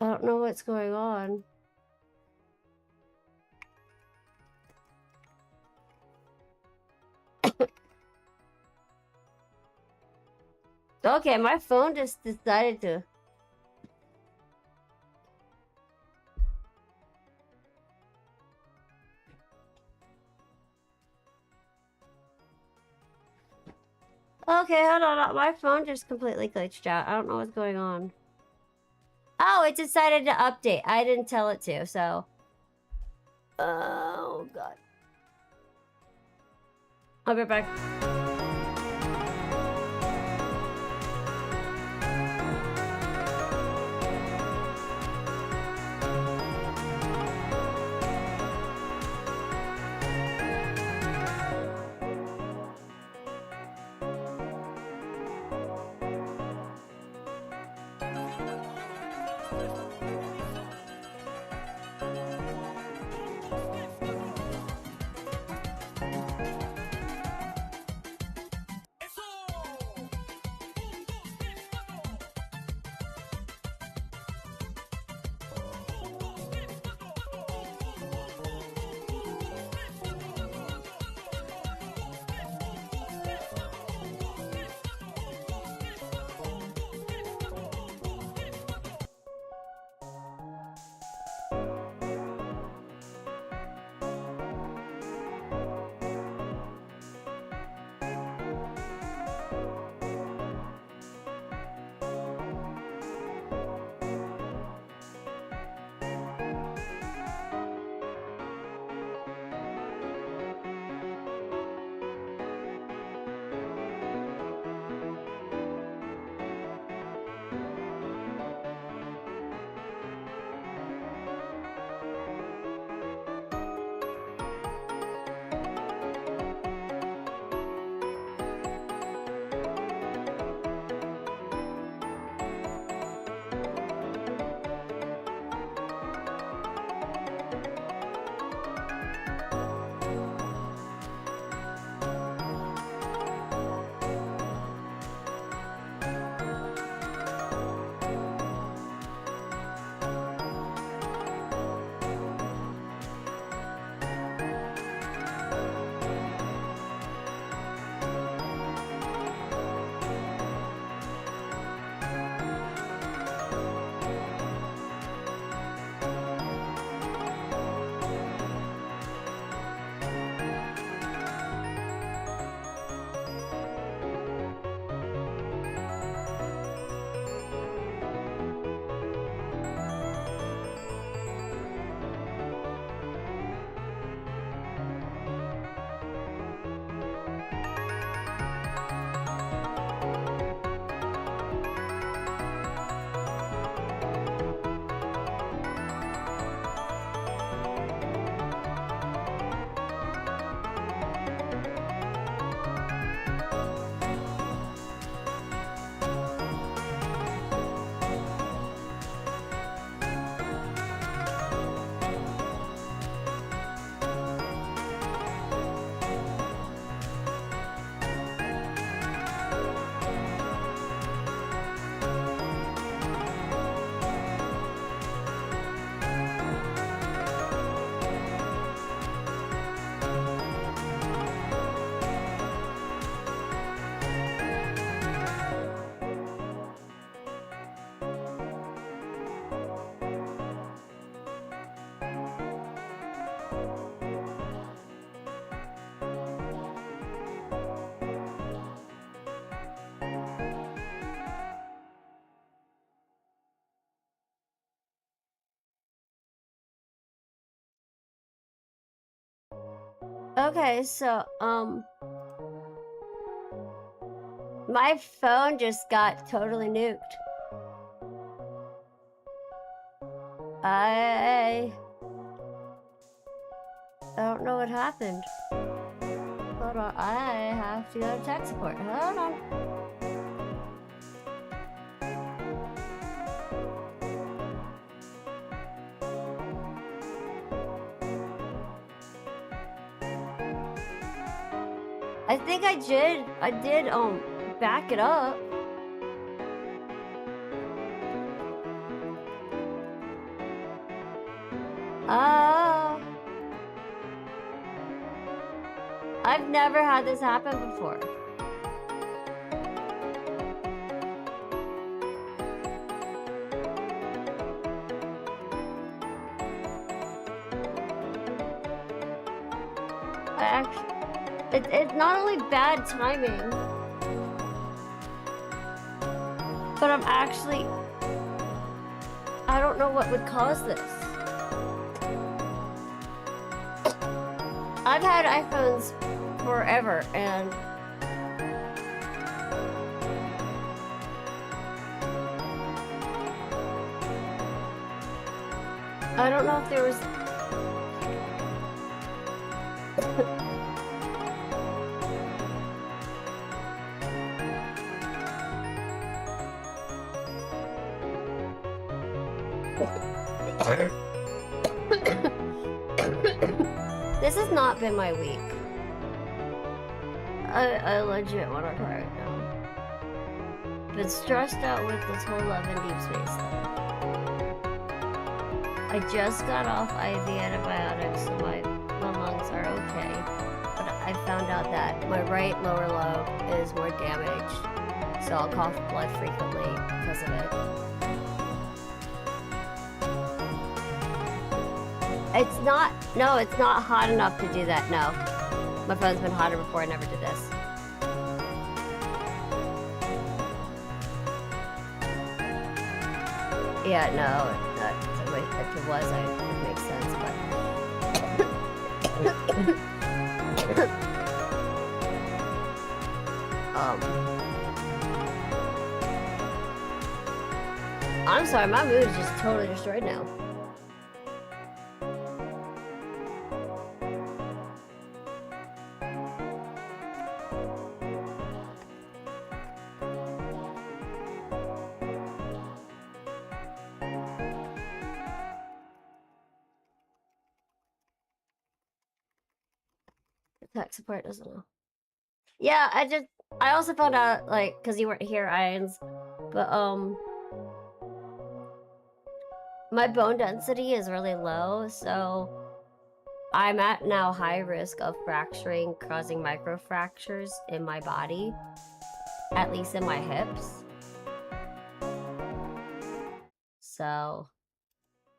I don't know what's going on. Okay, my phone just decided to... Okay, hold on. My phone just completely glitched out. I don't know what's going on. Oh, it decided to update. I didn't tell it to, so... Oh, God. I'll be right back. Okay, so, my phone just got totally nuked. I don't know what happened. Hold on, I have to go to tech support. Hold on. I think I did, back it up. I've never had this happen before. It's not only bad timing, but I don't know what would cause this. I've had iPhones forever, and I don't know if there was this has not been my week. I legit want to cry right now. Been stressed out with this whole Love and Deepspace stuff. I just got off IV antibiotics, so my lungs are okay. But I found out that my right lower lobe is more damaged, so I'll cough blood frequently because of it. It's not hot enough to do that, no. My phone's been hotter before, I never did this. Yeah, no, if it was, it would make sense, but... I'm sorry, my mood is just totally destroyed now. Tech support doesn't know. Yeah, I also found out, like, because you weren't here, Irons, but, my bone density is really low, so I'm at now high risk of fracturing, causing microfractures in my body, at least in my hips. So,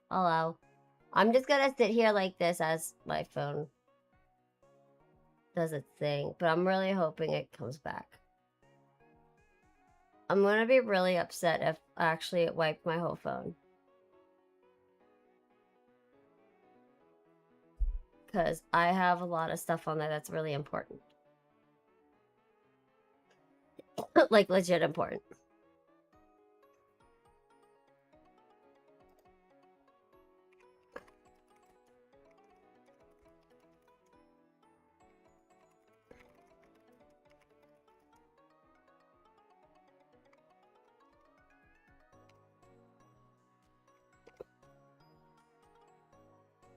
hello. I'm just gonna sit here like this as my phone does its thing, but I'm really hoping it comes back. I'm gonna be really upset if actually it wiped my whole phone. Because I have a lot of stuff on there that's really important. Like, legit important.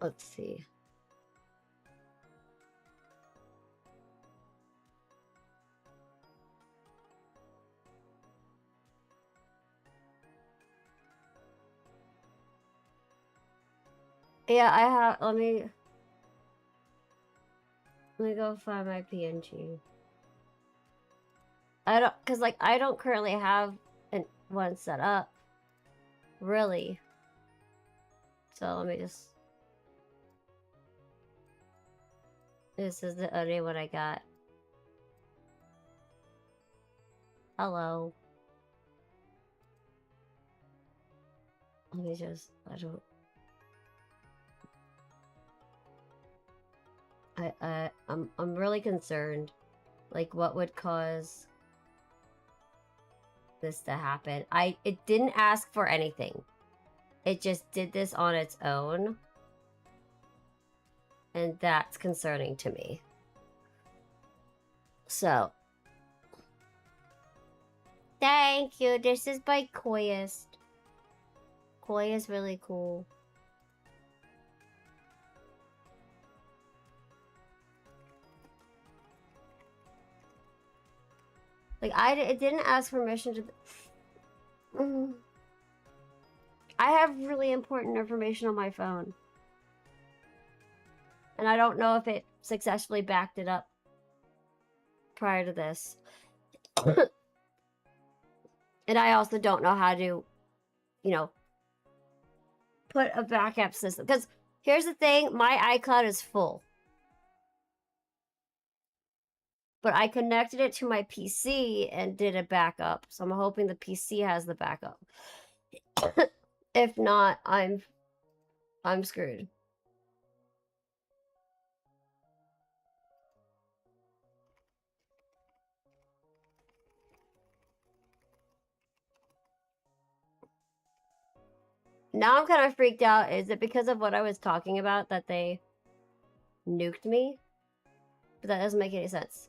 Let's see. Yeah, I have, let me go find my PNG. Cause like, I don't currently have one set up. Really. So let me just, this is the only one I got. Hello. Let me just, I'm really concerned. Like, what would cause this to happen? It didn't ask for anything. It just did this on its own. And that's concerning to me. So. Thank you. This is by Koyist. Koi is really cool. Like, it didn't ask permission to... I have really important information on my phone. And I don't know if it successfully backed it up prior to this. And I also don't know how to, you know, put a backup system. Because here's the thing, my iCloud is full. But I connected it to my PC and did a backup. So I'm hoping the PC has the backup. If not, I'm screwed. Now I'm kind of freaked out. Is it because of what I was talking about that they nuked me? But that doesn't make any sense.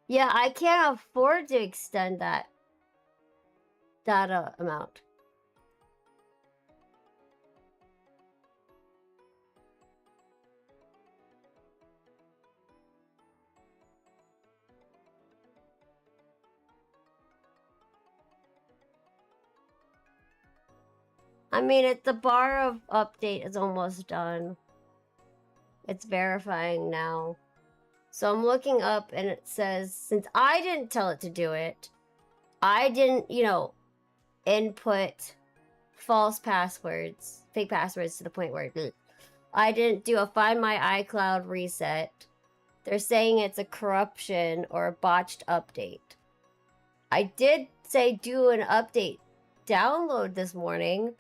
Yeah, I can't afford to extend that data amount. I mean, the bar of update is almost done. It's verifying now. So I'm looking up and it says, since I didn't tell it to do it, I didn't, you know, input false passwords, fake passwords to the point where I didn't do a Find My iCloud reset. They're saying it's a corruption or a botched update. I did say do an update download this morning,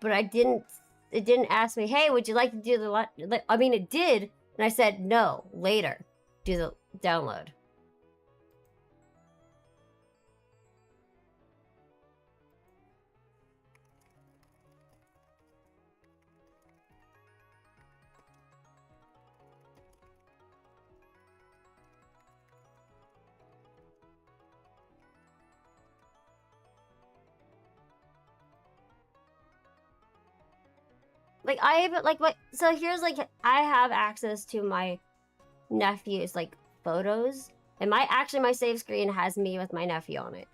but it didn't ask me, hey, would you like to do the, I mean, it did, and I said, no, later, do the download. Like, so here's, like, I have access to my nephew's, like, photos. And my save screen has me with my nephew on it.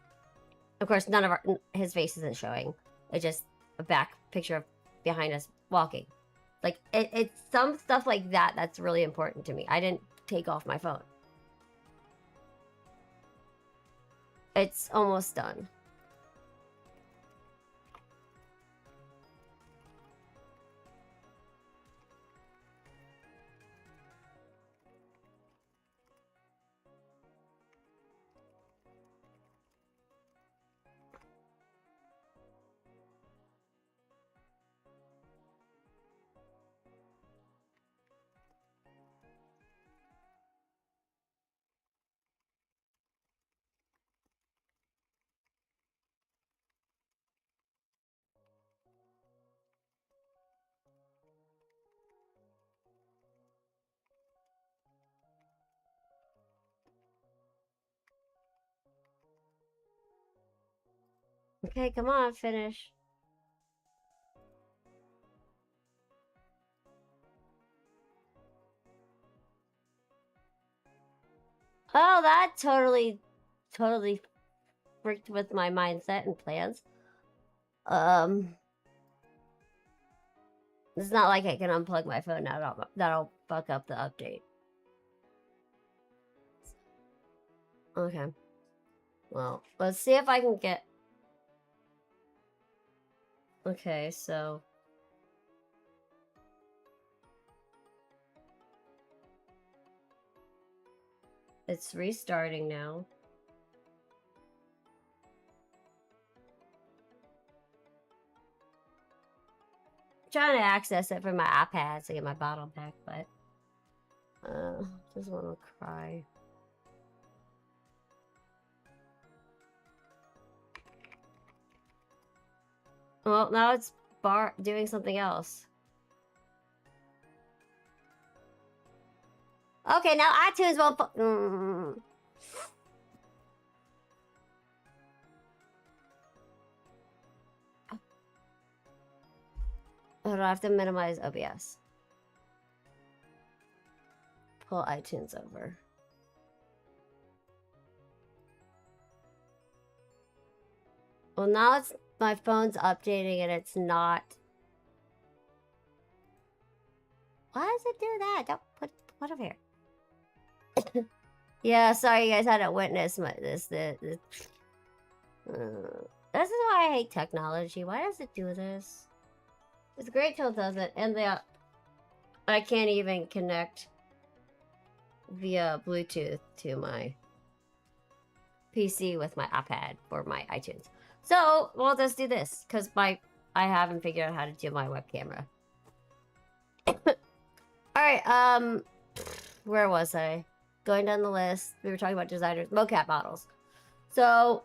Of course, none of his face isn't showing. It's just a back picture of behind us walking. Like, it's some stuff like that that's really important to me. I didn't take off my phone. It's almost done. Okay, come on, finish. Oh, that totally freaked with my mindset and plans. It's not like I can unplug my phone now. That'll fuck up the update. Okay. Well, let's see if I can get... Okay, so... It's restarting now. Trying to access it from my iPad to get my bottle back, but just want to cry. Well, now it's doing something else. Okay, now iTunes won't. Hold on, I have to minimize OBS. Pull iTunes over. Well, now it's my phone's updating and it's not. Why does it do that? Don't put over here. Yeah, sorry you guys had to witness this. This is why I hate technology. Why does it do this? It's great till it doesn't, and I can't even connect via Bluetooth to my PC with my iPad or my iTunes. So we'll just do this because I haven't figured out how to do my web camera. All right, where was I? Going down the list, we were talking about designers, mocap models. So,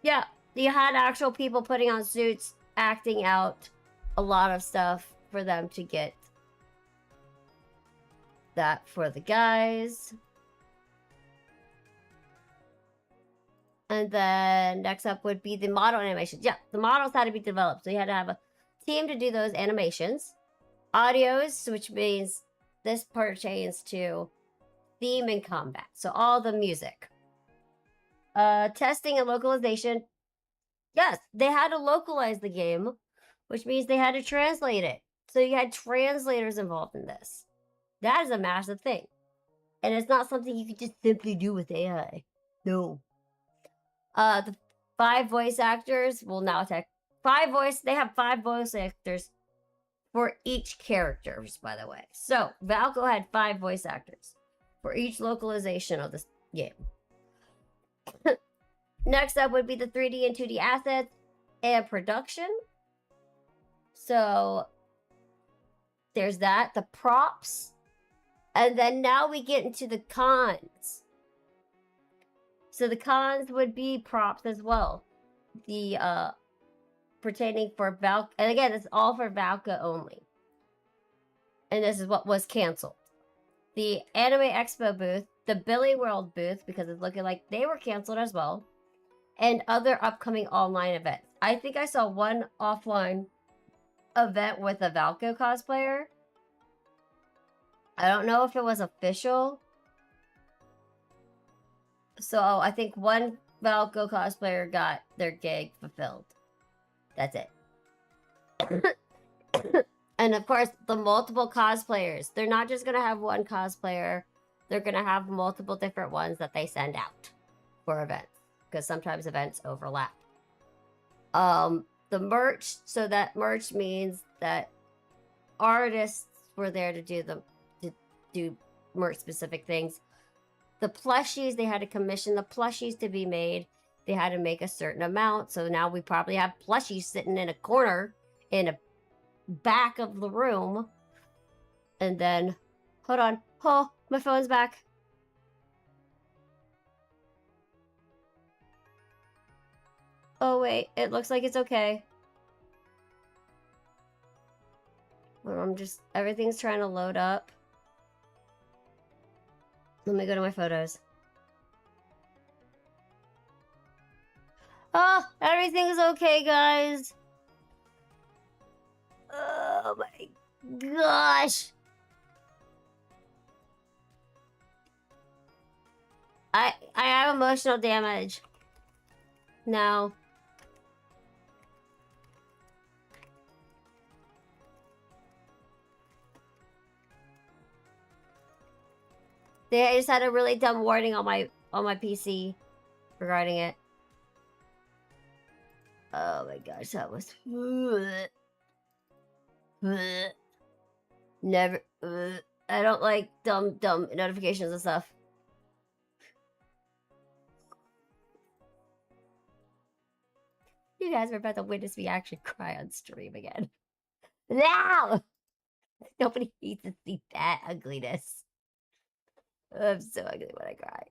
yeah, you had actual people putting on suits, acting out a lot of stuff for them to get that for the guys. And then next up would be the model animations. Yeah, the models had to be developed. So you had to have a team to do those animations. Audios, which means this pertains to theme and combat. So all the music. Testing and localization. Yes, they had to localize the game, which means they had to translate it. So you had translators involved in this. That is a massive thing. And it's not something you could just simply do with AI. No. The 5 voice actors will now attack. They have 5 voice actors for each character, by the way. So, Valko had 5 voice actors for each localization of this game. Next up would be the 3D and 2D assets and production. So, there's that. The props. And then now we get into the cons. So the cons would be props as well. The pertaining for Valko, and again, it's all for Valko only. And this is what was canceled. The Anime Expo booth, the Billy World booth, because it's looking like they were canceled as well, and other upcoming online events. I think I saw one offline event with a Valko cosplayer. I don't know if it was official. So I think one Valko cosplayer got their gig fulfilled. That's it. And of course, the multiple cosplayers. They're not just going to have one cosplayer. They're going to have multiple different ones that they send out for events. Because sometimes events overlap. The merch. So that merch means that artists were there to do merch specific things. The plushies, they had to commission the plushies to be made. They had to make a certain amount. So now we probably have plushies sitting in a corner in a back of the room. And then, hold on. Oh, my phone's back. Oh, wait. It looks like it's okay. Well, everything's trying to load up. Let me go to my photos. Oh, everything's okay, guys. Oh my gosh. I have emotional damage. Now. I just had a really dumb warning on my PC regarding it. Oh my gosh, that was never. I don't like dumb notifications and stuff. You guys are about to witness me actually cry on stream again. Now! Nobody needs to see that ugliness. I'm so ugly when I cry.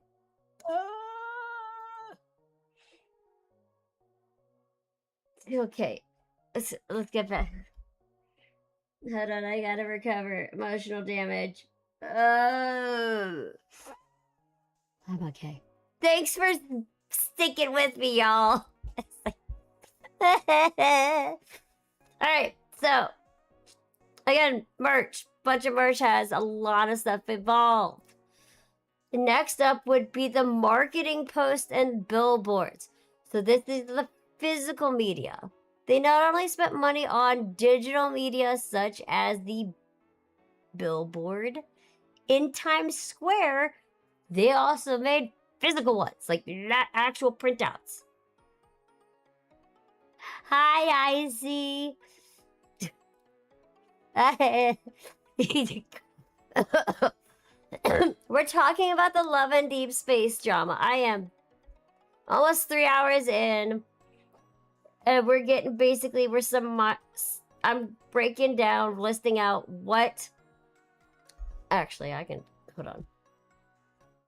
Okay. Let's get back. Hold on, I gotta recover. Emotional damage. I'm okay. Thanks for sticking with me, y'all. Alright, so again, merch. Bunch of merch has a lot of stuff involved. Next up would be the marketing post and billboards. So this is the physical media. They not only spent money on digital media such as the billboard in Times Square, they also made physical ones, like actual printouts. Hi, Icy. We're talking about the Love and Deepspace drama. I am almost 3 hours in, and we're getting basically I'm breaking down, listing out what. Actually, I can hold on.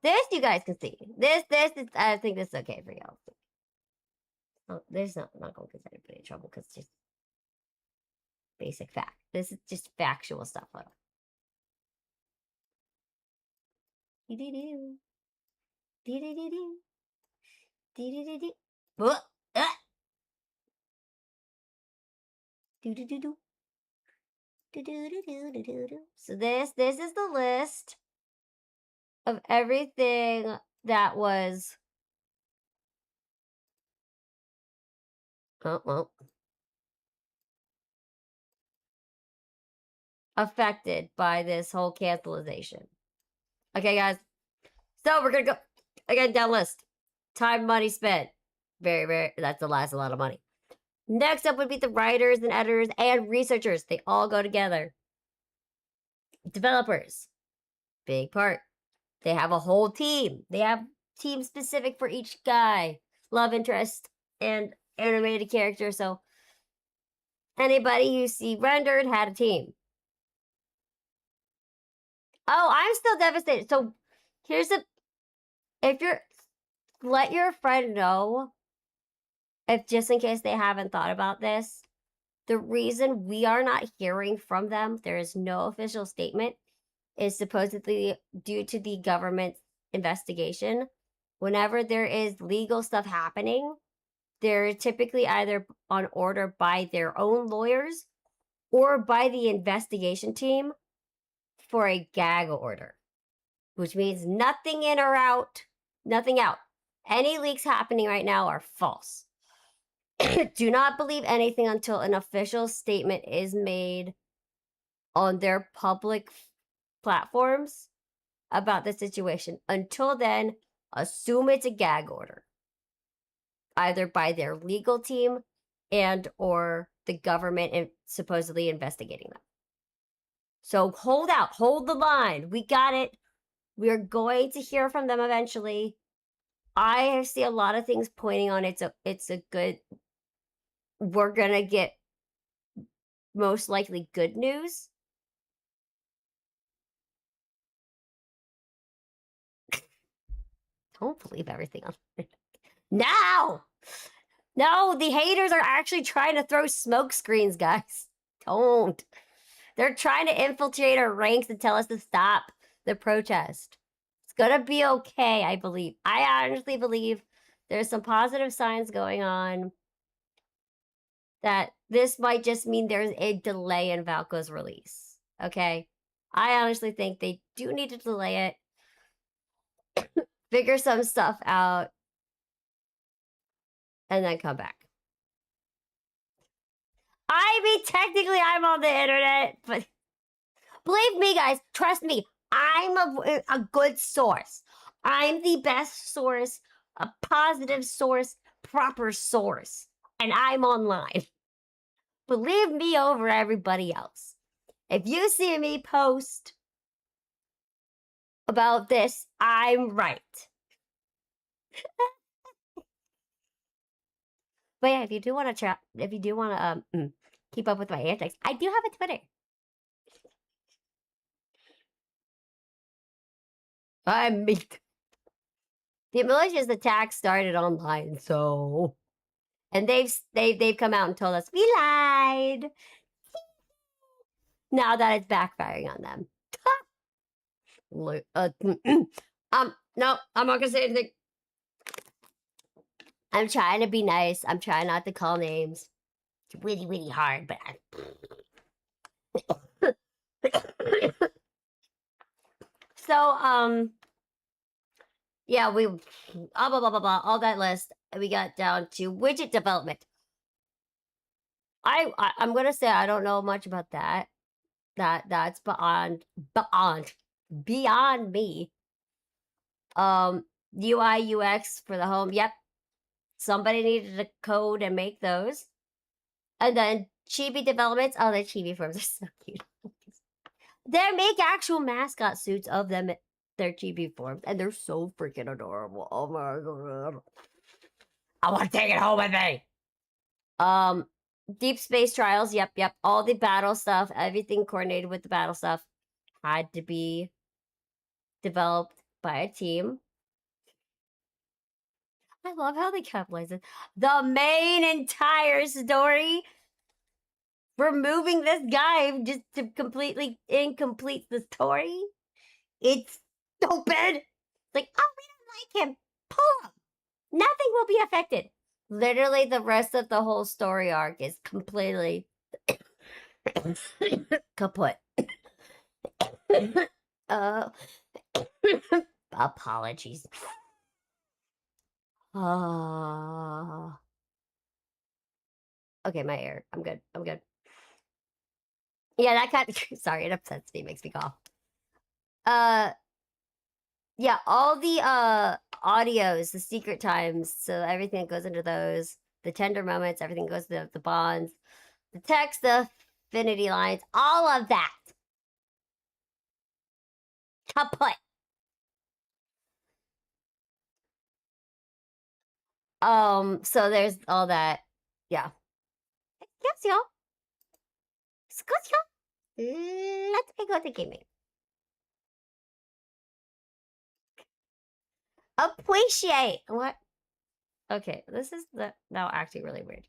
This you guys can see. This is. I think this is okay for y'all. Oh, this not going to get anybody in trouble because it's just basic fact. This is just factual stuff. Hold on. Dee-dee-doo. Dee-dee-dee-doo. Dee-dee-dee-doo. Do-do-do-do. Do-do-do-do-do-do-do. So this is the list of everything that was affected by this whole cancellation. Okay, guys. So we're gonna go again down list. Time, money spent. Very, very. That's a lot of money. Next up would be the writers and editors and researchers. They all go together. Developers. Big part. They have a whole team. They have team specific for each guy. Love interest and animated character. So anybody you see rendered had a team. Oh, I'm still devastated. So here's let your friend know, if just in case they haven't thought about this, the reason we are not hearing from them, there is no official statement, is supposedly due to the government's investigation. Whenever there is legal stuff happening, they're typically either on order by their own lawyers or by the investigation team for a gag order, which means nothing in or out, nothing out. Any leaks happening right now are false. Do not believe anything until an official statement is made on their public platforms about the situation. Until then, assume it's a gag order, either by their legal team and or the government supposedly investigating them. So hold out, hold the line. We got it. We're going to hear from them eventually. I see a lot of things pointing on it's a good. We're gonna get most likely good news. Don't believe everything on it. No! No, the haters are actually trying to throw smoke screens, guys. Don't. They're trying to infiltrate our ranks and tell us to stop the protest. It's gonna be okay, I believe. I honestly believe there's some positive signs going on. That this might just mean there's a delay in Valko's release. Okay? I honestly think they do need to delay it. Figure some stuff out. And then come back. I mean, technically I'm on the internet, but believe me, guys, trust me, I'm a good source. I'm the best source, a positive source, proper source. And I'm online. Believe me over everybody else. If you see me post about this, I'm right. But yeah, if you do want to chat, if you do want to keep up with my antics, I do have a Twitter. I'm meat. The malicious attack started online, so and they've come out and told us we lied. Now that it's backfiring on them. No, I'm not gonna say anything. I'm trying to be nice. I'm trying not to call names. It's really, really hard, but so yeah, we blah blah blah blah blah, all that list. We got down to widget development. I'm gonna say I don't know much about that. That's beyond me. UI UX for the home. Yep, somebody needed to code and make those. And then chibi developments. Oh, the chibi forms are so cute. They make actual mascot suits of them. Their chibi forms, and they're so freaking adorable. Oh my god! I want to take it home with me. Deep space trials. Yep. All the battle stuff, everything coordinated with the battle stuff, had to be developed by a team. I love how they capitalize it. The main entire story. Removing this guy just to completely incomplete the story. It's stupid. It's like, oh, we don't like him. Pull him. Nothing will be affected. Literally, the rest of the whole story arc is completely kaput. Apologies. Okay, my ear. I'm good. Yeah, that kind of, sorry, it upsets me, makes me cough. Yeah, all the audios, the secret times, so everything that goes into those, the tender moments, everything goes to the bonds, the text, the affinity lines, all of that. Kaput. So there's all that. Yeah. Yes, y'all. Excuse y'all. Let's go to gaming. Appreciate. What? Okay, this is now acting really weird.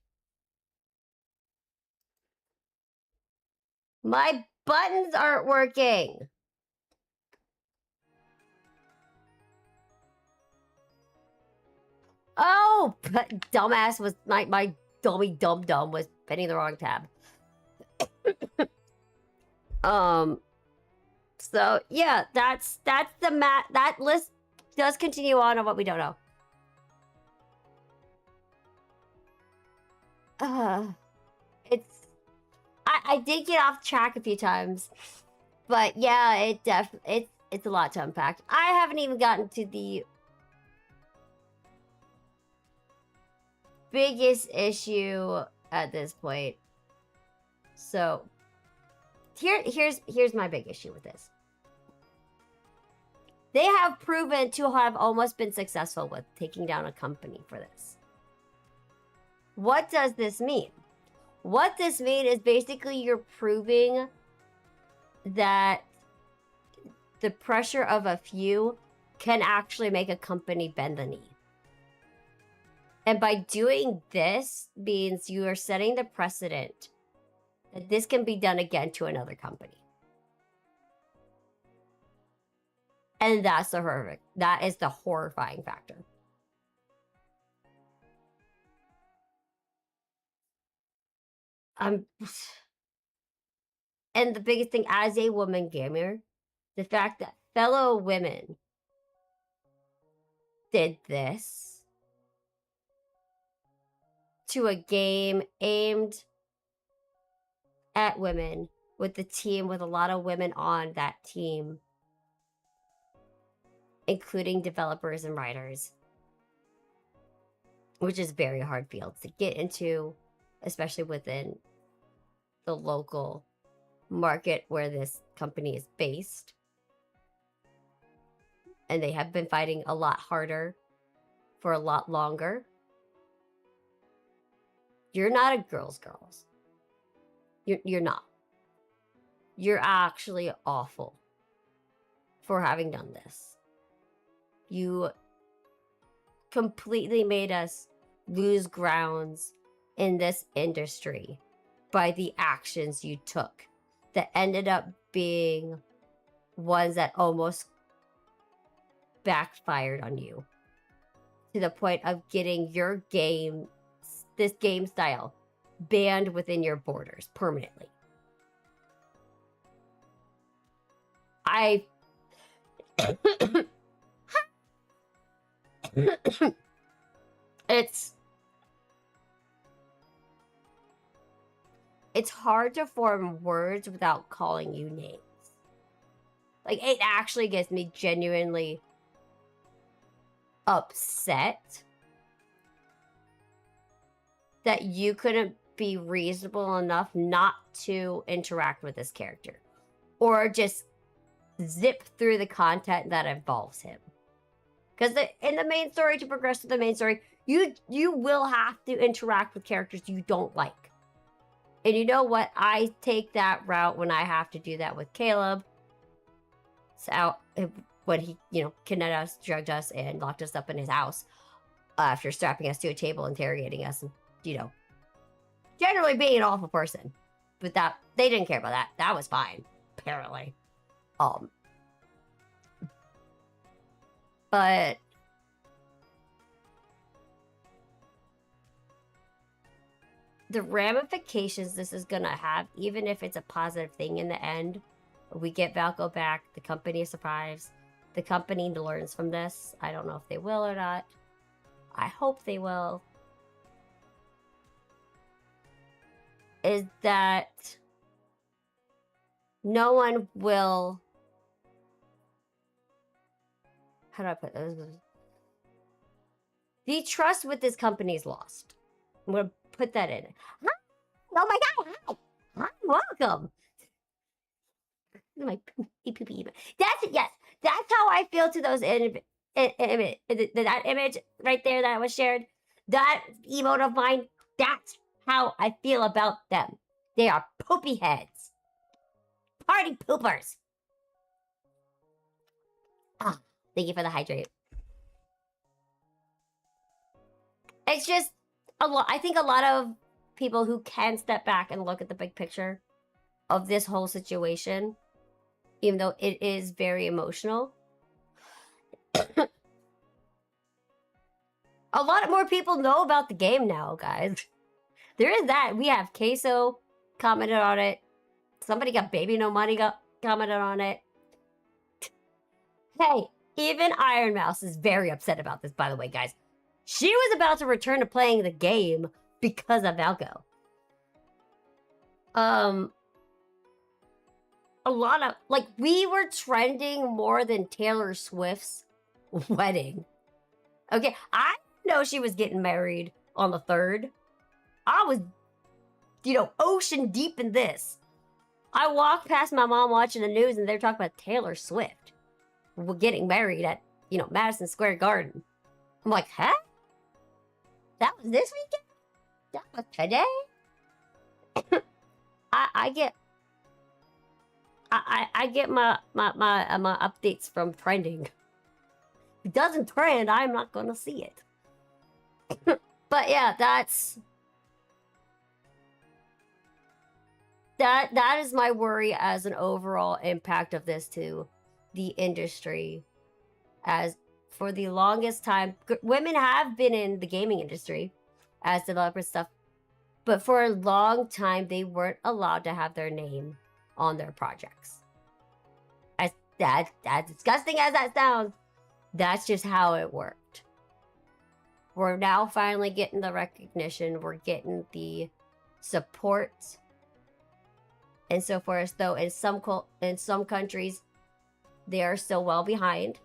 My buttons aren't working. Oh, dumbass was my dummy dum was hitting the wrong tab. So yeah, that's the that list does continue on what we don't know. It's I did get off track a few times, but yeah, it's a lot to unpack. I haven't even gotten to the biggest issue at this point. So here's my big issue with this. They have proven to have almost been successful with taking down a company for this. What does this mean? What this means is basically you're proving that the pressure of a few can actually make a company bend the knee. And by doing this means you are setting the precedent that this can be done again to another company. And that's the horrific. That is the horrifying factor. And the biggest thing as a woman gamer, the fact that fellow women did this to a game aimed at women with the team with a lot of women on that team, including developers and writers, which is very hard fields to get into, especially within the local market where this company is based. And they have been fighting a lot harder for a lot longer. You're not a girls. You're not. You're actually awful for having done this. You completely made us lose grounds in this industry by the actions you took that ended up being ones that almost backfired on you to the point of getting your game, this game style, banned within your borders permanently. It's hard to form words without calling you names. Like, it actually gets me genuinely upset that you couldn't be reasonable enough not to interact with this character or just zip through the content that involves him. Because in the main story, to progress to the main story, you will have to interact with characters you don't like. And you know what? I take that route when I have to do that with Caleb. So when he, kidnapped us, drugged us, and locked us up in his house after strapping us to a table, interrogating us, and, generally being an awful person. But that they didn't care about that. That was fine, apparently. But the ramifications this is gonna have, even if it's a positive thing in the end, we get Valko back, the company survives, the company learns from this. I don't know if they will or not. I hope they will. Is that no one will... How do I put this? The trust with this company is lost. I'm going to put that in. Hi. Oh my god, hi. Welcome. My poopy. That's it, yes. That's how I feel to those that image right there that was shared. That emote of mine, that's how I feel about them. They are poopy heads. Party poopers. Ah, thank you for the hydrate. It's just a lot. I think a lot of people who can step back and look at the big picture of this whole situation, even though it is very emotional, a lot more people know about the game now, guys. There is that. We have Queso commented on it. Somebody got Baby No Money commented on it. Hey, even Iron Mouse is very upset about this, by the way, guys. She was about to return to playing the game because of Valko. A lot of, we were trending more than Taylor Swift's wedding. Okay, I didn't know she was getting married on the 3rd. I was, ocean deep in this. I walked past my mom watching the news and they're talking about Taylor Swift. We're getting married at, Madison Square Garden. I'm like, huh? That was this weekend? That was today? I get my updates from trending. If it doesn't trend, I'm not gonna see it. But yeah, that is my worry as an overall impact of this to the industry. As for the longest time, women have been in the gaming industry as developers stuff, but for a long time they weren't allowed to have their name on their projects. As disgusting as that sounds, that's just how it worked. We're now finally getting the recognition, we're getting the support and so forth, though in some countries they are still well behind.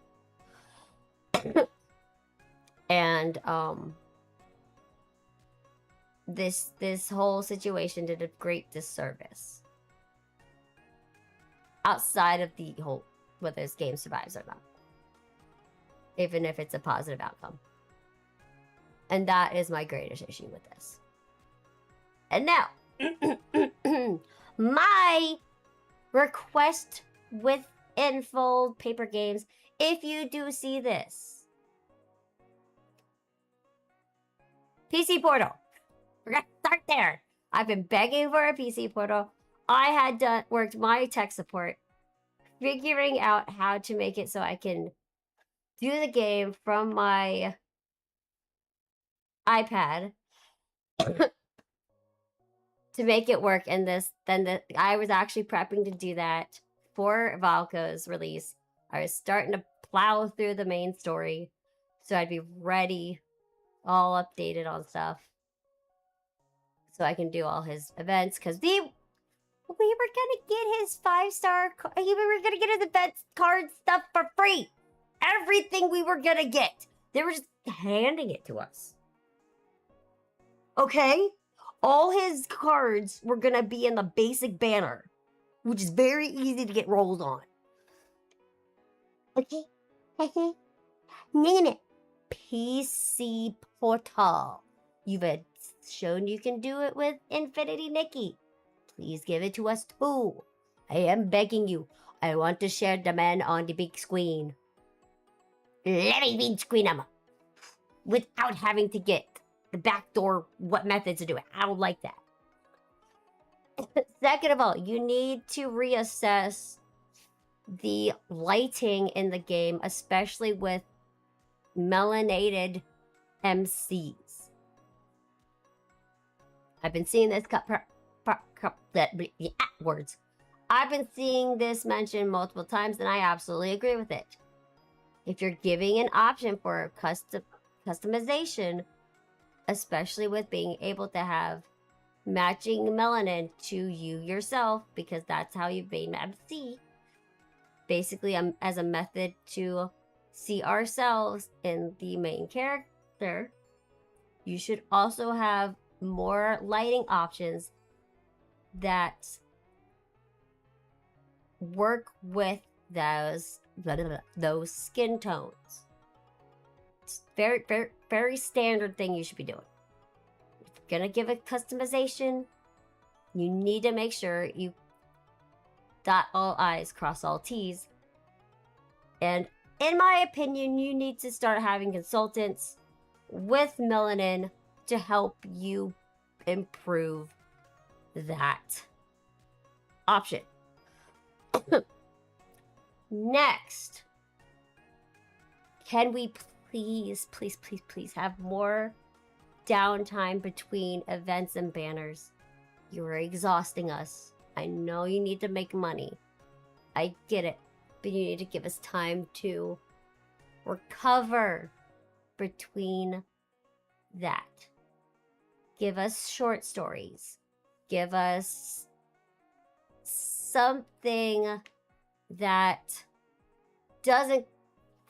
And this whole situation did a great disservice outside of the whole whether this game survives or not, even if it's a positive outcome. And that is my greatest issue with this. And now, my request with Infold Papergames, if you do see this. PC Portal. We're gonna start there. I've been begging for a PC Portal. I had worked my tech support, figuring out how to make it so I can do the game from my iPad to make it work in this. I was actually prepping to do that for Valko's release. I was starting to plow through the main story so I'd be ready, all updated on stuff, so I can do all his events, because we were gonna get his 5-star, we were gonna get his event card stuff for free. Everything we were gonna get, they were just handing it to us. Okay? All his cards were gonna be in the basic banner, which is very easy to get rolled on. Okay? Name it. PC Portal. You've shown you can do it with Infinity Nikki. Please give it to us too. I am begging you. I want to share the man on the big screen. Let me big screen him without having to get the back door, what methods to do it. I don't like that. Second of all, you need to reassess the lighting in the game, especially with melanated MCs. I've been seeing this words. I've been seeing this mentioned multiple times, and I absolutely agree with it. If you're giving an option for customization, especially with being able to have matching melanin to you yourself, because that's how you made MC, basically as a method to see ourselves in the main character, you should also have more lighting options that work with those skin tones. It's very standard thing you should be doing. If you're gonna give it customization, you need to make sure you dot all I's, cross all T's. And in my opinion, you need to start having consultants with melanin to help you improve that option. Next, can we please have more downtime between events and banners? You are exhausting us. I know you need to make money. I get it. But you need to give us time to recover between that. Give us short stories. Give us something that doesn't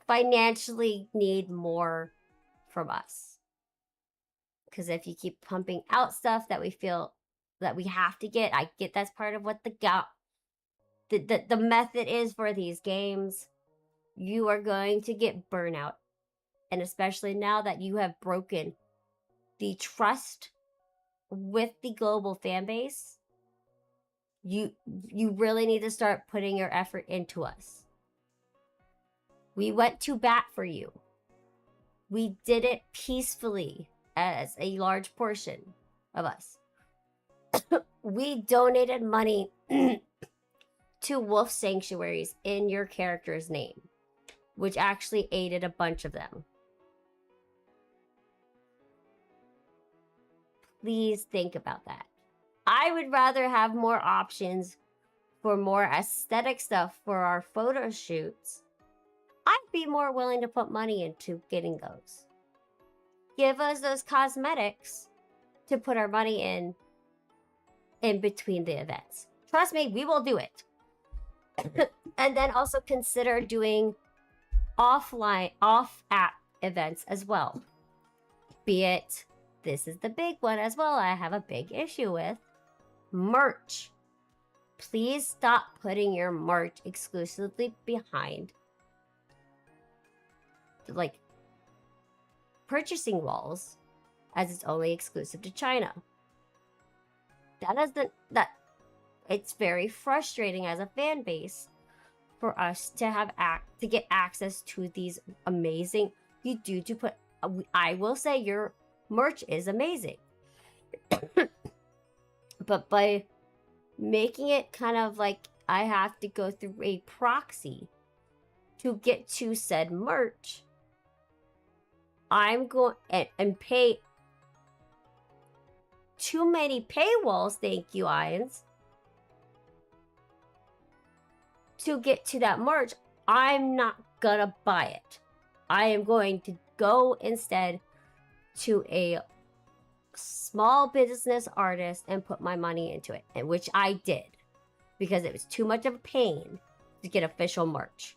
financially need more from us. Because if you keep pumping out stuff that we feel that we have to get, I get that's part of what the method is for these games. You are going to get burnout. And especially now that you have broken the trust with the global fan base, you really need to start putting your effort into us. We went to bat for you. We did it peacefully as a large portion of us. We donated money to wolf sanctuaries in your character's name, which actually aided a bunch of them. Please think about that. I would rather have more options for more aesthetic stuff for our photo shoots. I'd be more willing to put money into getting those. Give us those cosmetics to put our money in between the events. Trust me, we will do it. And then also consider doing off-app events as well. Be it, this is the big one as well, I have a big issue with merch. Please stop putting your merch exclusively behind like purchasing walls, as it's only exclusive to China. that it's very frustrating as a fan base for us to have to get access to these amazing. You do to put. I will say your merch is amazing, but by making it kind of like I have to go through a proxy to get to said merch, I'm going and pay too many paywalls, thank you, Ions, to get to that merch. I'm not gonna buy it. I am going to go instead to a small business artist and put my money into it, and which I did because it was too much of a pain to get official merch.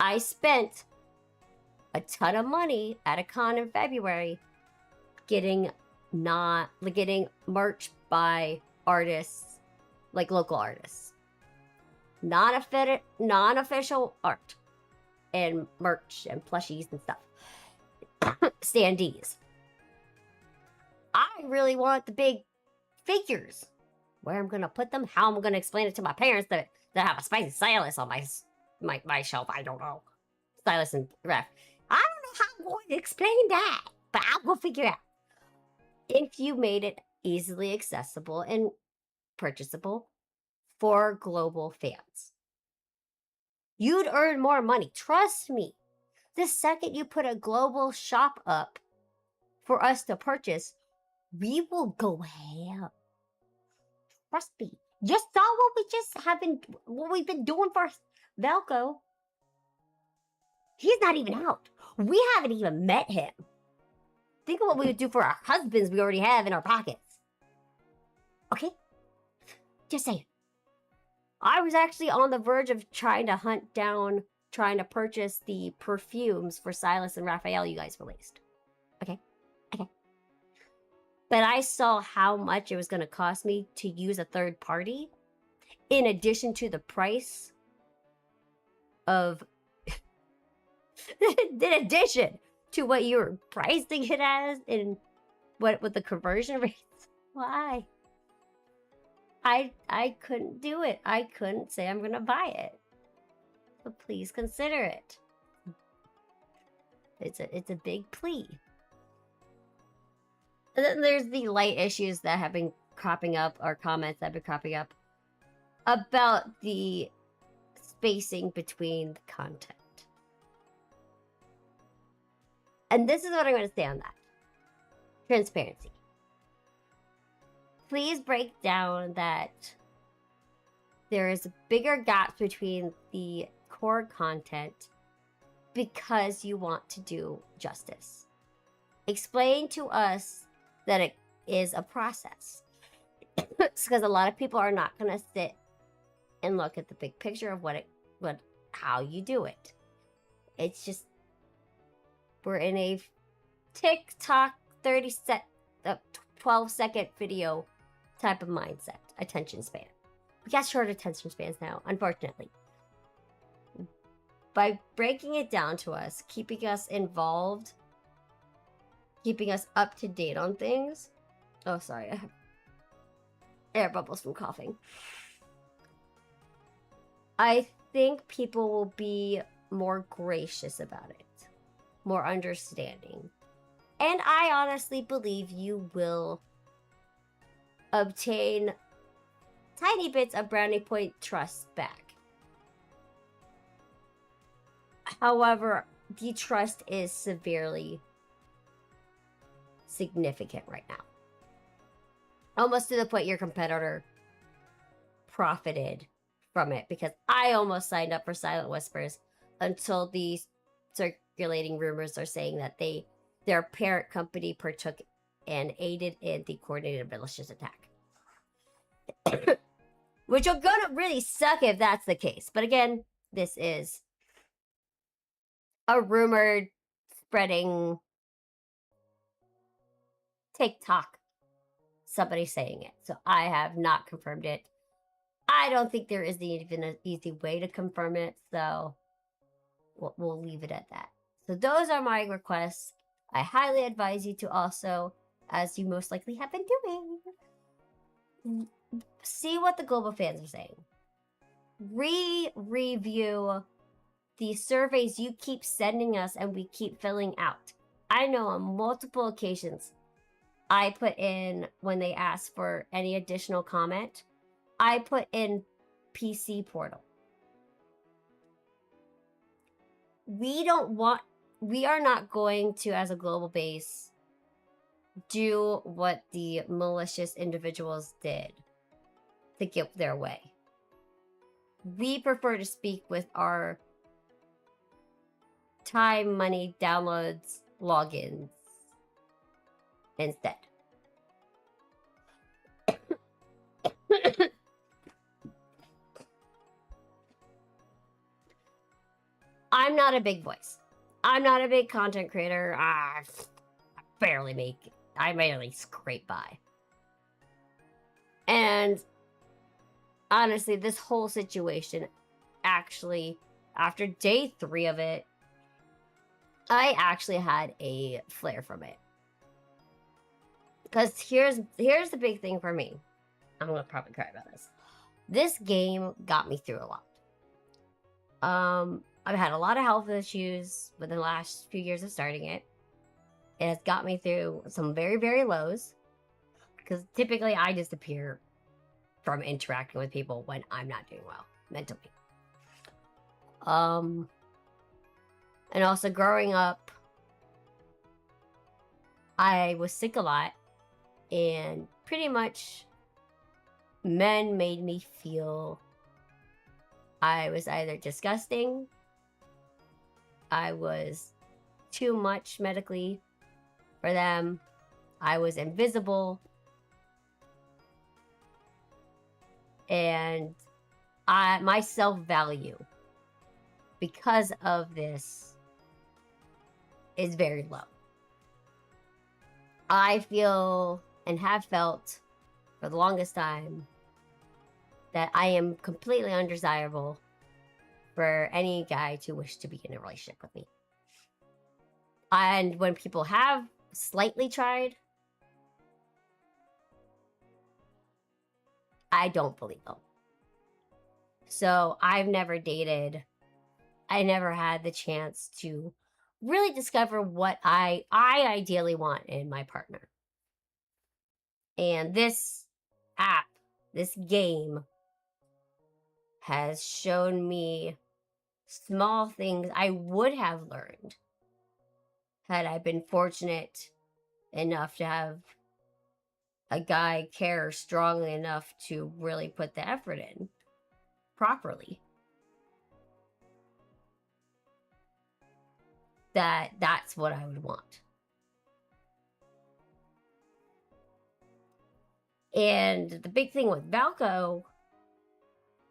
I spent a ton of money at a con in February getting merch by artists, like local artists, non-official art and merch and plushies and stuff. Standees. I really want the big figures. Where I'm gonna put them, how I'm gonna explain it to my parents that I have a spicy stylus on my shelf. I don't know. Stylus and ref. I don't know how I'm going to explain that, but I will figure it out. If you made it easily accessible and purchasable for global fans, you'd earn more money. Trust me. The second you put a global shop up for us to purchase, we will go ham. Trust me. Just saw what we've been doing for Valko. He's not even out. We haven't even met him. Think of what we would do for our husbands we already have in our pockets. Okay? Just saying. I was actually on the verge of trying to purchase the perfumes for Silas and Raphael you guys released. Okay? But I saw how much it was going to cost me to use a third party, in addition to the price of... in addition to what you were pricing it as and what with the conversion rates. Why? I couldn't do it. I couldn't say I'm gonna buy it. So please consider it. It's a big plea. And then there's the light issues that have been cropping up, or comments that have been cropping up about the spacing between the content. And this is what I'm going to say on that. Transparency. Please break down that there is bigger gaps between the core content because you want to do justice. Explain to us that it is a process. Because a lot of people are not going to sit and look at the big picture of how you do it. It's just, we're in a TikTok 12-second video type of mindset, attention span. We got short attention spans now, unfortunately. By breaking it down to us, keeping us involved, keeping us up to date on things. Oh, sorry, I have air bubbles from coughing. I think people will be more gracious about it, more understanding. And I honestly believe you will obtain tiny bits of brownie point trust back. However, the trust is severely significant right now. Almost to the point your competitor profited from it, because I almost signed up for Silent Whispers until these circulating rumors are saying that their parent company partook and aided in the coordinated malicious attack. Which are gonna really suck if that's the case. But again, this is a rumored spreading TikTok. Somebody saying it. So I have not confirmed it. I don't think there is even an easy way to confirm it. So we'll leave it at that. So those are my requests. I highly advise you to also, as you most likely have been doing, see what the global fans are saying. Review the surveys you keep sending us and we keep filling out. I know on multiple occasions I put in, when they ask for any additional comment, I put in PC Portal. We are not going to, as a global base, do what the malicious individuals did to get their way. We prefer to speak with our time, money, downloads, logins instead. I'm not a big voice. I'm not a big content creator. I barely make it. I barely scrape by. And honestly, this whole situation, actually, after day 3 of it, I actually had a flare from it. Because here's the big thing for me. I'm gonna probably cry about this. This game got me through a lot. I've had a lot of health issues within the last few years of starting it. It has got me through some very, very lows. Because typically I disappear from interacting with people when I'm not doing well mentally. And also growing up, I was sick a lot, and pretty much men made me feel I was either disgusting, I was too much medically for them, I was invisible, and my self-value because of this is very low. I feel and have felt for the longest time that I am completely undesirable for any guy to wish to be in a relationship with me. And when people have slightly tried, I don't believe them. So I've never dated. I never had the chance to really discover what I ideally want in my partner. And this app, this game, has shown me small things I would have learned had I been fortunate enough to have a guy care strongly enough to really put the effort in properly. That's what I would want. And the big thing with Valko,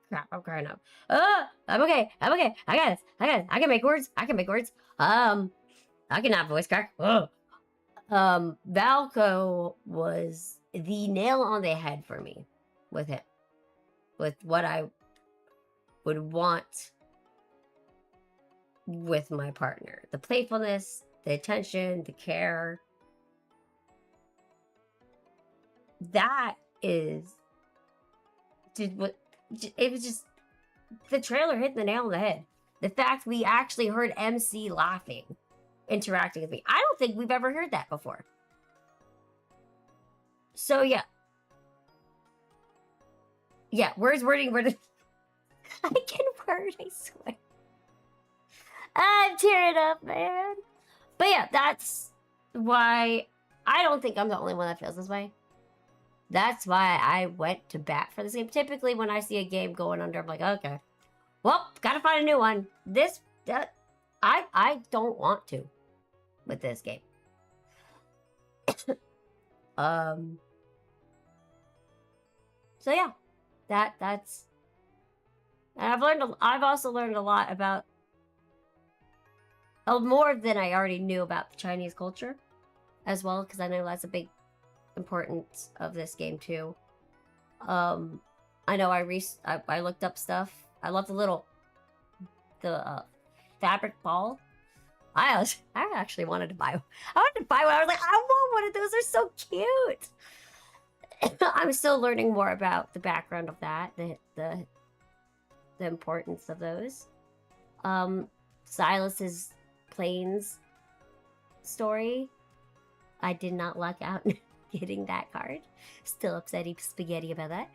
crap, I'm crying up. I'm okay. I got this. I can make words. I cannot voice crack. Valko was the nail on the head for me with him. With what I would want with my partner. The playfulness, the attention, the care. That is it was just the trailer hit the nail on the head. The fact we actually heard MC laughing, interacting with me. I don't think we've ever heard that before. So yeah. Yeah, where's wording? I can word, I swear. I'm tearing up, man. But yeah, that's why I don't think I'm the only one that feels this way. That's why I went to bat for this game. Typically, when I see a game going under, I'm like, okay, well, gotta find a new one. I don't want to with this game. So yeah, that's, and I've also learned a lot about, more than I already knew about the Chinese culture as well, because I know that's a big importance of this game too. I know I looked up stuff. I love the fabric ball. I actually wanted to buy one. I was like, I want one of those. They're so cute. I'm still learning more about the background of that, the importance of those. Silas's planes story. I did not luck out getting that card. Still upsetty spaghetti about that.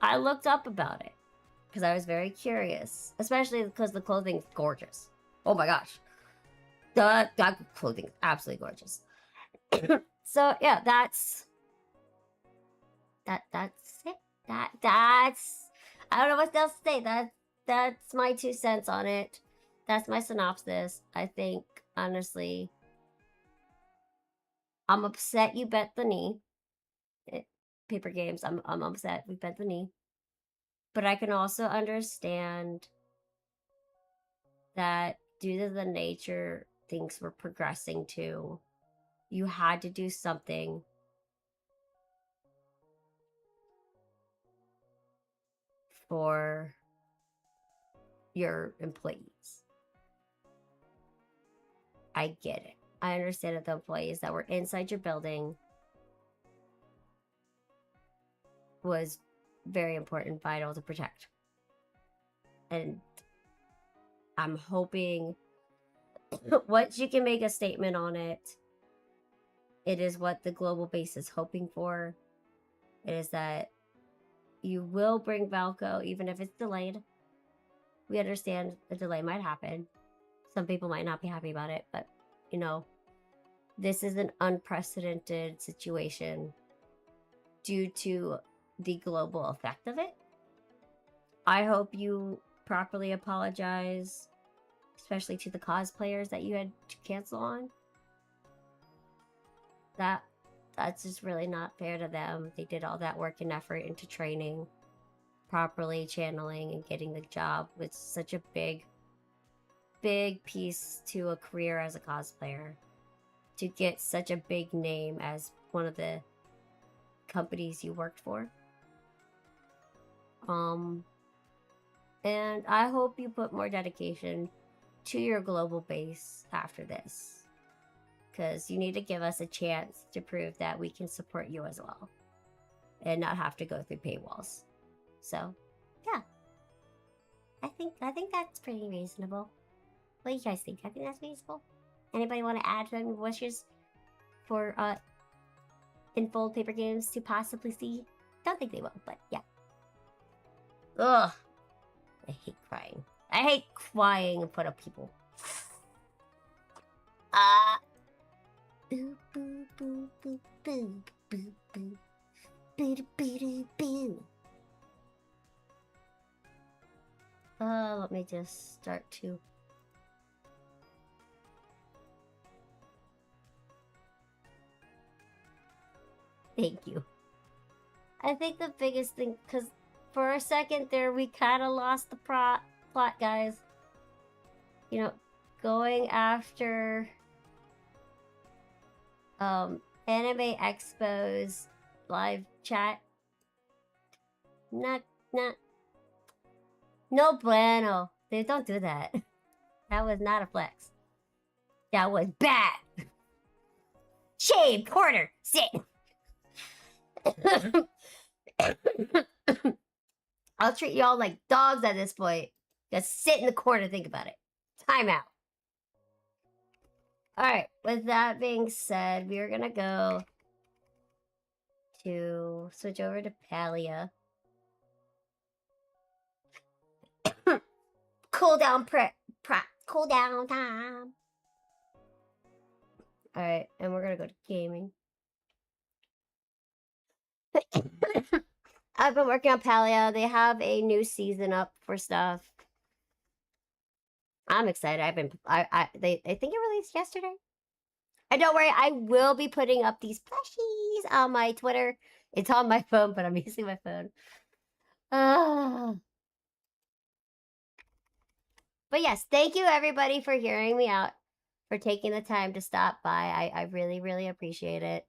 I looked up about it because I was very curious, especially because the clothing's gorgeous. Oh my gosh, that clothing is absolutely gorgeous. So yeah, that's it. That's I don't know what else to say. That's my 2 cents on it. That's my synopsis. I think honestly, I'm upset you bet the knee. Papergames, I'm upset we bent the knee. But I can also understand that due to the nature things were progressing to, you had to do something for your employees. I get it. I understand that the employees that were inside your building was very important, vital to protect. And I'm hoping once you can make a statement on it, it is what the global base is hoping for. It is that you will bring Valko, even if it's delayed. We understand a delay might happen. Some people might not be happy about it, but you know, this is an unprecedented situation due to the global effect of it. I hope you properly apologize, especially to the cosplayers that you had to cancel on. That's just really not fair to them. They did all that work and effort into training, properly channeling and getting the job with such a big piece to a career as a cosplayer. To get such a big name as one of the companies you worked for. And I hope you put more dedication to your global base after this. Because you need to give us a chance to prove that we can support you as well. And not have to go through paywalls. So, yeah. I think that's pretty reasonable. What do you guys think? I think that's reasonable. Anybody want to add any wishes for Infold Papergames to possibly see? Don't think they will, but yeah. Ugh. I hate crying. I hate crying in front of people. Boo boo boo boo boo boo boo. Boo boo boo. Let me just start to. Thank you. I think the biggest thing, because for a second there, we kind of lost the plot, guys. You know, going after Anime Expo's live chat. No bueno. They don't do that. That was not a flex. That was bad. Shame, corner, sit. I'll treat y'all like dogs at this point. Just sit in the corner, think about it. Time out. Alright, with that being said, we are gonna go to switch over to Palia. Cooldown cooldown time. Alright, and we're gonna go to gaming. I've been working on Palia. They have a new season up for stuff. I'm excited. I think it released yesterday. And don't worry, I will be putting up these plushies on my Twitter. It's on my phone, but I'm using my phone. But yes, thank you everybody for hearing me out, for taking the time to stop by. I really, really appreciate it.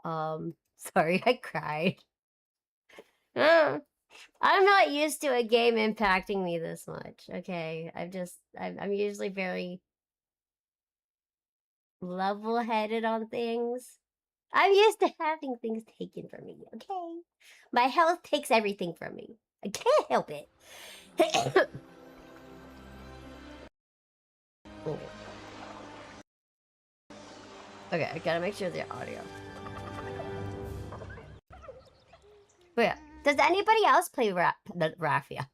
Sorry, I cried. I'm not used to a game impacting me this much. Okay, I'm usually very level-headed on things. I'm used to having things taken from me, okay? My health takes everything from me. I can't help it. Okay, I gotta make sure the audio. But yeah, does anybody else play Raffia?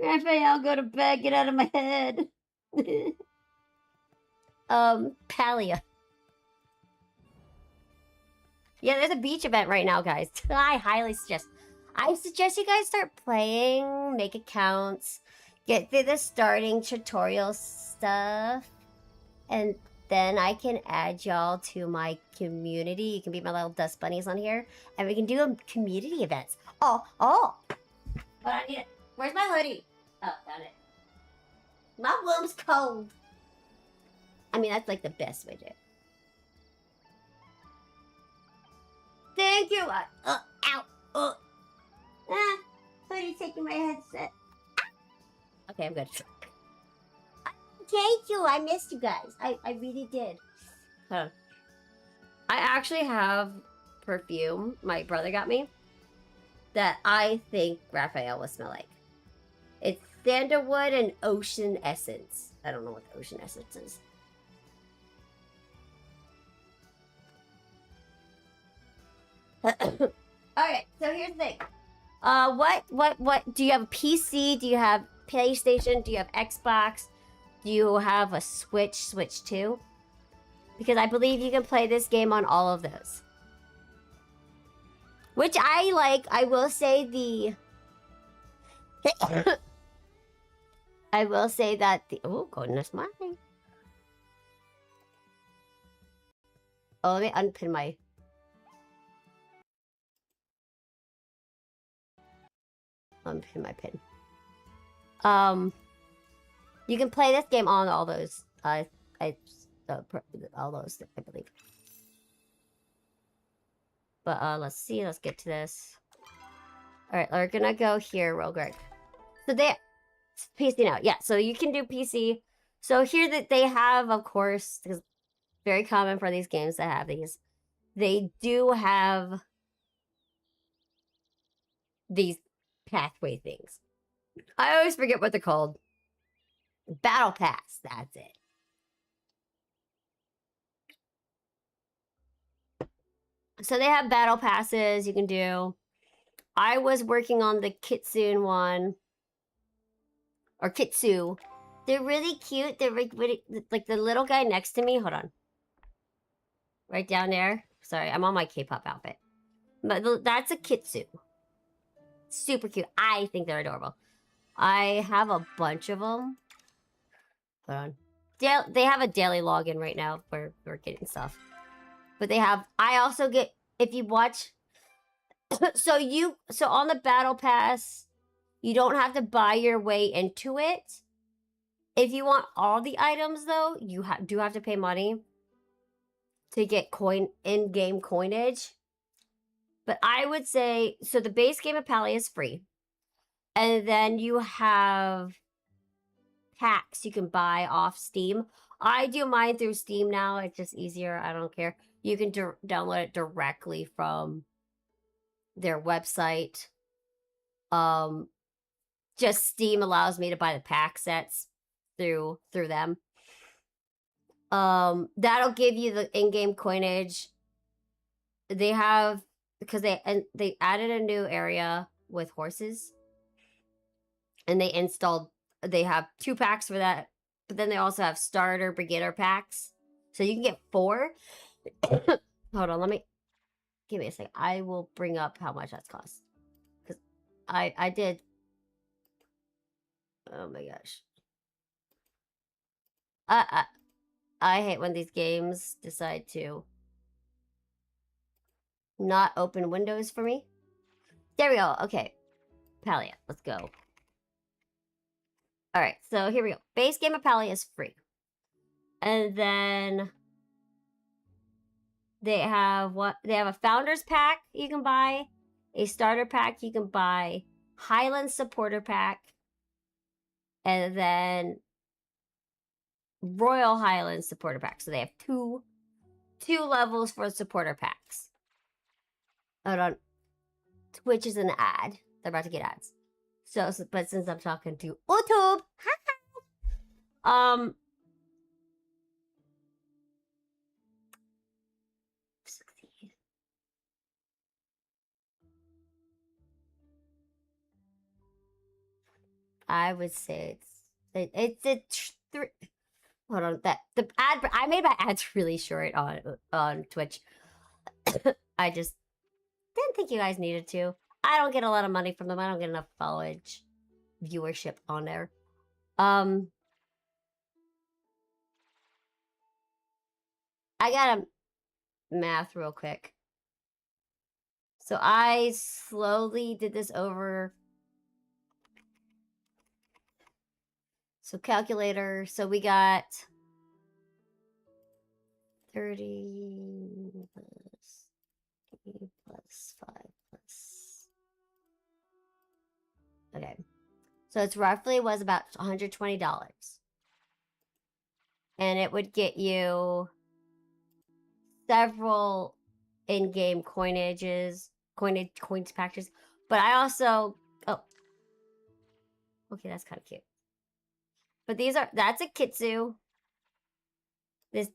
Raphael, go to bed, get out of my head. Palia. Yeah, there's a beach event right now, guys. I suggest you guys start playing, make accounts, get through the starting tutorial stuff, and then I can add y'all to my community. You can be my little dust bunnies on here, and we can do community events. Oh! But I need it. Where's my hoodie? Oh, found it. My room's cold. I mean, that's like the best way to do it. Thank you. Ow. Hoodie taking my headset. Okay, I'm good. Thank you. I missed you guys. I really did. Hold on. I actually have perfume my brother got me that I think Raphael will smell like. It's sandalwood and ocean essence. I don't know what the ocean essence is. Alright, so here's the thing. What do you have a PC? Do you have PlayStation? Do you have Xbox? Do you have a Switch 2? Because I believe you can play this game on all of those. Which I like. I will say I will say that the... Oh, goodness my. Oh, let me unpin my... Unpin my pin. You can play this game on all those. All those, I believe. But let's see. Let's get to this. All right, we're gonna go here real quick. So they PC now, yeah. So you can do PC. So here that they have, of course, because it's very common for these games to have these. They do have these pathway things. I always forget what they're called. Battle Pass, that's it. So they have battle passes you can do. I was working on the Kitsune one. Or Kitsu. They're really cute. They're really, like the little guy next to me. Hold on. Right down there. Sorry, I'm on my K-pop outfit. But that's a Kitsu. Super cute. I think they're adorable. I have a bunch of them. Hold on. They have a daily login right now where we're getting stuff. But they have... I also get... If you watch... So on the Battle Pass, you don't have to buy your way into it. If you want all the items, though, you do have to pay money to get in-game coinage. But I would say... So the base game of Pally is free. And then you have packs you can buy off Steam. I do mine through Steam now. It's just easier. I don't care. You can download it directly from their website. Just Steam allows me to buy the pack sets through them. That'll give you the in-game coinage. They have... Because they added a new area with horses. And they have 2 packs for that. But then they also have starter beginner packs. So you can get 4. Hold on, give me a second. I will bring up how much that's cost. Because I did. Oh my gosh. I hate when these games decide to not open windows for me. There we go. Okay. Palia, let's go. Alright, so here we go. Base game of Palia is free. And then they have a founders pack you can buy, a starter pack you can buy, Highland supporter pack, and then Royal Highland supporter pack. So they have two 2 levels for supporter packs. Hold on. Twitch is an ad. They're about to get ads. So but since I'm talking to YouTube, I would say it's a three. Hold on, the ad. I made my ads really short on Twitch. I just didn't think you guys needed to. I don't get a lot of money from them. I don't get enough followage, viewership on there. I gotta math real quick. So I slowly did this over. So calculator. So we got 30 plus 3 plus 5 plus. Okay. So it's roughly was about $120. And it would get you several in-game coins packages. But I also okay, that's kind of cute. But that's a Kitsu.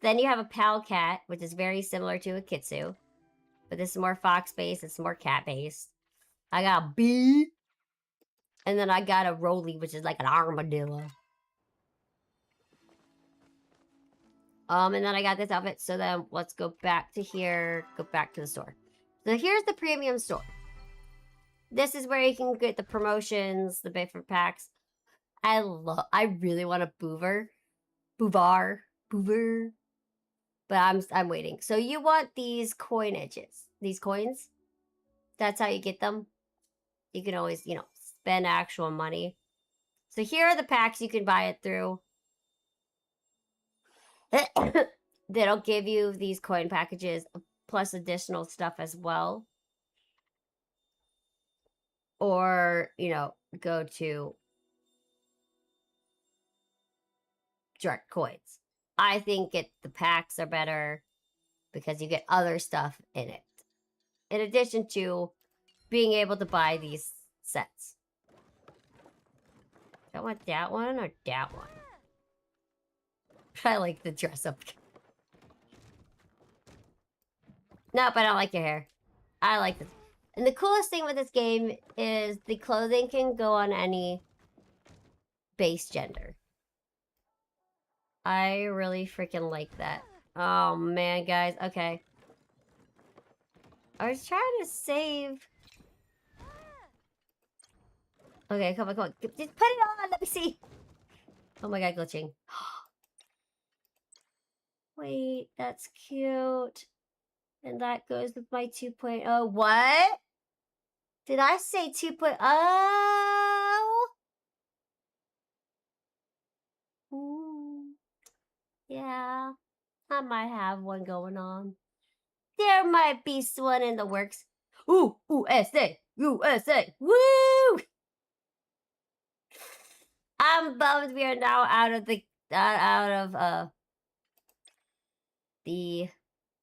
Then you have a pal cat, which is very similar to a Kitsu. But this is more fox based, it's more cat based. I got a bee. And then I got a Rolly, which is like an armadillo. And then I got this outfit. So then let's go back to here. Go back to the store. So here's the premium store. This is where you can get the promotions, the different packs. I really want a Boover. But I'm waiting. So you want these coinages. These coins. That's how you get them. You can always, spend actual money. So here are the packs you can buy it through. That'll give you these coin packages plus additional stuff as well. Or, go to direct coins. I think the packs are better because you get other stuff in it. In addition to being able to buy these sets. I want that one or that one. I like the dress up. Nope, I don't like your hair. I like this. And the coolest thing with this game is the clothing can go on any base gender. I really freaking like that. Oh man, guys. Okay. I was trying to save. Okay, come on. Just put it on. Let me see. Oh my god, glitching. Wait, that's cute. And that goes with my 2.0. What? Did I say 2.0? Ooh. Yeah. I might have one going on. There might be one in the works. Ooh, USA! USA! Woo! I'm bummed we are now out of the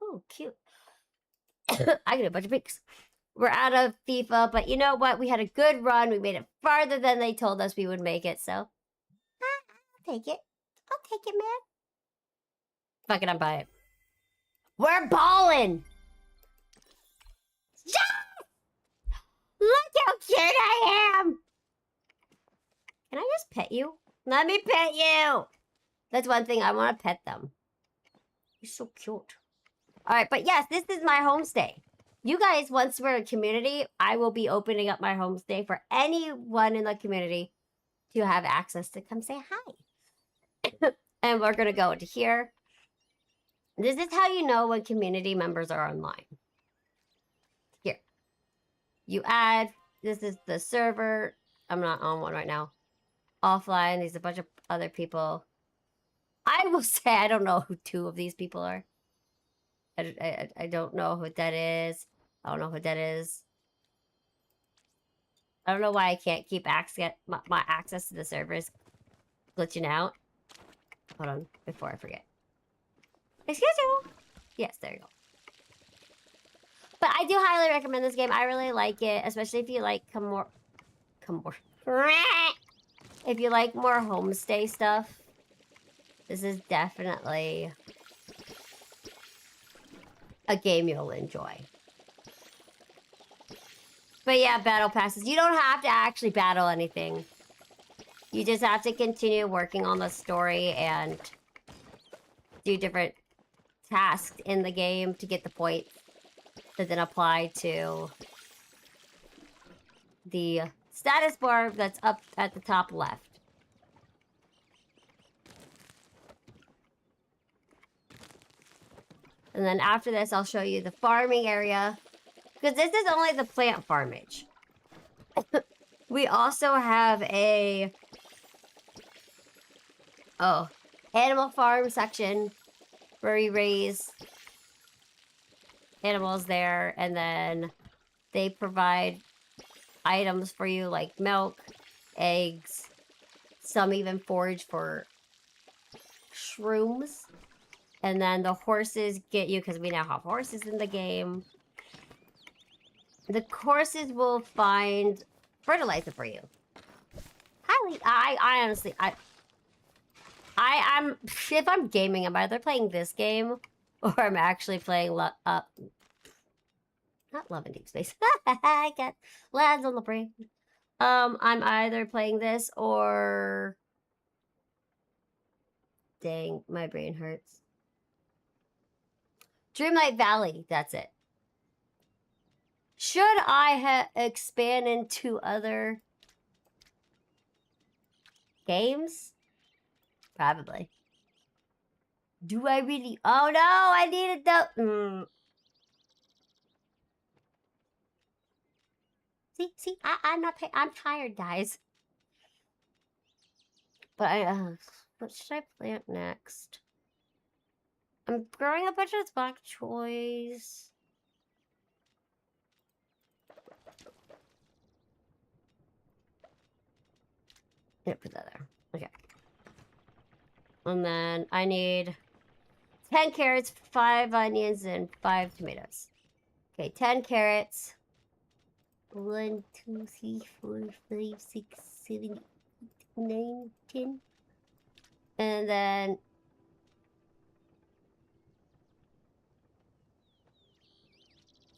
oh, cute. I get a bunch of pics. We're out of FIFA, but you know what? We had a good run. We made it farther than they told us we would make it, so I'll take it. I'll take it, man. Fuck it, I'm buying it. We're balling! Yes! Look how cute I am! Can I just pet you? Let me pet you! That's one thing, I want to pet them. You're so cute. Alright, but yes, this is my homestay. You guys, once we're a community, I will be opening up my homestay for anyone in the community to have access to come say hi. And we're going to go into here. This is how you know when community members are online. Here. You add, this is the server. I'm not on one right now. Offline, there's a bunch of other people. I will say I don't know who 2 of these people are. I don't know who that is. I don't know who that is. I don't know why I can't keep my access to the servers glitching out. Hold on, before I forget. Excuse you. Yes, there you go. But I do highly recommend this game. I really like it, especially if you like more. If you like more homestay stuff, this is definitely a game you'll enjoy. But yeah, battle passes. You don't have to actually battle anything. You just have to continue working on the story and do different tasks in the game to get the points that then apply to the status bar that's up at the top left. And then after this, I'll show you the farming area. Because this is only the plant farmage. We also have a... oh, animal farm section where we raise animals there. And then they provide items for you like milk, eggs. Some even forage for shrooms. And then the horses get you, because we now have horses in the game. The horses will find fertilizer for you. I honestly, I'm, if I'm gaming, I'm either playing this game or I'm actually playing, not Love and Deepspace. I got lads on the brain. I'm either playing this or, dang, my brain hurts. Dreamlight Valley, that's it. Should I expand into other games? Probably. Do I really? Oh no, I needed the... See, I'm not I'm tired, guys. But what should I plant next? I'm growing a bunch of bok choys. Yeah, put that there. Okay. And then I need 10 carrots, 5 onions, and 5 tomatoes. Okay, 10 carrots. 1, 2, 3, 4, 5, 6, 7, 8, 9, 10. And then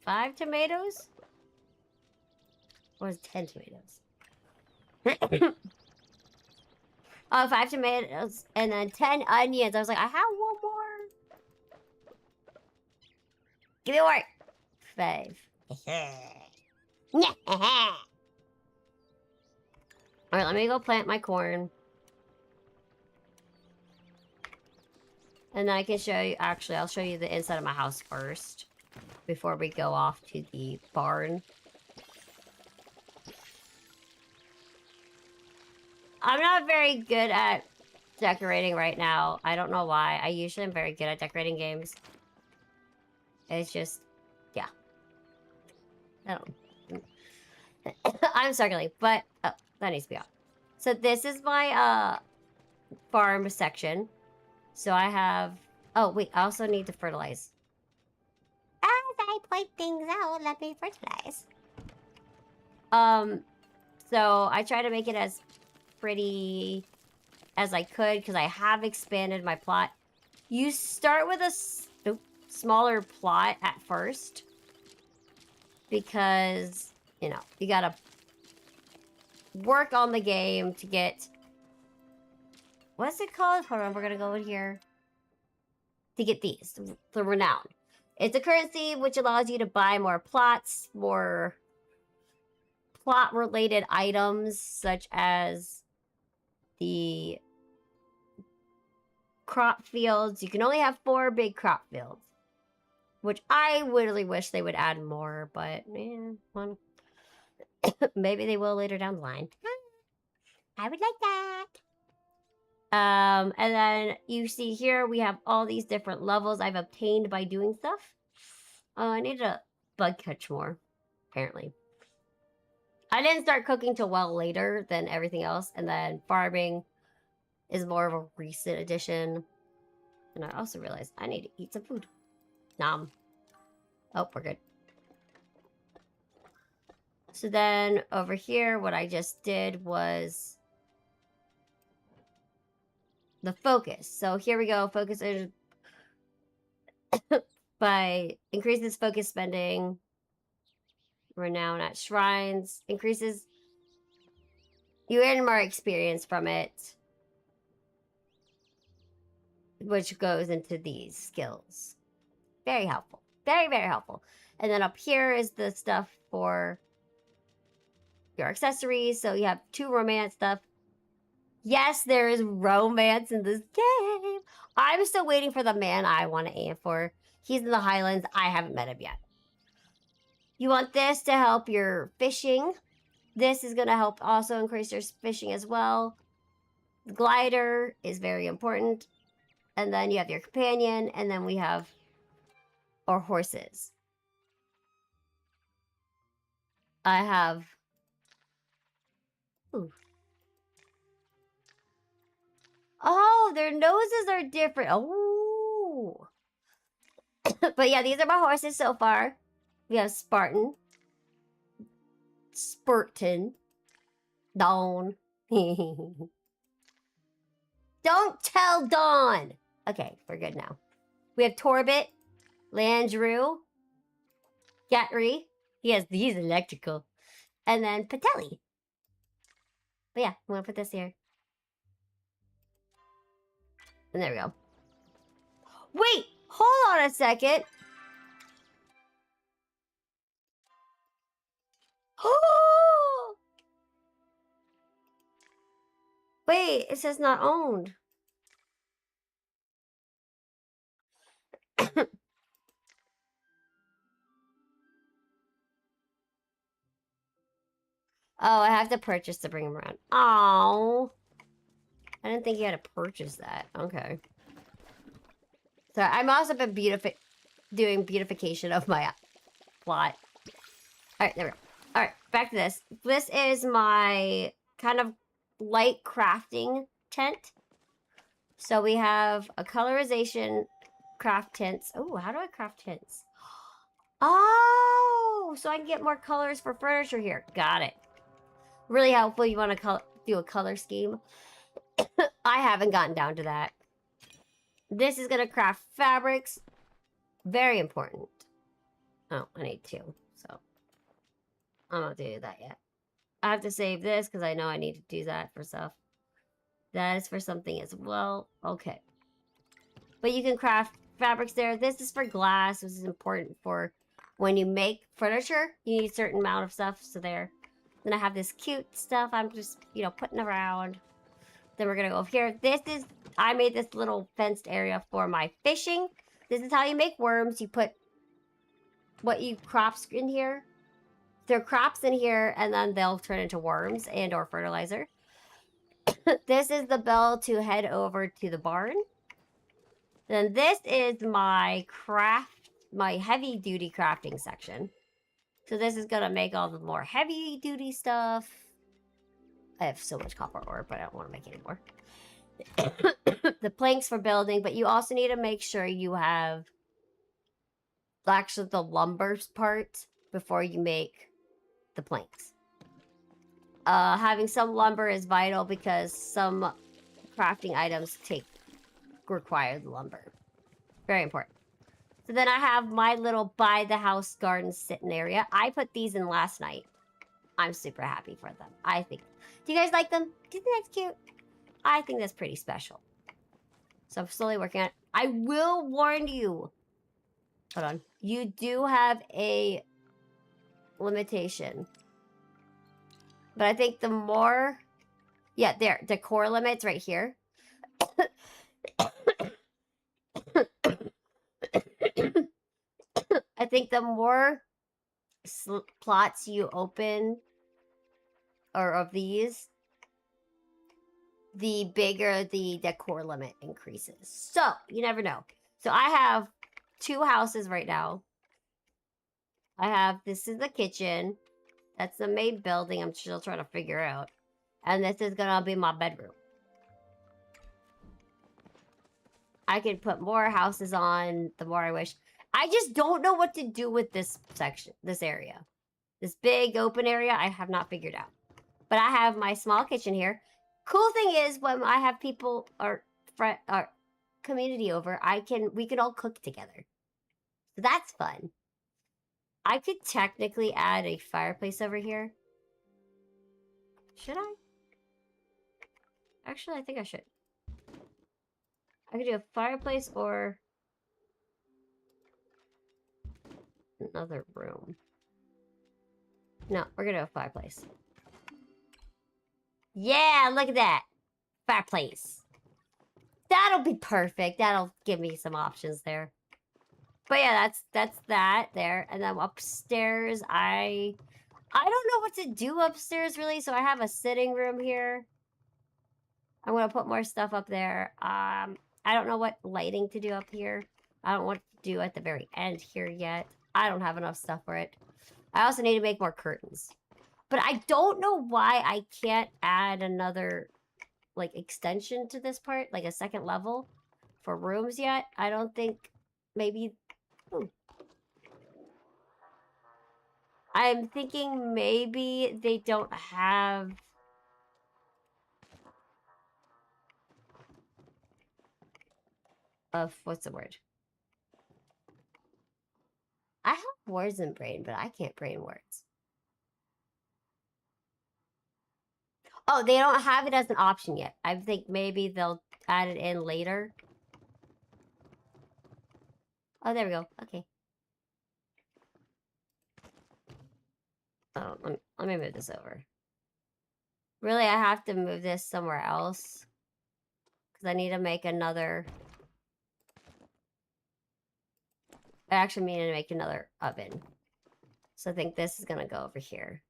5 tomatoes? Or is it 10 tomatoes? Oh, 5 tomatoes and then 10 onions. I was like, I have one more. Give me more. 5. Alright, let me go plant my corn. And then I can show you, actually, I'll show you the inside of my house first. Before we go off to the barn. I'm not very good at decorating right now. I don't know why. I usually am very good at decorating games. It's just, yeah. I don't. I'm struggling, but oh, that needs to be off. So this is my farm section. So I have. Oh wait, I also need to fertilize. As I point things out, let me fertilize. So I try to make it as pretty as I could because I have expanded my plot. You start with a smaller plot at first because, you know, you gotta work on the game to get, what's it called? Hold on, we're gonna go in here. To get these, the renown. It's a currency which allows you to buy more plots, more plot-related items, such as the crop fields. You can only have 4 big crop fields, which I really wish they would add more, but well, maybe they will later down the line. I would like that. And then you see here we have all these different levels I've obtained by doing stuff. Oh, I need to bug catch more, apparently. I didn't start cooking till well later than everything else, and then farming is more of a recent addition. And I also realized I need to eat some food. Nom. Oh, we're good. So then over here, what I just did was the focus. So here we go. Focus is by increases focus spending. Renown at shrines. Increases. You earn more experience from it. Which goes into these skills. Very helpful. Very, very helpful. And then up here is the stuff for your accessories. So you have 2 romance stuff. Yes, there is romance in this game. I'm still waiting for the man I want to aim for. He's in the Highlands. I haven't met him yet. You want this to help your fishing. This is going to help also increase your fishing as well. The glider is very important. And then you have your companion. And then we have our horses. I have... Ooh. Oh, their noses are different. Oh. But yeah, these are my horses so far. We have Spartan. Spurton. Dawn. Don't tell Dawn. Okay, we're good now. We have Torbit. Landrew. Gatry. He's electrical. And then Patelli. But yeah, I'm gonna put this here. And there we go. Wait, hold on a second. Wait, it says not owned. Oh, I have to purchase to bring him around. Oh, I didn't think you had to purchase that. Okay. So I'm also been doing beautification of my plot. All right, there we go. All right, back to this. This is my kind of light crafting tent. So we have a colorization craft tents. Oh, how do I craft tents? Oh, so I can get more colors for furniture here. Got it. Really helpful. You want to do a color scheme. I haven't gotten down to that. This is going to craft fabrics. Very important. Oh, I need 2. So I'm not doing that yet. I have to save this because I know I need to do that for stuff. That is for something as well. Okay. But you can craft fabrics there. This is for glass. This is important for when you make furniture. You need a certain amount of stuff. So there. Then I have this cute stuff I'm just, putting around. Then we're going to go over here. I made this little fenced area for my fishing. This is how you make worms. You put what you crops in here. There are crops in here, and then they'll turn into worms and or fertilizer. This is the bell to head over to the barn. Then this is my heavy-duty crafting section. So this is going to make all the more heavy-duty stuff. I have so much copper ore, but I don't want to make any more. The planks for building, but you also need to make sure you have actually the lumber part before you make the planks. Having some lumber is vital because some crafting items require the lumber. Very important. So then I have my little by the house garden sitting area. I put these in last night. I'm super happy for them. Do you guys like them? Do you think that's cute? I think that's pretty special. So I'm slowly working on it. I will warn you. Hold on. You do have a limitation. But I think the more... Yeah, there. The core limit's right here. I think the more plots you open, or of these, the bigger the decor limit increases. So, you never know. So I have 2 houses right now. This is the kitchen. That's the main building I'm still trying to figure out. And this is gonna be my bedroom. I could put more houses on the more I wish. I just don't know what to do with this section, this area. This big open area, I have not figured out. But I have my small kitchen here. Cool thing is, when I have people or community over, we can all cook together. So that's fun. I could technically add a fireplace over here. Should I? Actually, I think I should. I could do a fireplace or another room. No, we're gonna do a fireplace. Yeah, look at that. Fireplace. That'll be perfect. That'll give me some options there. But yeah, that's that there. And then upstairs, I don't know what to do upstairs really, so I have a sitting room here. I'm gonna put more stuff up there. I don't know what lighting to do up here. I don't know what to do at the very end here yet. I don't have enough stuff for it. I also need to make more curtains. But I don't know why I can't add another, like, extension to this part, like a second level for rooms yet. I don't think, maybe... I'm thinking maybe they don't have... what's the word? I have words in brain, but I can't brain words. Oh, they don't have it as an option yet. I think maybe they'll add it in later. Oh, there we go. Okay. Oh, let me move this over. Really, I have to move this somewhere else. Because I need to make another... I actually need to make another oven. So I think this is going to go over here.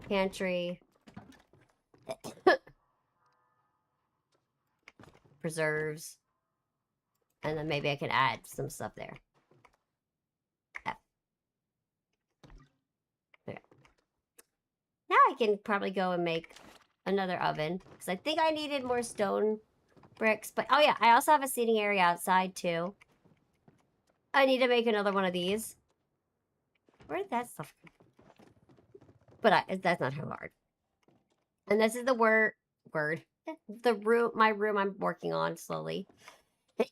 Pantry. Preserves. And then maybe I can add some stuff there. Yeah. There. Now I can probably go and make another oven. Because I think I needed more stone bricks. But, oh yeah, I also have a seating area outside too. I need to make another one of these. Where did that stuff come? But that's not too hard. And this is the the room, my room I'm working on slowly. I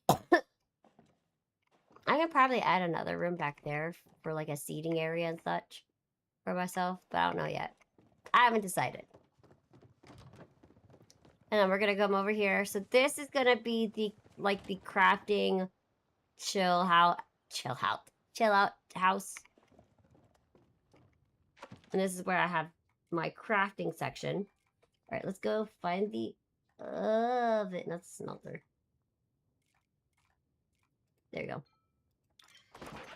could probably add another room back there for like a seating area and such for myself, but I don't know yet. I haven't decided. And then we're gonna come over here. So this is gonna be the crafting chill out house. And this is where I have my crafting section. All right, let's go find the oven. Not the smelter. There you go.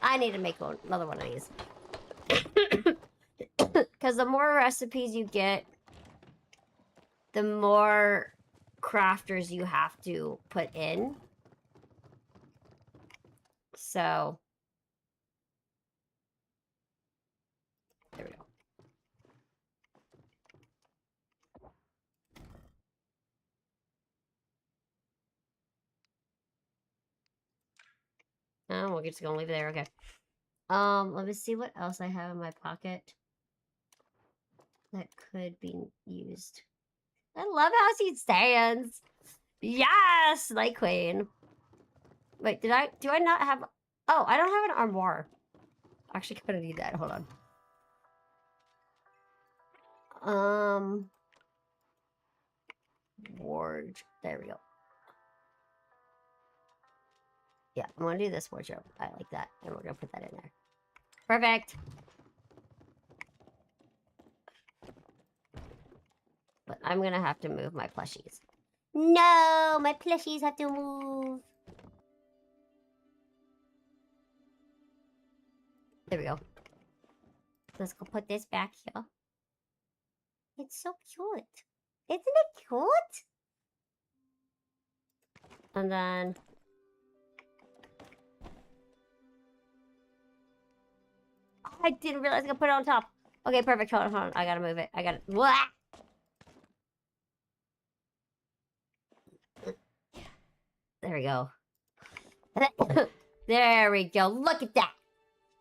I need to make another one of these. Because the more recipes you get, the more crafters you have to put in. So... there we go. Oh, we're just gonna leave it there. Okay. Let me see what else I have in my pocket that could be used. I love how she stands. Yes, Light Queen. Wait, do I not have? Oh, I don't have an armoire. Actually, kind of need that. Hold on. Wardrobe. There we go. Yeah, I'm gonna do this wardrobe. I like that, and we're gonna put that in there. Perfect. But I'm gonna have to move my plushies. No, my plushies have to move. There we go. Let's go put this back here. It's so cute. Isn't it cute? And then... oh, I didn't realize I could put it on top. Okay, perfect. Hold on. I gotta move it. I gotta... Wah! There we go. There we go. Look at that.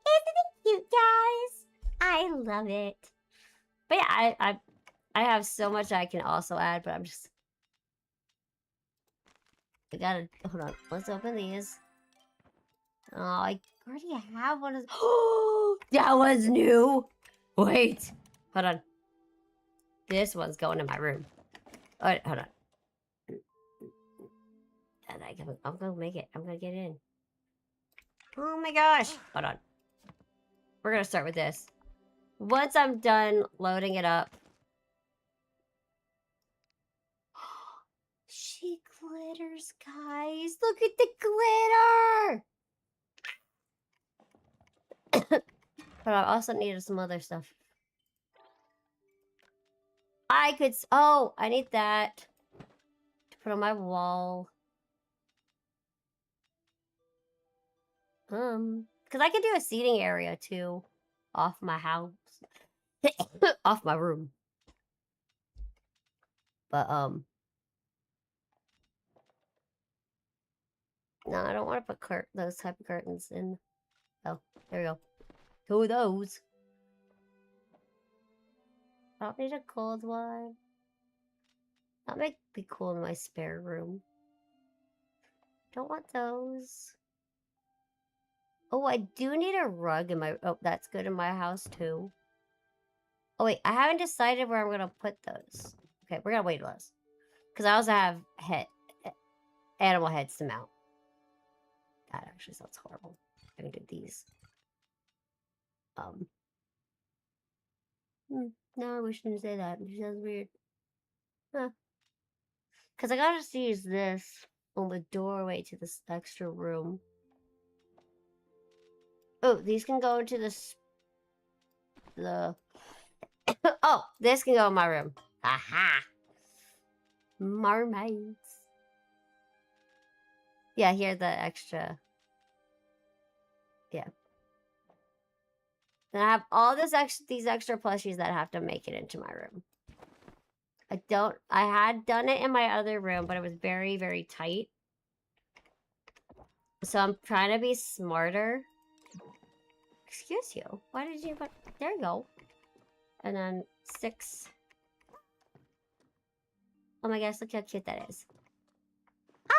Isn't it cute, guys? I love it. But yeah, I have so much I can also add, but I'm just... I gotta... Hold on. Let's open these. Oh, I already have one of... Oh, that was new! Wait. Hold on. This one's going in my room. Alright, hold on. And I'm gonna make it. I'm gonna get in. Oh my gosh. Hold on. We're gonna start with this. Once I'm done loading it up. She glitters, guys. Look at the glitter! But I also needed some other stuff. I could... Oh, I need that to put on my wall. Because I could do a seating area, too. Off my house. Off my room. But, no, I don't want to put those type of curtains in. Oh, there we go. Two of those. I don't need a cold one. That might be cool in my spare room. Don't want those. Oh, I do need a rug in my... Oh, that's good in my house, too. Oh, wait. I haven't decided where I'm going to put those. Okay, we're going to wait a little. Because I also have animal heads to mount. That actually sounds horrible. I can do these. No, we shouldn't say that. It sounds weird. Huh. Because I gotta use this on the doorway to this extra room. Oh, these can go into this... Oh, this can go in my room. Aha! Mermaids. Yeah, here the extra... Yeah. Then I have all these extra plushies that have to make it into my room. I had done it in my other room, but it was very, very tight. So I'm trying to be smarter. Excuse you. Why did you... There you go. And then 6. Oh my gosh, look how cute that is. I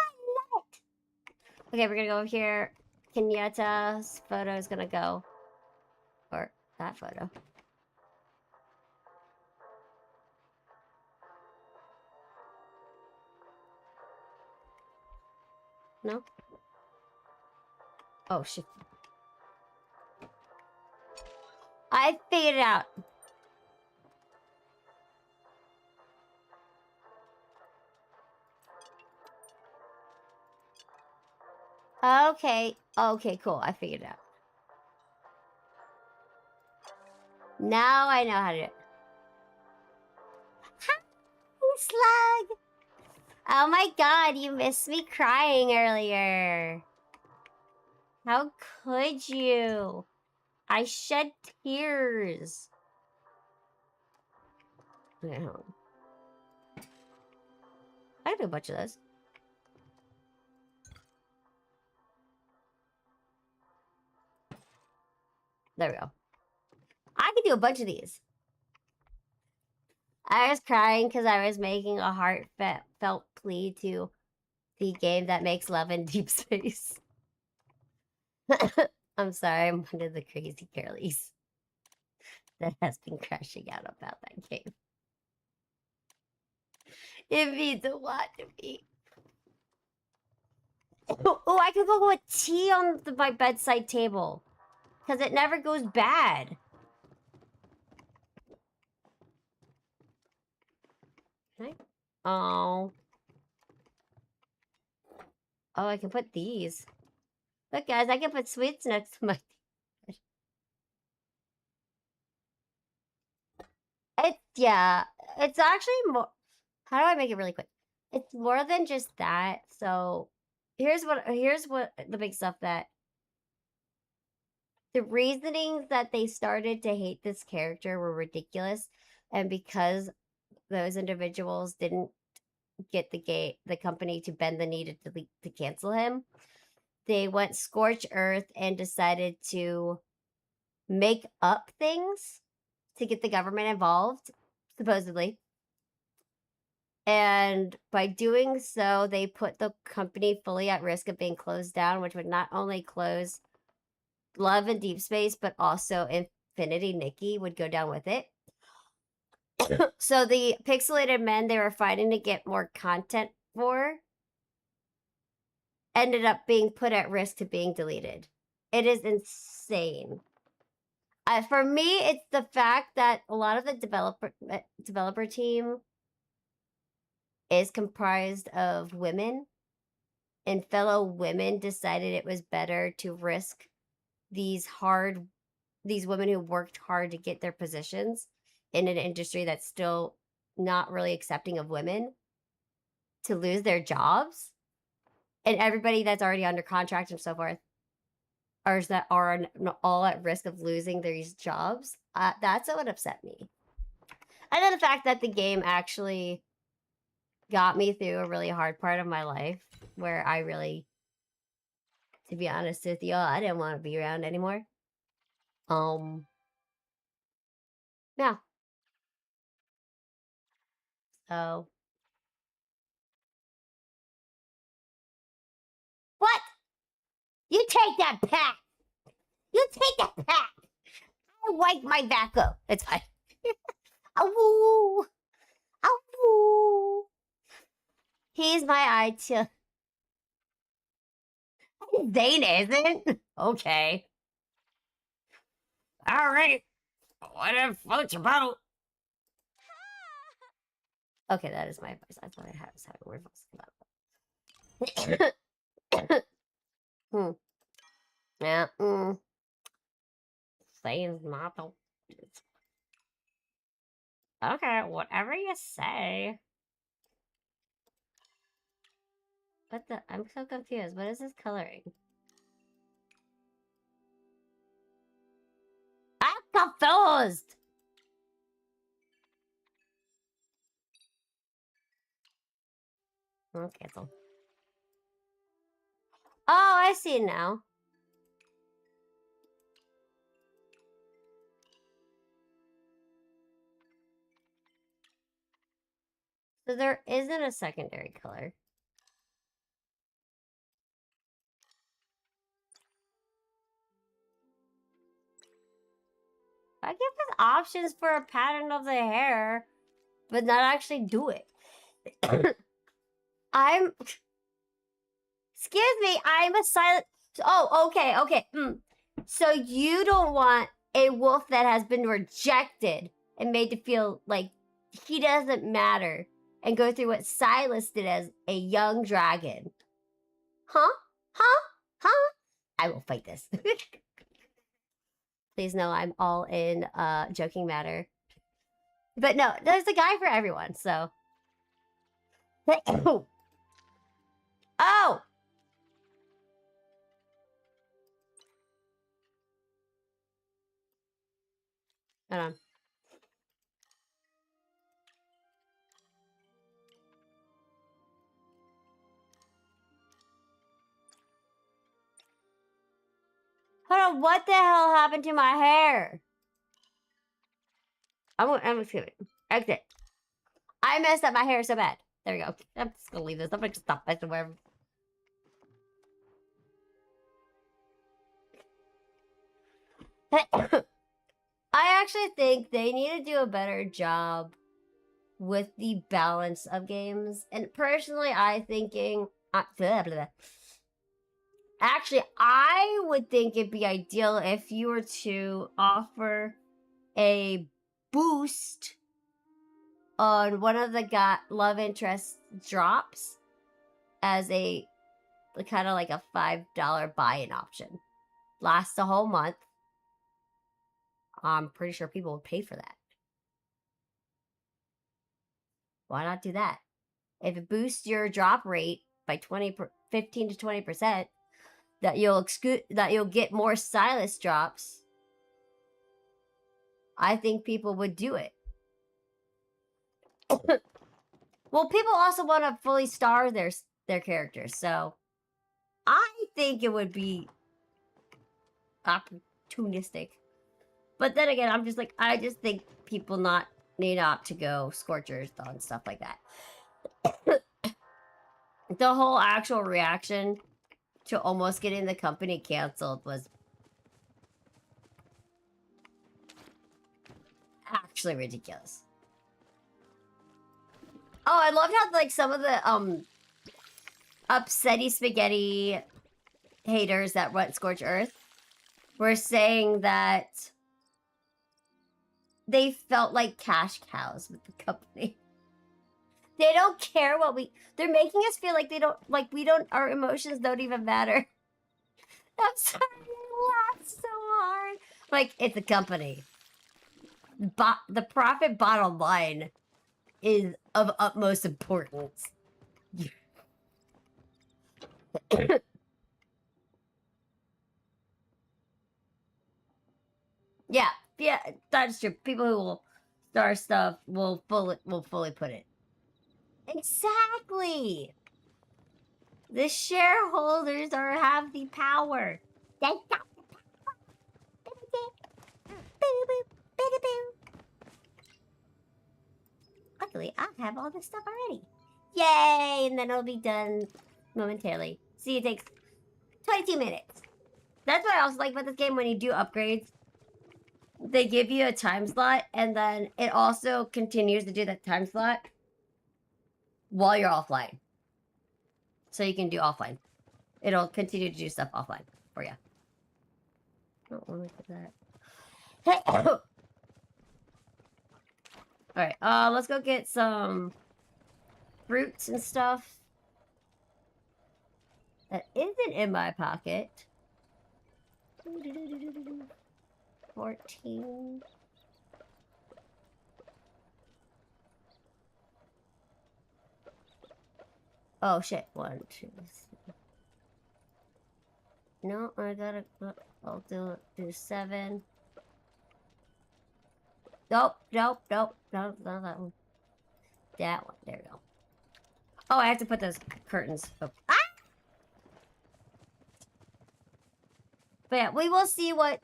love it! Okay, we're gonna go over here. Kenyatta's photo is gonna go. Or that photo. No? Oh, shit. I figured it out. Okay. Okay, cool. I figured it out. Now I know how to do it. Hi, Slug! Oh my god, you missed me crying earlier. How could you? I shed tears. Okay, hold on. I can do a bunch of those. There we go. I can do a bunch of these. I was crying because I was making a heartfelt plea to the game that makes Love and Deepspace. I'm sorry, I'm one of the crazy girlies that has been crashing out about that game. It means a lot to me. Oh, I could go with tea on my bedside table. Because it never goes bad. Okay. Oh. Oh, I can put these. Look, guys, I can put sweets next to my... Yeah, it's actually more... How do I make it really quick? It's more than just that. So, here's what the big stuff that... The reasonings that they started to hate this character were ridiculous. And because those individuals didn't get the company to bend the knee to cancel him, they went scorched earth and decided to make up things to get the government involved, supposedly. And by doing so, they put the company fully at risk of being closed down, which would not only close Love and Deepspace, but also Infinity Nikki would go down with it. So the pixelated men they were fighting to get more content for ended up being put at risk to being deleted. It is insane. For me, it's the fact that a lot of the developer team is comprised of women, and fellow women decided it was better to risk these women who worked hard to get their positions in an industry that's still not really accepting of women to lose their jobs. And everybody that's already under contract and so forth are all at risk of losing these jobs. That's what upset me. And then the fact that the game actually got me through a really hard part of my life where I really, to be honest with you, I didn't want to be around anymore. Yeah. So. What? You take that back! You take that back! I like my Valko. It's fine. Awoo! Awoo! He's my idea. Zane isn't? Okay. Alright. Whatever floats your boat. Okay, that is my voice. That's what I was having a weird voice. Yeah. Zane's not the... Okay, whatever you say. What the? I'm so confused. What is this coloring? I'm confused! I'll cancel. Oh, I see now. So there isn't a secondary color. I give us options for a pattern of the hair, but not actually do it. Excuse me, I'm a silent... Oh, okay. So you don't want a wolf that has been rejected and made to feel like he doesn't matter and go through what Silas did as a young dragon. Huh? I will fight this. Please know I'm all in joking matter. But no, there's a guy for everyone, so. Oh! Hold on. Hold on, what the hell happened to my hair? I'm excuse me. Exit. I messed up my hair so bad. There we go. I'm just gonna leave this. I'm gonna just stop messing wherever. I actually think they need to do a better job with the balance of games. And personally, Actually, I would think it'd be ideal if you were to offer a boost on one of the love interest drops as a kind of like a $5 buy-in option. Lasts a whole month. I'm pretty sure people would pay for that. Why not do that? If it boosts your drop rate by 15 to 20%, that you'll get more Silas drops. I think people would do it. Well, people also want to fully star their characters, so I think it would be opportunistic. But then again, I'm just like, I just think people not need not to go scorchers on stuff like that. The whole actual reaction to almost getting the company canceled was actually ridiculous. Oh, I loved how like some of the upsetty spaghetti haters that went Scorch Earth were saying that they felt like cash cows with the company. They don't care what they're making us feel like they don't, like we don't, our emotions don't even matter. I'm sorry, I laughed so hard. Like, it's a company. The profit bottom line is of utmost importance. Yeah, that's true. People who will star stuff will fully put it. Exactly. The shareholders have the power. They got the power. Luckily, I have all this stuff already. Yay! And then it'll be done momentarily. See, it takes 22 minutes. That's what I also like about this game. When you do upgrades, they give you a time slot, and then it also continues to do that time slot while you're offline. So you can do offline. It'll continue to do stuff offline for you. I don't want to look at that. Alright, let's go get some fruits and stuff that isn't in my pocket. 14. Oh shit, 1, 2, 3. No, I gotta, I'll do 7. Nope, no, not that one. That one, there we go. Oh, I have to put those curtains. Oh. Ah! But yeah, we will see what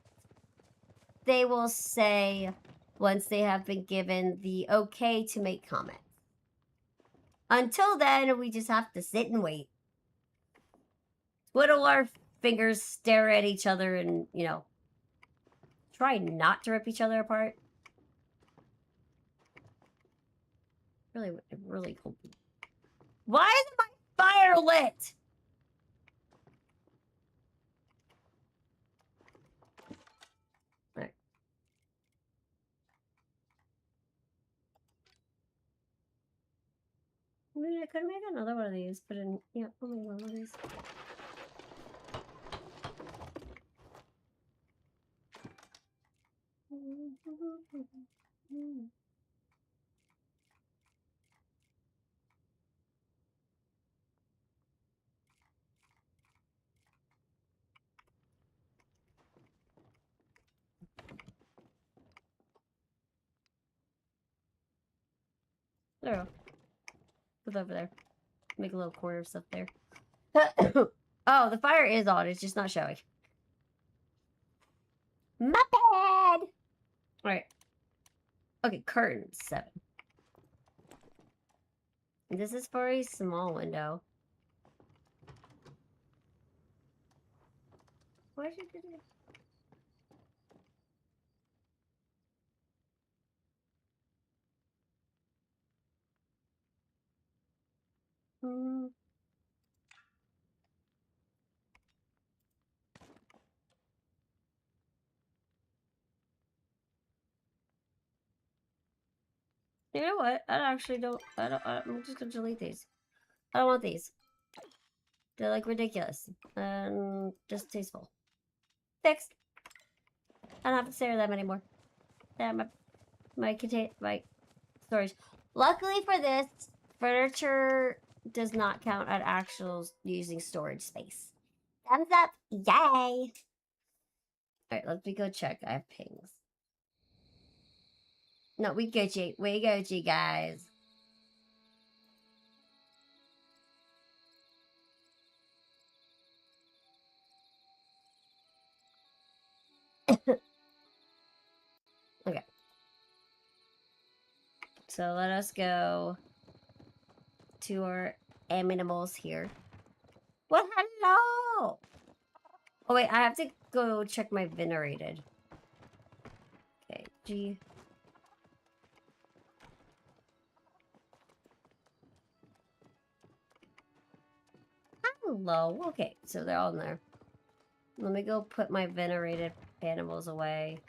they will say once they have been given the okay to make comments. Until then, we just have to sit and wait. Twiddle our fingers, stare at each other, and, you know, try not to rip each other apart. Really cool. Why is my fire lit? Alright. I mean, I could make another one of these, but yeah, I'll make one of these. There we go. Put it over there. Make a little corner of stuff there. Oh, the fire is on. It's just not showing. My bad! Alright. Okay, curtains. 7. This is for a small window. Why did you do this? You know what? I'm just gonna delete these. I don't want these. They're like ridiculous. And just tasteful. Fixed. I don't have to stare at them anymore. Yeah, my storage. Luckily for this, furniture does not count at actual using storage space. Thumbs up! Yay! Alright, let me go check. I have pings. No, we Gucci. We Gucci, guys. Okay. So let us go to our animals here. Well, hello! Oh wait, I have to go check my venerated. Okay, G. Hello. Okay, so they're all in there. Let me go put my venerated animals away.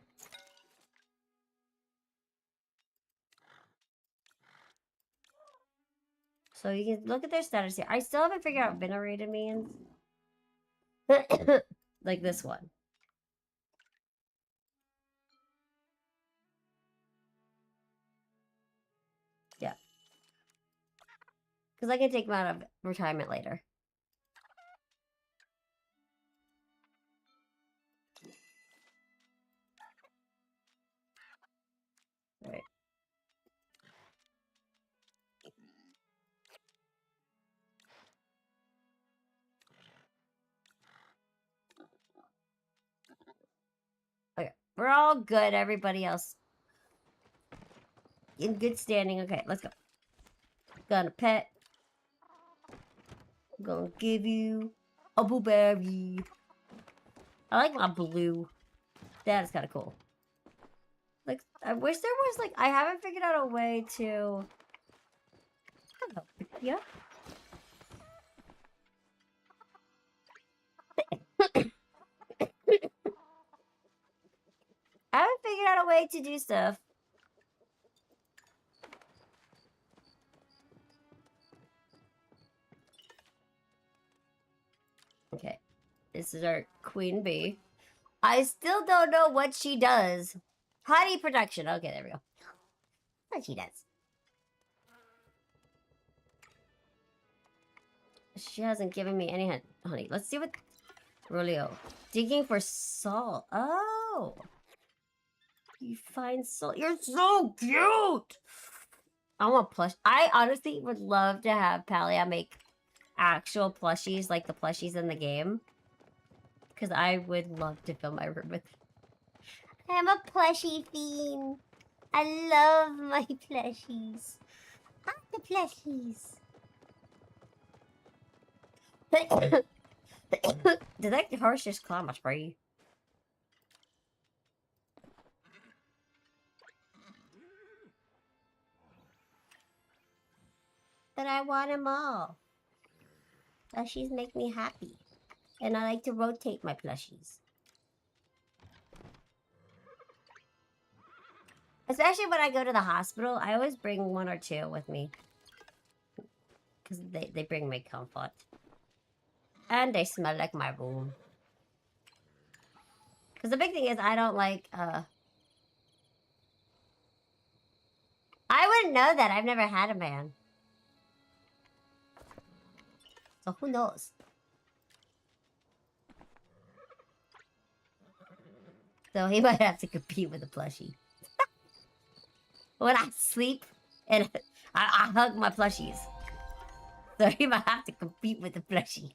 So you can look at their status here. I still haven't figured out what venerated means. Like this one. Yeah. Because I can take them out of retirement later. Alright. Okay. We're all good. Everybody else in good standing. Okay, let's go. Gonna pet. I'm gonna give you a blueberry. I like my blue. That is kind of cool. Like, I wish there was, like, I haven't figured out a way to... Hello, yeah? I haven't figured out a way to do stuff. Okay. This is our queen bee. I still don't know what she does. Honey production. Okay, there we go. What she does. She hasn't given me any honey. Let's see what... Rolio. Digging for salt. Oh. You find salt. You're so cute. I want plush. I honestly would love to have Palia make actual plushies like the plushies in the game. Because I would love to fill my room with... I'm a plushie fiend. I love my plushies. I like the plushies. Did that horse just climb a tree? But I want them all. Plushies make me happy. And I like to rotate my plushies. Especially when I go to the hospital, I always bring one or two with me. Because they bring me comfort. And they smell like my room. Because the big thing is, I don't like, I wouldn't know that. I've never had a man. So who knows? So he might have to compete with a plushie. When I sleep, and I hug my plushies. So he might have to compete with the plushie.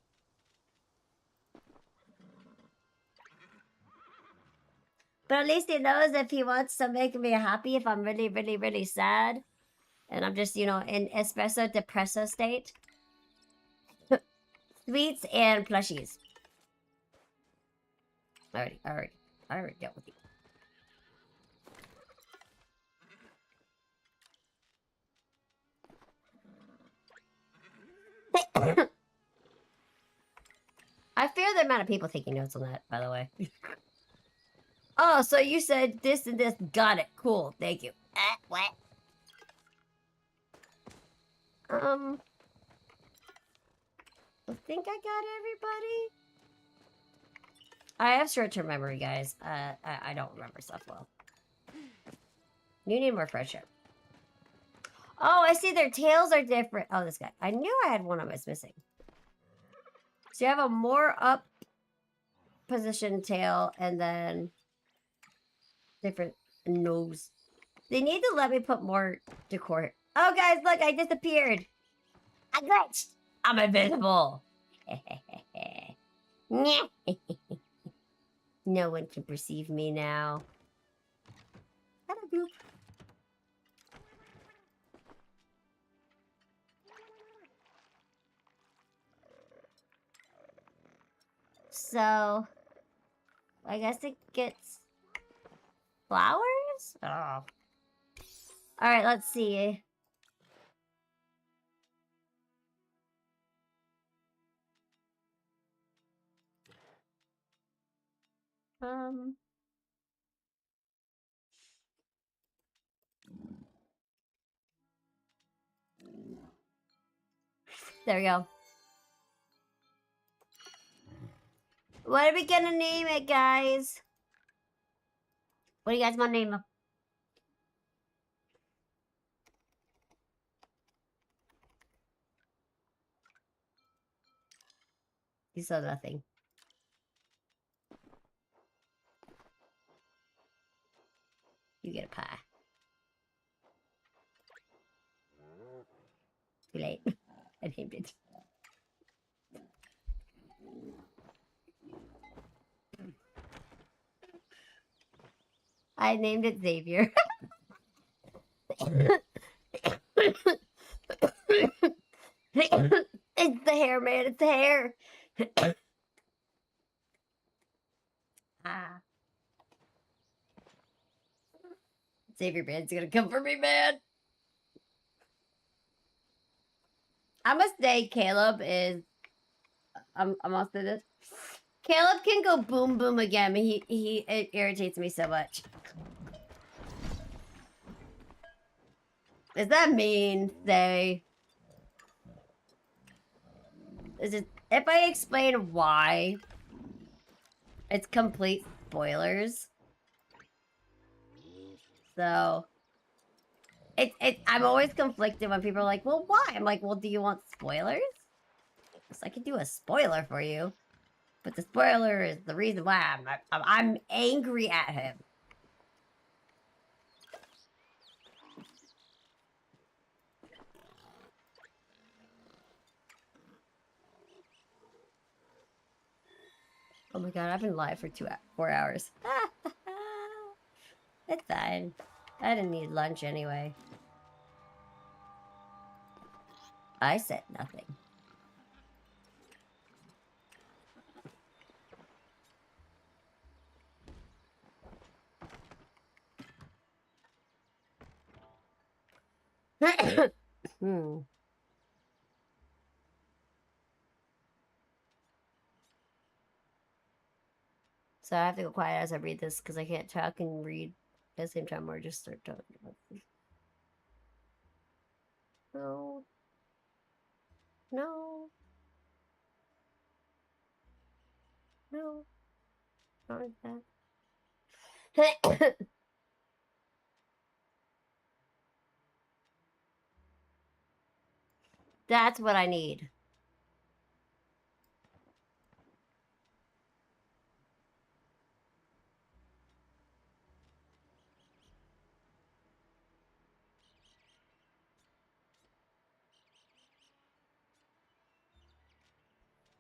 But at least he knows if he wants to make me happy, if I'm really, really, really sad. And I'm just, you know, in espresso depresso state. Sweets and plushies. I already dealt with you. I fear the amount of people taking notes on that, by the way. Oh, so you said this and this. Got it. Cool. Thank you. What? I think I got everybody. I have short-term memory, guys. I don't remember stuff well. You need more friendship. Oh, I see their tails are different. Oh, this guy. I knew I had one I was missing. So you have a more up position tail and then different nose. They need to let me put more decor. Oh, guys, look, I disappeared. I glitched. I'm invisible. No one can perceive me now. Hello, Goop. So, I guess it gets flowers? Oh. Alright, let's see. There we go. What are we gonna name it, guys? What do you guys want to name it? You saw nothing. You get a pie. Too late. I named it. I named it Xavier. It's the hair, man. It's the hair. Ah. Xavier man's gonna come for me, man. I must say, Caleb is. I'm also this. Caleb can go boom boom again, but it irritates me so much. Is that mean? Say. Is it? If I explain why, it's complete spoilers. So, I'm always conflicted when people are like, "Well, why?" I'm like, "Well, do you want spoilers?" So I can do a spoiler for you, but the spoiler is the reason why I'm angry at him. Oh my god, I've been live for 4 hours. It's fine. I didn't need lunch anyway. I said nothing. So I have to go quiet as I read this because I can't talk and read at the same time or just start talking about this. No. No. No. Not like that. That's what I need.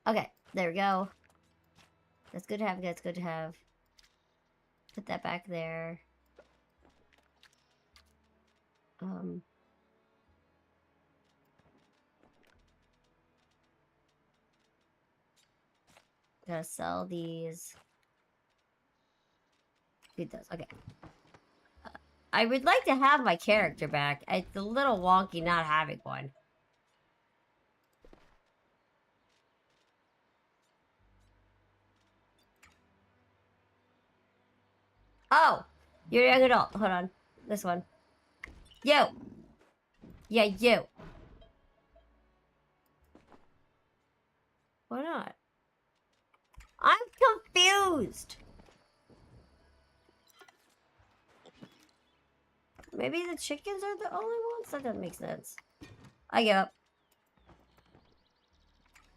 Okay, there we go. That's good to have, that's good to have. Put that back there. Gotta sell these. Read those, okay. I would like to have my character back. It's a little wonky not having one. Oh! You're a young adult. Hold on. This one. You! Yeah, you. Why not? I'm confused! Maybe the chickens are the only ones? That doesn't make sense. I give up.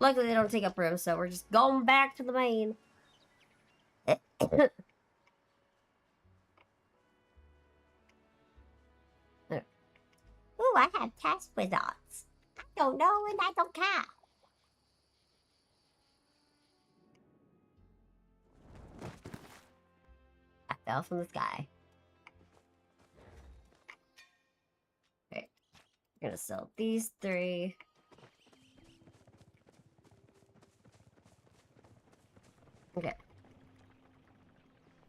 Luckily they don't take up room, so we're just going back to the main. Ooh, I have test results. I don't know and I don't care. fell from the sky. Okay. I'm gonna sell these 3. Okay.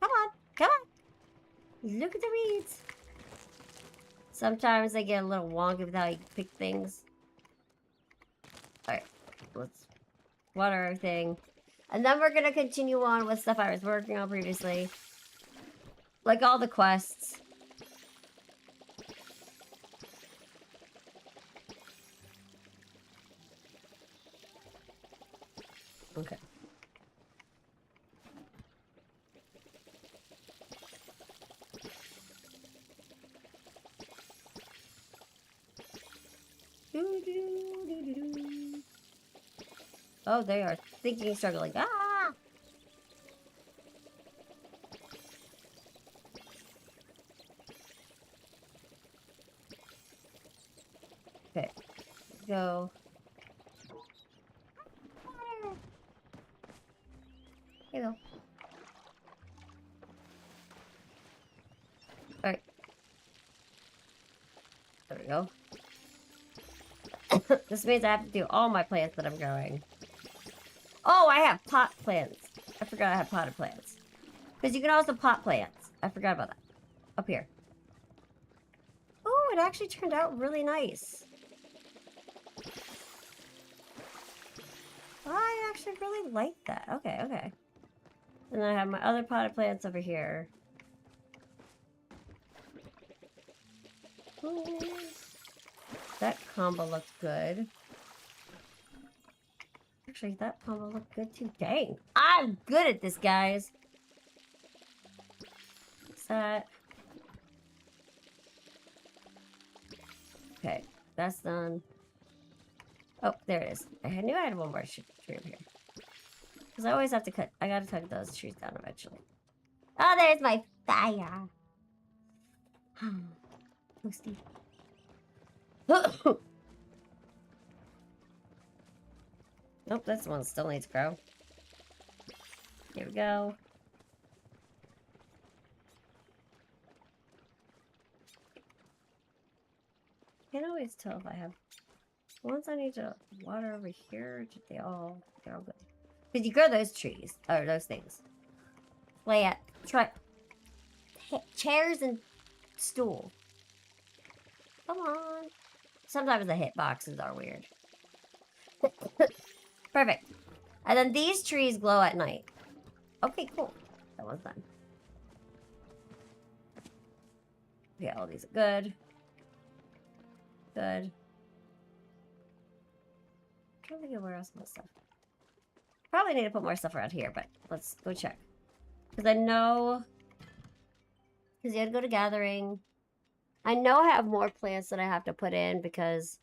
Come on. Come on. Look at the weeds. Sometimes I get a little wonky with how you pick things. Alright. Let's water everything. And then we're gonna continue on with stuff I was working on previously. Like all the quests. Okay. Oh, they are thinking, struggling. Ah! Okay. Go. Here you go. Alright. There we go. This means I have to do all my plants that I'm growing. Oh, I have pot plants. I forgot I have potted plants. Because you can also pot plants. I forgot about that. Up here. Oh, it actually turned out really nice. I actually really like that. Okay, okay. And then I have my other potted plants over here. Ooh. That combo looks good. Actually, that combo looked good too. Dang. I'm good at this, guys. What's that? Okay, that's done. Oh, there it is. I knew I had one more tree over here. Because I always have to cut. I gotta cut those trees down eventually. Oh, there's my fire. Toasty. Nope, this one still needs to grow. Here we go. Can't always tell if I have ones I need to water over here. They're all good. Because you grow those trees or those things. Chairs and stool. Come on. Sometimes the hitboxes are weird. Perfect. And then these trees glow at night. Okay, cool. That one's done. Okay, all these are good. Good. I'm trying to think of where else my stuff. Probably need to put more stuff around here, but let's go check. Because I know... Because you had to go to gathering. I know I have more plants that I have to put in because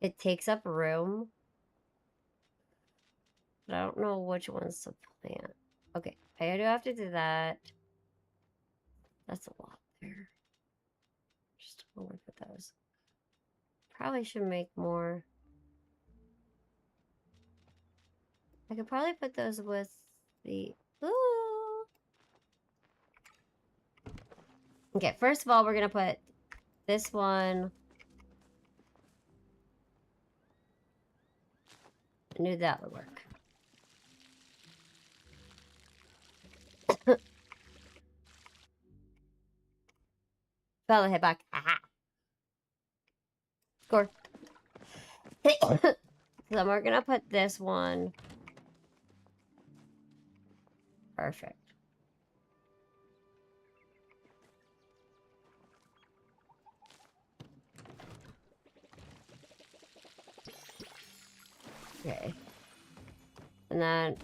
it takes up room. But I don't know which ones to plant. Okay, I do have to do that. That's a lot there. Just don't work with those. Probably should make more. I could probably put those with the... Ooh! Okay, first of all, we're going to put this one. I knew that would work. Fell the hit back. Aha! Score. So then we're going to put this one. Perfect. Okay. And then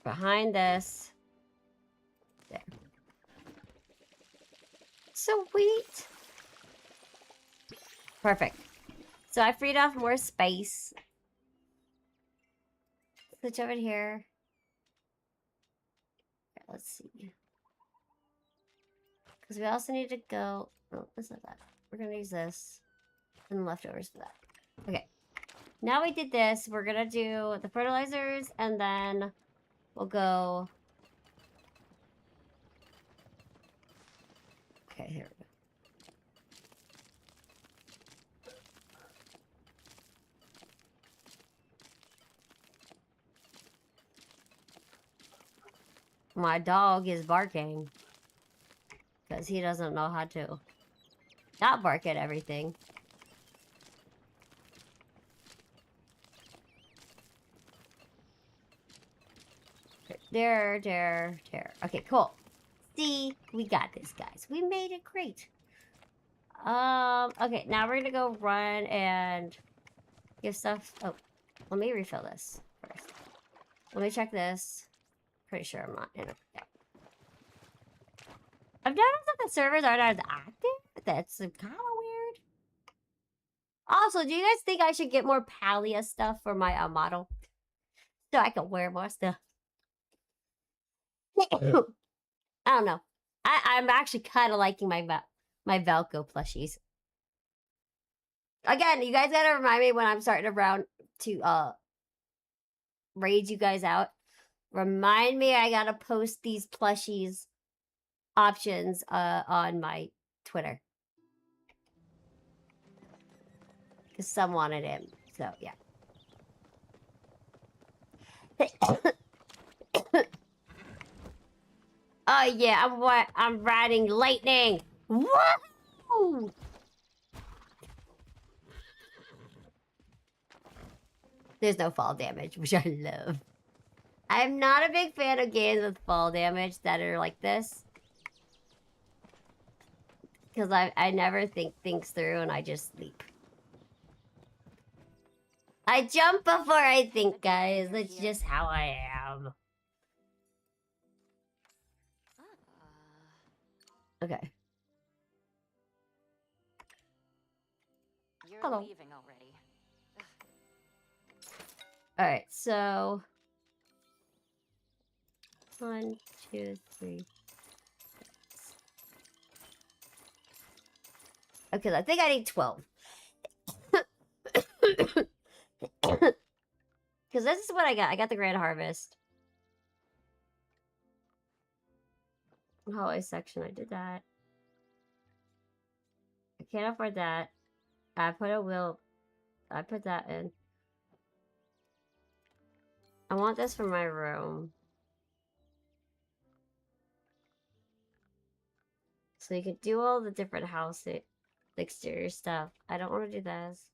behind this. There. Sweet. Perfect. So I freed off more space. Switch over here. Okay, let's see. Because we also need to go... Oh, this is that. We're going to use this. And leftovers for that. Okay. Now we did this. We're going to do the fertilizers and then We'll go... Okay, here we go. My dog is barking. Because he doesn't know how to not bark at everything. There. Okay, cool. See, we got this, guys. We made it great. Okay, now we're gonna go run and give stuff. Oh, let me refill this first. Let me check this. Pretty sure I'm not in it. Yeah. I've noticed that the servers aren't as active. That's kind of weird. Also, do you guys think I should get more Palia stuff for my model? So I can wear more stuff. I don't know. I'm actually kind of liking my Valko plushies. Again, you guys gotta remind me when I'm starting around to raid you guys out. Remind me I gotta post these plushies options on my Twitter. Because some wanted him. So yeah. Oh yeah, I'm riding lightning. Woo! There's no fall damage, which I love. I'm not a big fan of games with fall damage that are like this. Because I never think things through and I just sleep. I jump before I think, guys. That's just how I am. Okay. You're Hello. leaving already. Alright, so... 1, 2, 3. Okay, I think I need 12. Because this is what I got. I got the Grand Harvest. Hallway section, I did that. I can't afford that. I put a wheel. I put that in. I want this for my room. So you can do all the different house exterior stuff. I don't want to do this.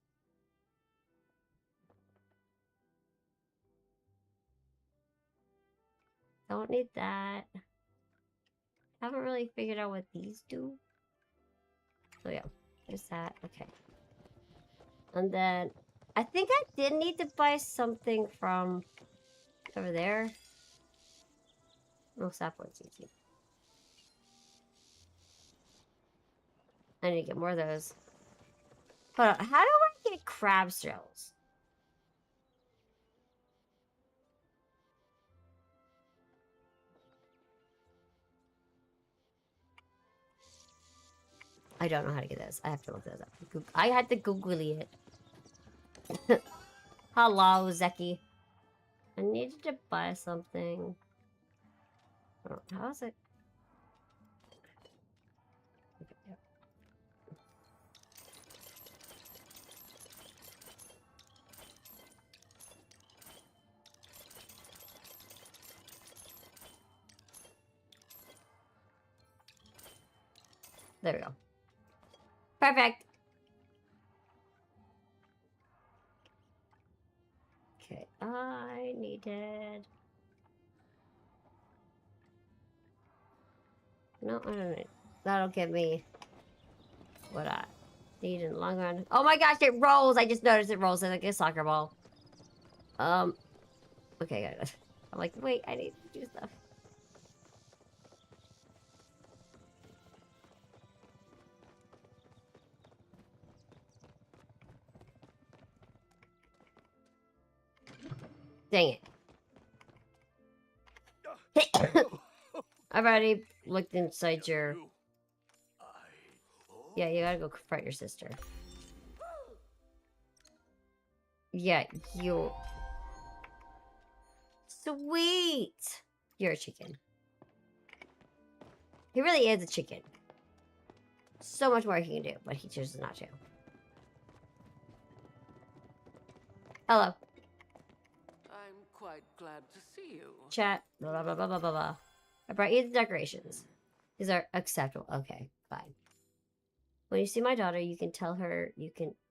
Don't need that. Haven't really figured out what these do. So yeah, there's that. Okay. And then I think I did need to buy something from over there. No sapwood's easy. I need to get more of those. Hold on, how do I get crab shells? I don't know how to get this. I have to look those up. I had to Googly it. Hello, Zeki. I needed to buy something. Oh, how is it? Okay, yeah. There we go. Perfect. Okay, I needed... No, I don't need... That'll give me what I need in the long run. Oh my gosh, it rolls! I just noticed it rolls like a soccer ball. Okay, good. I'm like, wait, I need to do stuff. Dang it. I've already looked inside your... Yeah, you gotta go confront your sister. Yeah, you... Sweet! You're a chicken. He really is a chicken. So much more he can do, but he chooses not to. Hello. I'm quite glad to see you. Chat. Blah, blah, blah, blah, blah, blah, blah. I brought you the decorations. These are acceptable. Okay, fine. When you see my daughter, you can tell her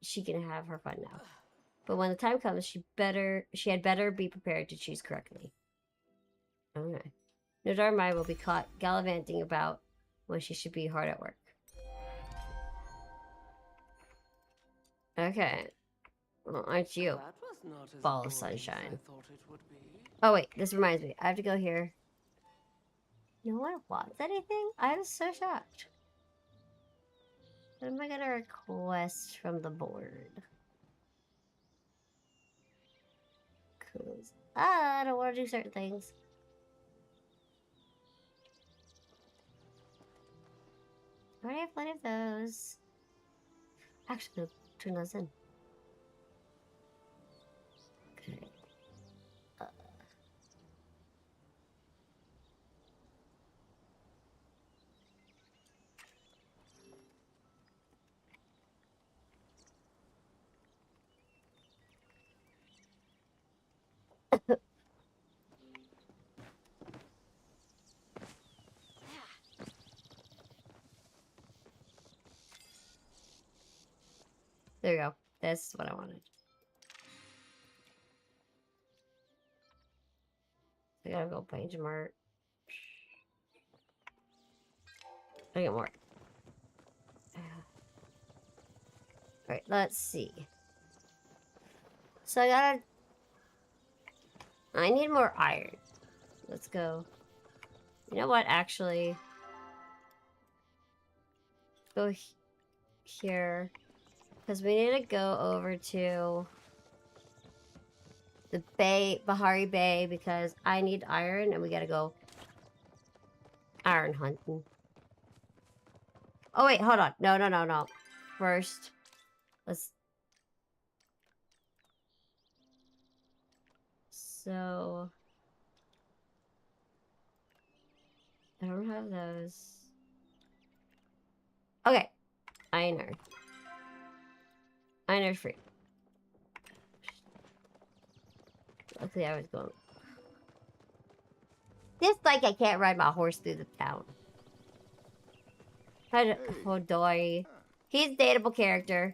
she can have her fun now. But when the time comes, she had better be prepared to choose correctly. Okay. No darn mind will be caught gallivanting about when she should be hard at work. Okay. Well, aren't you? That was not as Ball of boring as sunshine. I thought it would be. Oh wait, this reminds me. I have to go here. No one wants anything? I was so shocked. What am I gonna request from the board? Cause I don't want to do certain things. I already have plenty of those. Actually, turn those in. Okay. There you go. That's what I wanted. I gotta go page mark. I get more. Alright, let's see. So I need more iron. Let's go. You know what, actually? Go here. Because we need to go over to the bay, Bahari Bay, because I need iron and we gotta go iron hunting. Oh wait, hold on. No. First, let's... So... I don't have those. Okay. Iron. Iron free. Luckily I was going... Just like I can't ride my horse through the town. Hodori. He's a dateable character.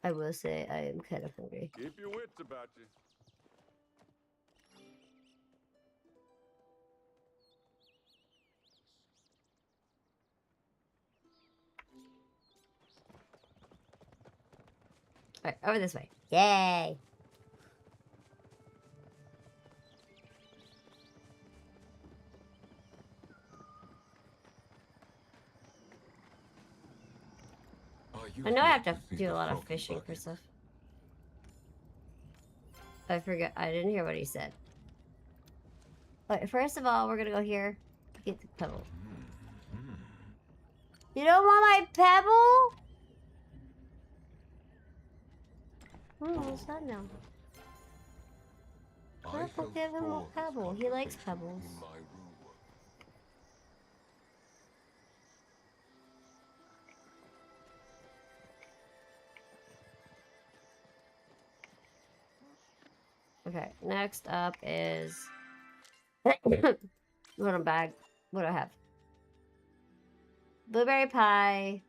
I will say I am kind of hungry. Keep your wits about you. Alright, over this way. Yay! I know I have to do a lot of fishing for stuff. I forgot. I didn't hear what he said. Alright, first of all, we're gonna go here. Get the pebble. You don't want my pebble? What's that now? Purple, give him a pebble. He likes pebbles. Okay, next up is... What a bag. What do I have? Blueberry pie.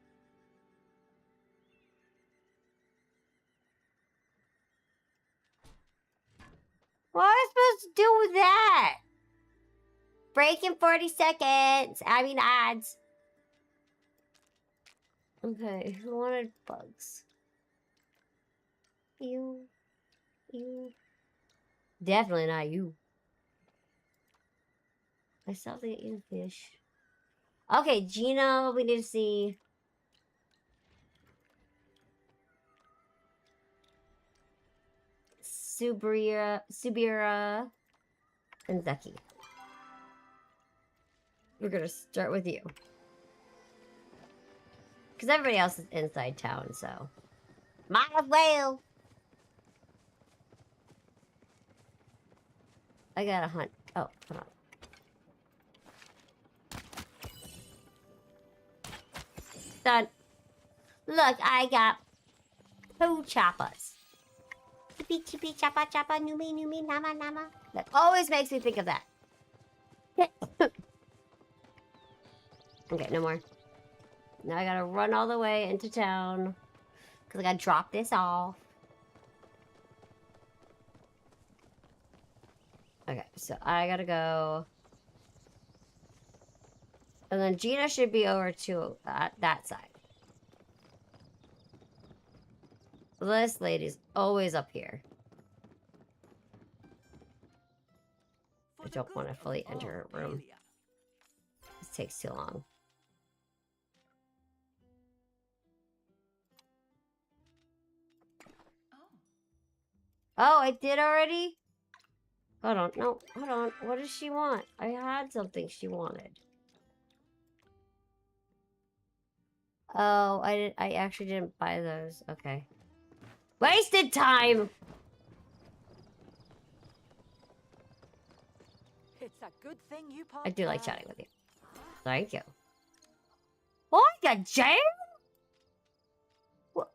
What am I supposed to do with that? Break in 40 seconds. I mean ads. Okay, who wanted bugs? You. Definitely not you. I still have to get you fish. Okay, Gino, we need to see. Subira, and Zeki. We're gonna start with you. Because everybody else is inside town, so. Might as well. I gotta hunt. Oh, hold on. Done. Look, I got 2 choppers. Chippy, chippy, choppa, choppa, noomy, noomy, nama, nama. That always makes me think of that. Okay, no more. Now I gotta run all the way into town. Because I gotta drop this off. Okay, so I gotta go. And then Gina should be over to that side. This lady's always up here. I don't want to fully enter her room. This takes too long. Oh, I did already? Hold on. No, hold on. What does she want? I had something she wanted. Oh, I actually didn't buy those. Okay. Wasted time! It's a good thing you I do like popped chatting by. with you. Thank you. Oh, I got jam? What?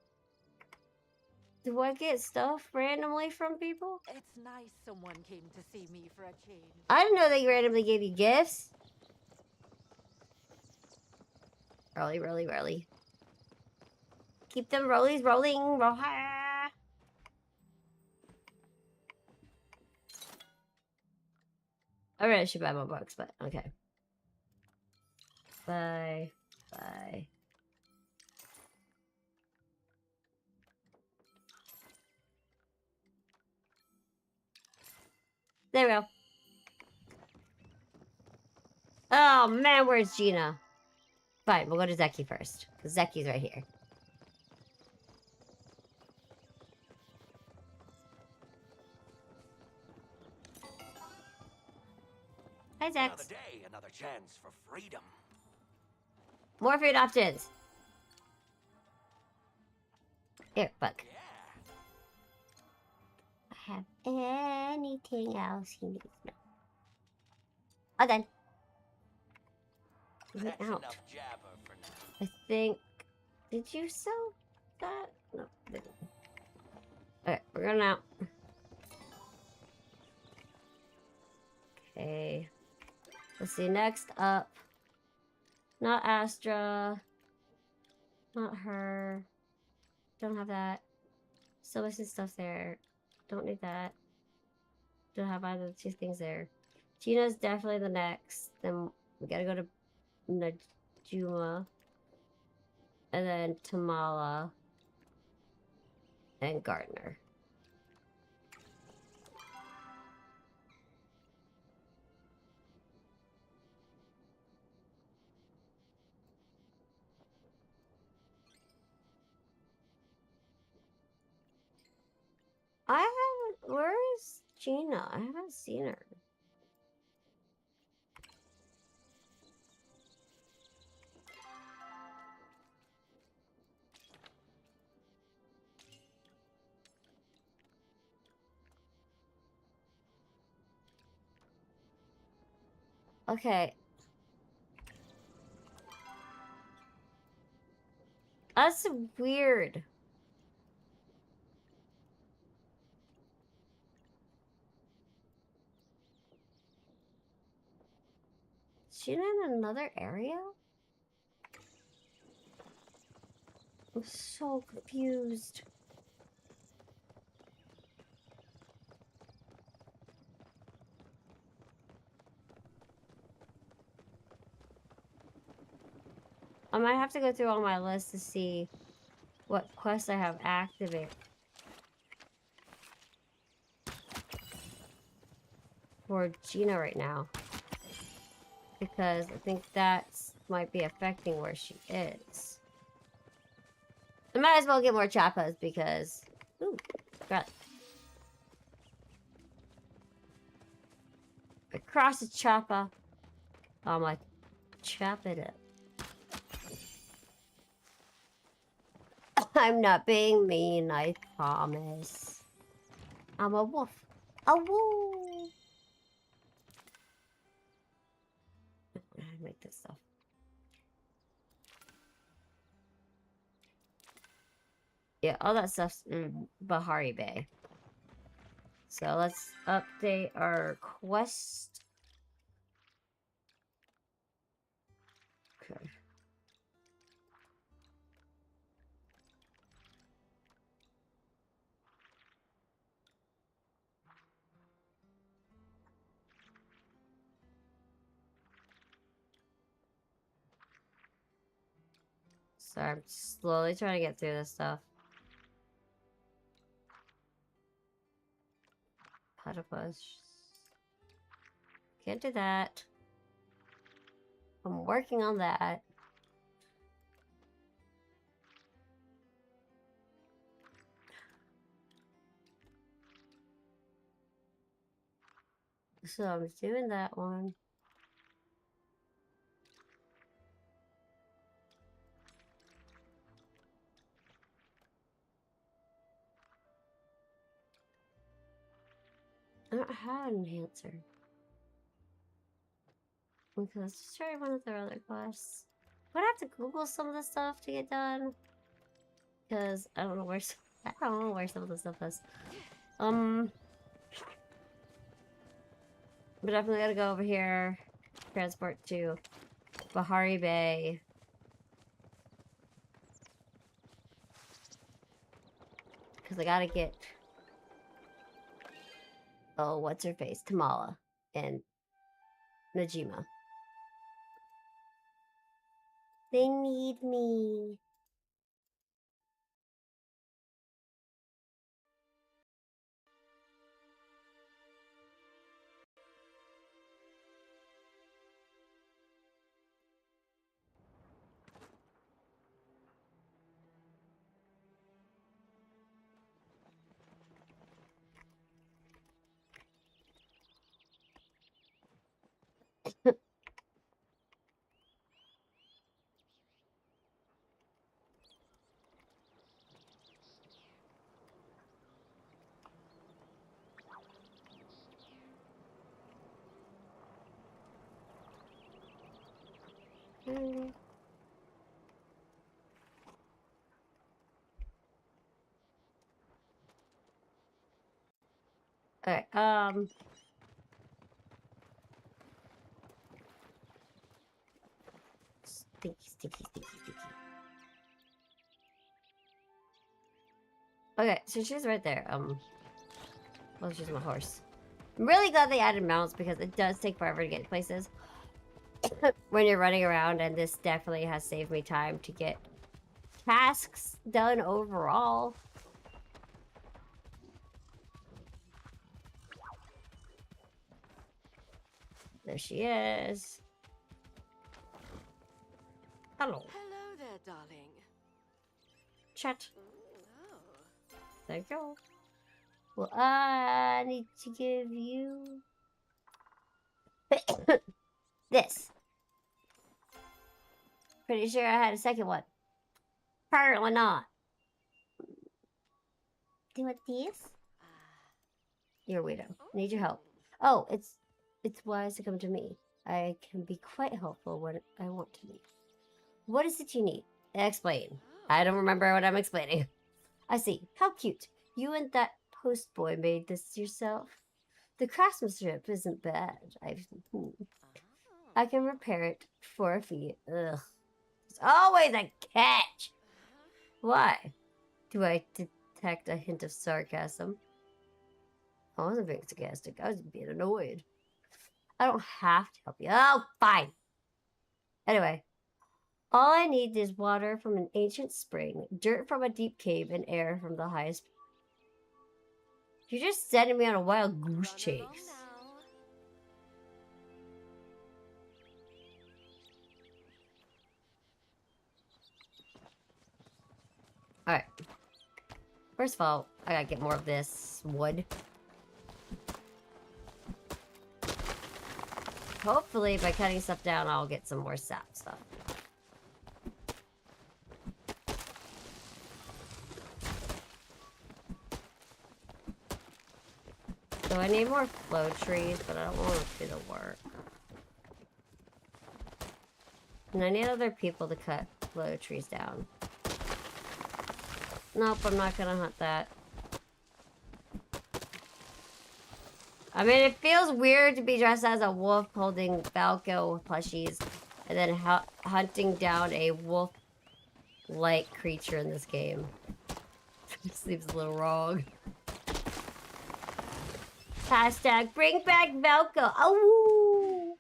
Do I get stuff randomly from people? It's nice someone came to see me for a change. I didn't know they randomly gave you gifts. Rolly. Keep them rollies rolling. Roll. I really should buy more books, but okay. Bye. There we go. Oh man, where's Gina? Fine, we'll go to Zeki first. Because Zeki's right here. Hi, Zex. Another day, another chance for freedom. More food options. Here, book. Yeah. Have anything else he needs? No. Oh, done. Get That's out. enough jabber for now. I think. Did you sell that? No, didn't. Okay, we're going out. Okay. Let's see. Next up. Not Astra. Not her. Don't have that. Still missing stuff there. Don't need that. Don't have either of the 2 things there. Gina's definitely the next. Then we gotta go to Najuma. And then Tamala. And Gardner. I haven't. Where's Gina? I haven't seen her. Okay. That's weird. Is she in another area? I'm so confused. I might have to go through all my lists to see what quests I have activated. For Gina right now. Because I think that might be affecting where she is. I might as well get more chappas because... Ooh, got it. Across the choppa. I'm like, chop it up. I'm not being mean, I promise. I'm a wolf. A wolf. Make this stuff. Yeah, all that stuff's in Bahari Bay. So let's update our quest. Okay. So I'm slowly trying to get through this stuff. Platypus. Can't do that. I'm working on that. So I'm doing that one. I don't have an enhancer. Okay, let's just try one of their other quests. I'm gonna have to Google some of the stuff to get done. Because I don't know where I don't know where some of the stuff is. We definitely gotta go over here. Transport to Bahari Bay. Because I gotta get... Oh, what's her face? Kamala. And Najima. They need me. Okay, Sticky, sticky, sticky, sticky. Okay, so she's right there. Well, she's my horse. I'm really glad they added mounts because it does take forever to get places when you're running around, and this definitely has saved me time to get tasks done overall. There she is. Hello. Hello there, darling. Chat. Oh. There you go. Well, I need to give you this. Pretty sure I had a second one. Apparently not. Do you want this? You're a weirdo. Need your help. Oh, it's wise to come to me. I can be quite helpful when I want to be. What is it you need? Explain. I don't remember what I'm explaining. I see. How cute. You and that post boy made this yourself. The craftsmanship isn't bad. I can repair it for a fee. Ugh. There's always a catch. Why? Do I detect a hint of sarcasm? I wasn't being sarcastic. I was being annoyed. I don't have to help you. Oh, fine. Anyway, all I need is water from an ancient spring, dirt from a deep cave, and air from the highest. You're just sending me on a wild goose chase. Alright. First of all, I gotta get more of this wood. Hopefully, by cutting stuff down, I'll get some more sap stuff. So I need more flow trees, but I don't want to do the work. And I need other people to cut flow trees down. Nope, I'm not gonna hunt that. I mean, it feels weird to be dressed as a wolf holding Valko plushies and then hunting down a wolf-like creature in this game. It seems a little wrong. Hashtag bring back Valko. Oh!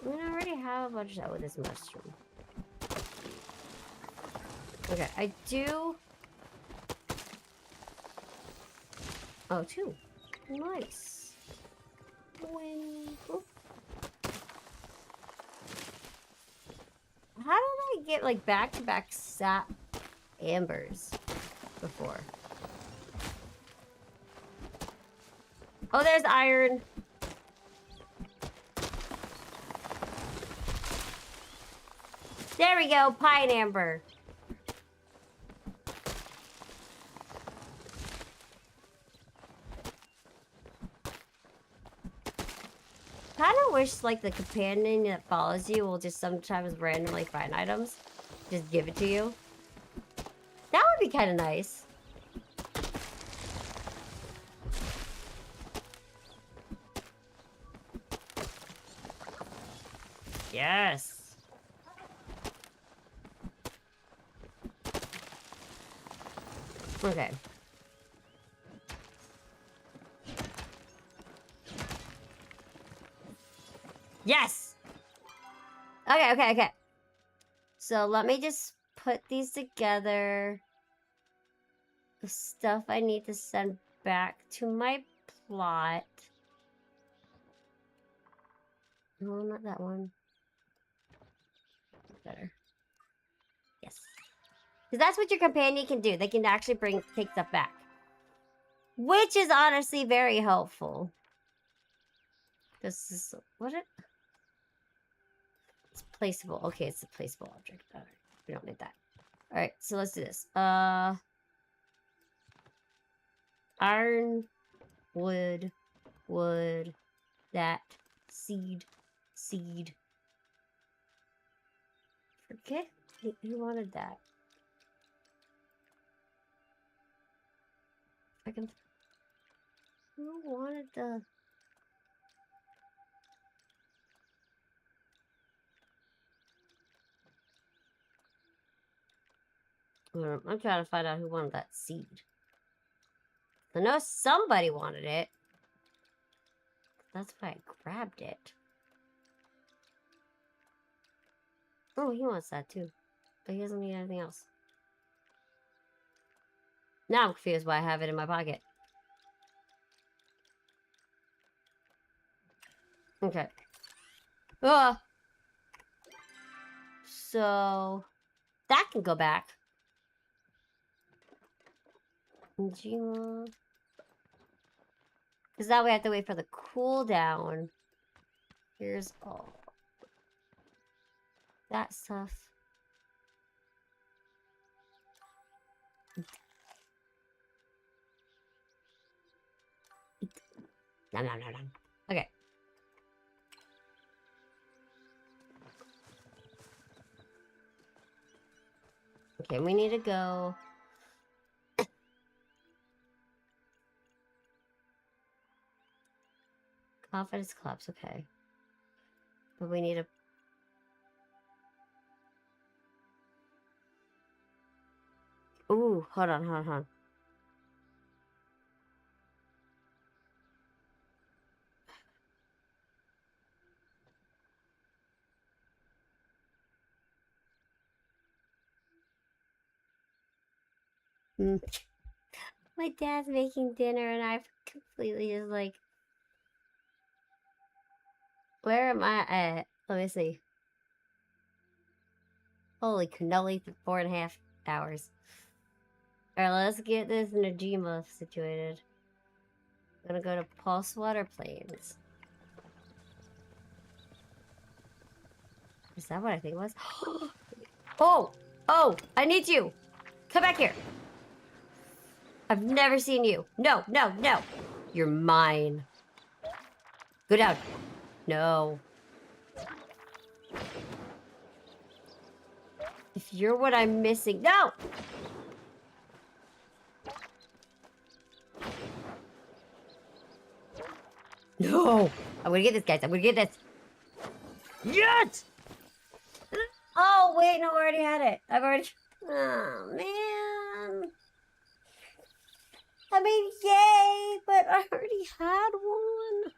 I mean, I already have a bunch of that with this mushroom. Okay, I do... Oh, two. Nice. When... Oh. How did I get, like, back-to-back sap ambers before? Oh, there's iron. There we go, pine amber. Kind of wish, like, the companion that follows you will just sometimes randomly find items. Just give it to you. That would be kind of nice. Yes. Okay. Yes! Okay. So let me just put these together. The stuff I need to send back to my plot. No, not that one. Better. Yes. Because that's what your companion can do. They can actually take stuff back. Which is honestly very helpful. This is... What it... It's placeable. Okay, it's a placeable object. Alright. We don't need that. Alright, so let's do this. Iron, wood, that, seed. Forget who wanted that. Who wanted the... I'm trying to find out who wanted that seed. I know somebody wanted it. That's why I grabbed it. Oh, he wants that too. But he doesn't need anything else. Now I'm confused why I have it in my pocket. Okay. So... That can go back. Because now we have to wait for the cooldown. Here's all that stuff. Nom. Okay. Okay, we need to go. Confidence collapse, okay. But we need a... Ooh, hold on. My dad's making dinner and I've completely just like... Where am I at? Let me see. Holy cannoli for 4.5 hours. Alright, let's get this Najima situated. I'm gonna go to Pulse Water Plains. Is that what I think it was? Oh! Oh! I need you! Come back here! I've never seen you. No, no, no! You're mine. Go down. No. If you're what I'm missing... No! No! I'm gonna get this, guys. I'm gonna get this. Yes! Oh, wait. No, I already had it. I've already... Oh, man. I mean, yay! But I already had one.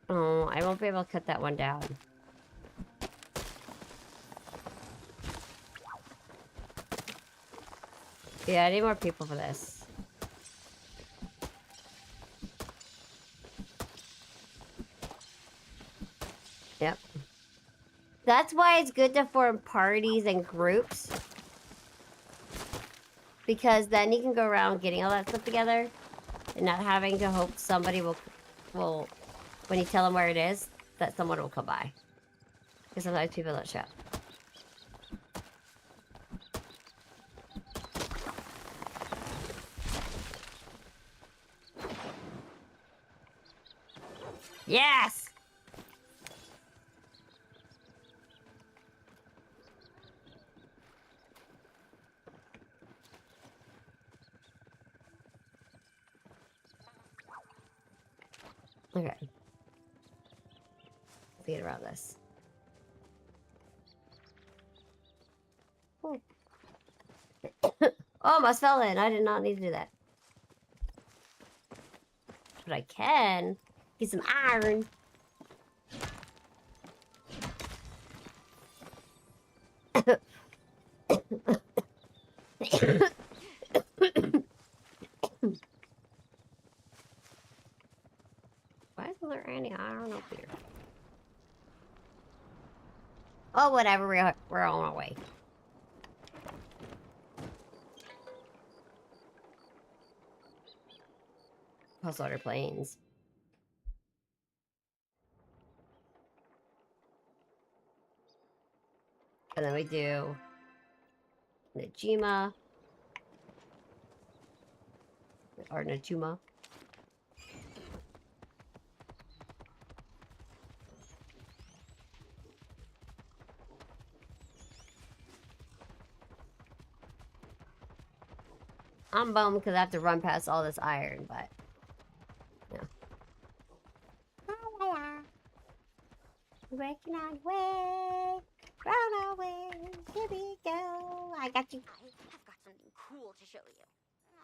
Oh, I won't be able to cut that one down. Yeah, I need more people for this. Yep. That's why it's good to form parties and groups. Because then you can go around getting all that stuff together. And not having to hope somebody will when you tell them where it is, that someone will come by. Because sometimes people don't show up. Yes! Okay. Let's get around this. Oh. Almost fell in. I did not need to do that. But I can get some iron. Why isn't there any iron up here? Oh, whatever. We're on our way. Water Plains. And then we do Najima. Or Najuma. I'm bummed because I have to run past all this iron, but... Yeah. Breaking our way, run away, here we go. I got you. I have got something cool to show you.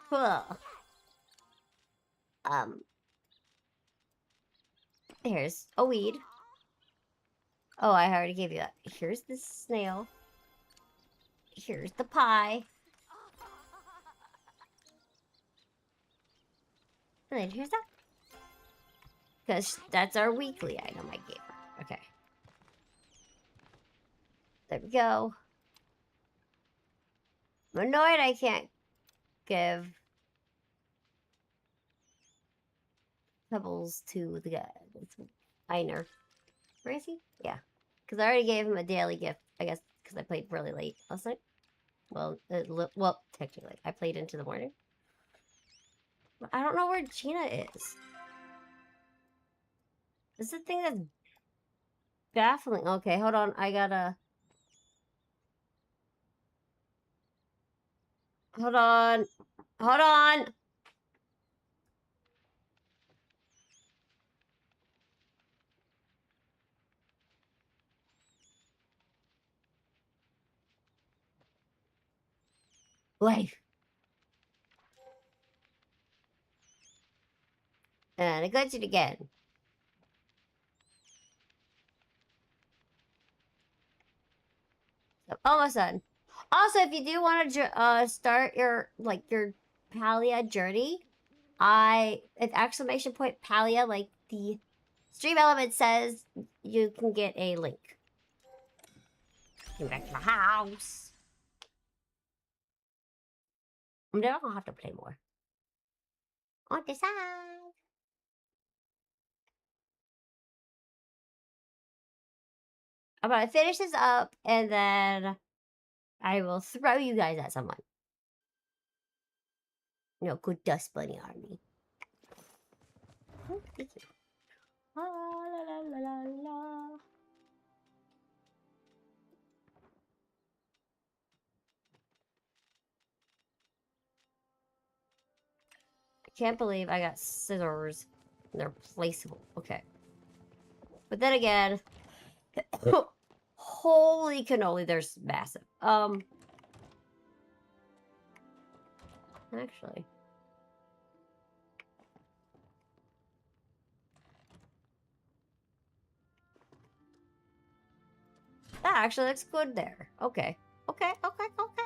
Cool. Here's a weed. Oh, I already gave you that. Here's the snail. Here's the pie. And then here's that. Because that's our weekly item I gave her. Okay. There we go. I'm annoyed I can't give pebbles to the guy. It's Einer. Where is he? Yeah. Because I already gave him a daily gift. I guess because I played really late last night. Well, technically. I played into the morning. But I don't know where Gina is. This is the thing that's baffling. Okay, hold on. I gotta... Hold on. Hold on. Wait. And I got it again. So, almost done. Also, if you do want to start your Palia journey, it's exclamation point Palia, like the Stream Element says you can get a link. Get back to my house. I'm never gonna have to play more. On the side. I'm gonna finish this up and then I will throw you guys at someone. No, good dust bunny army. Oh, thank you. La, la, la, la, la. I can't believe I got scissors. They're placeable. Okay. But then again, holy cannoli, there's massive. Actually. That actually looks good there. Okay. Okay, okay, okay.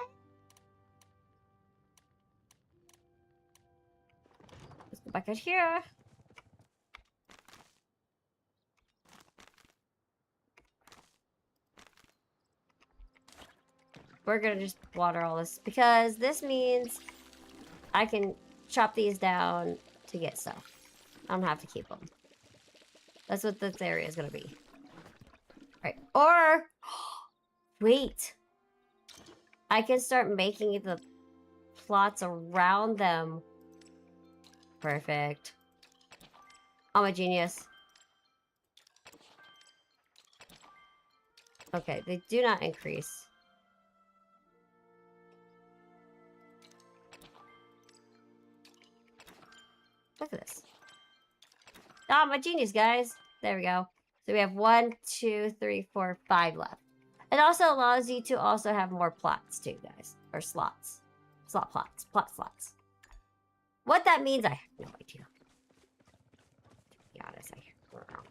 Let's go back out here. We're gonna just water all this because this means I can chop these down to get stuff. I don't have to keep them. That's what this area is gonna be. Right. Or wait. I can start making the plots around them. Perfect. I'm a genius. Okay, they do not increase. Look at this. Oh, I'm a genius, guys. There we go. So we have 1, 2, 3, 4, 5 left. It also allows you to also have more plots too, guys. Or slots. Slot plots. Plot slots. What that means, I have no idea. To be honest, I don't know.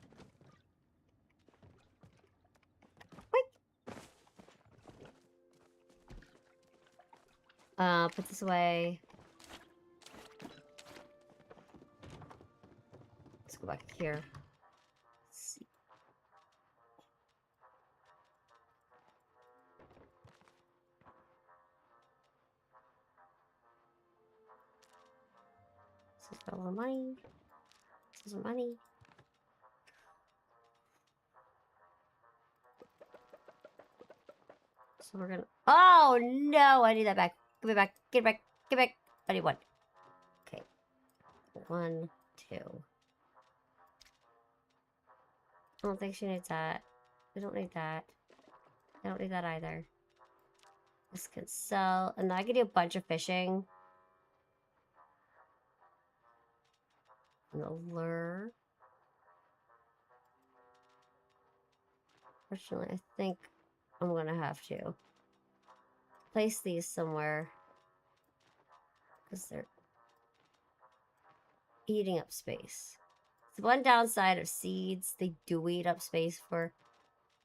Wait. Put this away. Let's go back here. Let's see. This is a lot of money. This is money. So we're gonna. Oh no! I need that back. Give it back. Get it back. Get it back. I need one. Okay. 1, 2. I don't think she needs that. I don't need that. I don't need that either. This can sell. And then I can do a bunch of fishing. And the lure. Fortunately, I think I'm gonna have to place these somewhere. Because they're eating up space. The one downside of seeds, they do eat up space for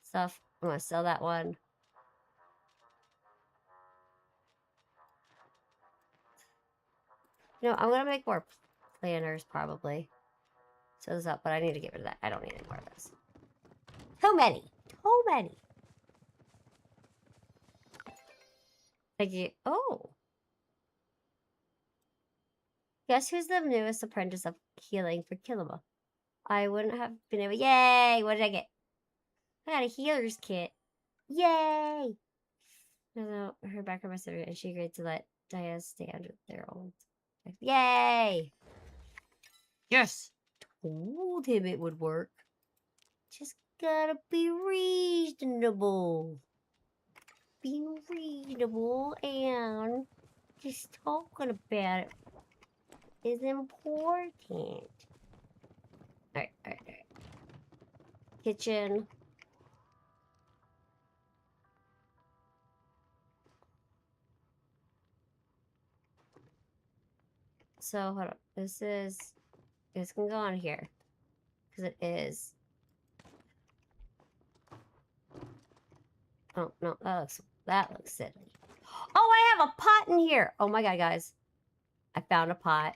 stuff. I'm gonna sell that one. You know, I'm gonna make more planners probably. Set this up, but I need to get rid of that. I don't need any more of those. Too many. Too many. Thank you. Oh. Guess who's the newest apprentice of healing for Kilima? I wouldn't have been able. Yay! What did I get? I got a healer's kit. Yay! No, her back on my server, and she agreed to let Dia stand with their old. Yay! Yes! Told him it would work. Just gotta be reasonable. Being reasonable and just talking about it is important. Alright. Kitchen. So, hold on. This can go on here. Because it is. Oh, no. That looks silly. Oh, I have a pot in here. Oh my god, guys. I found a pot.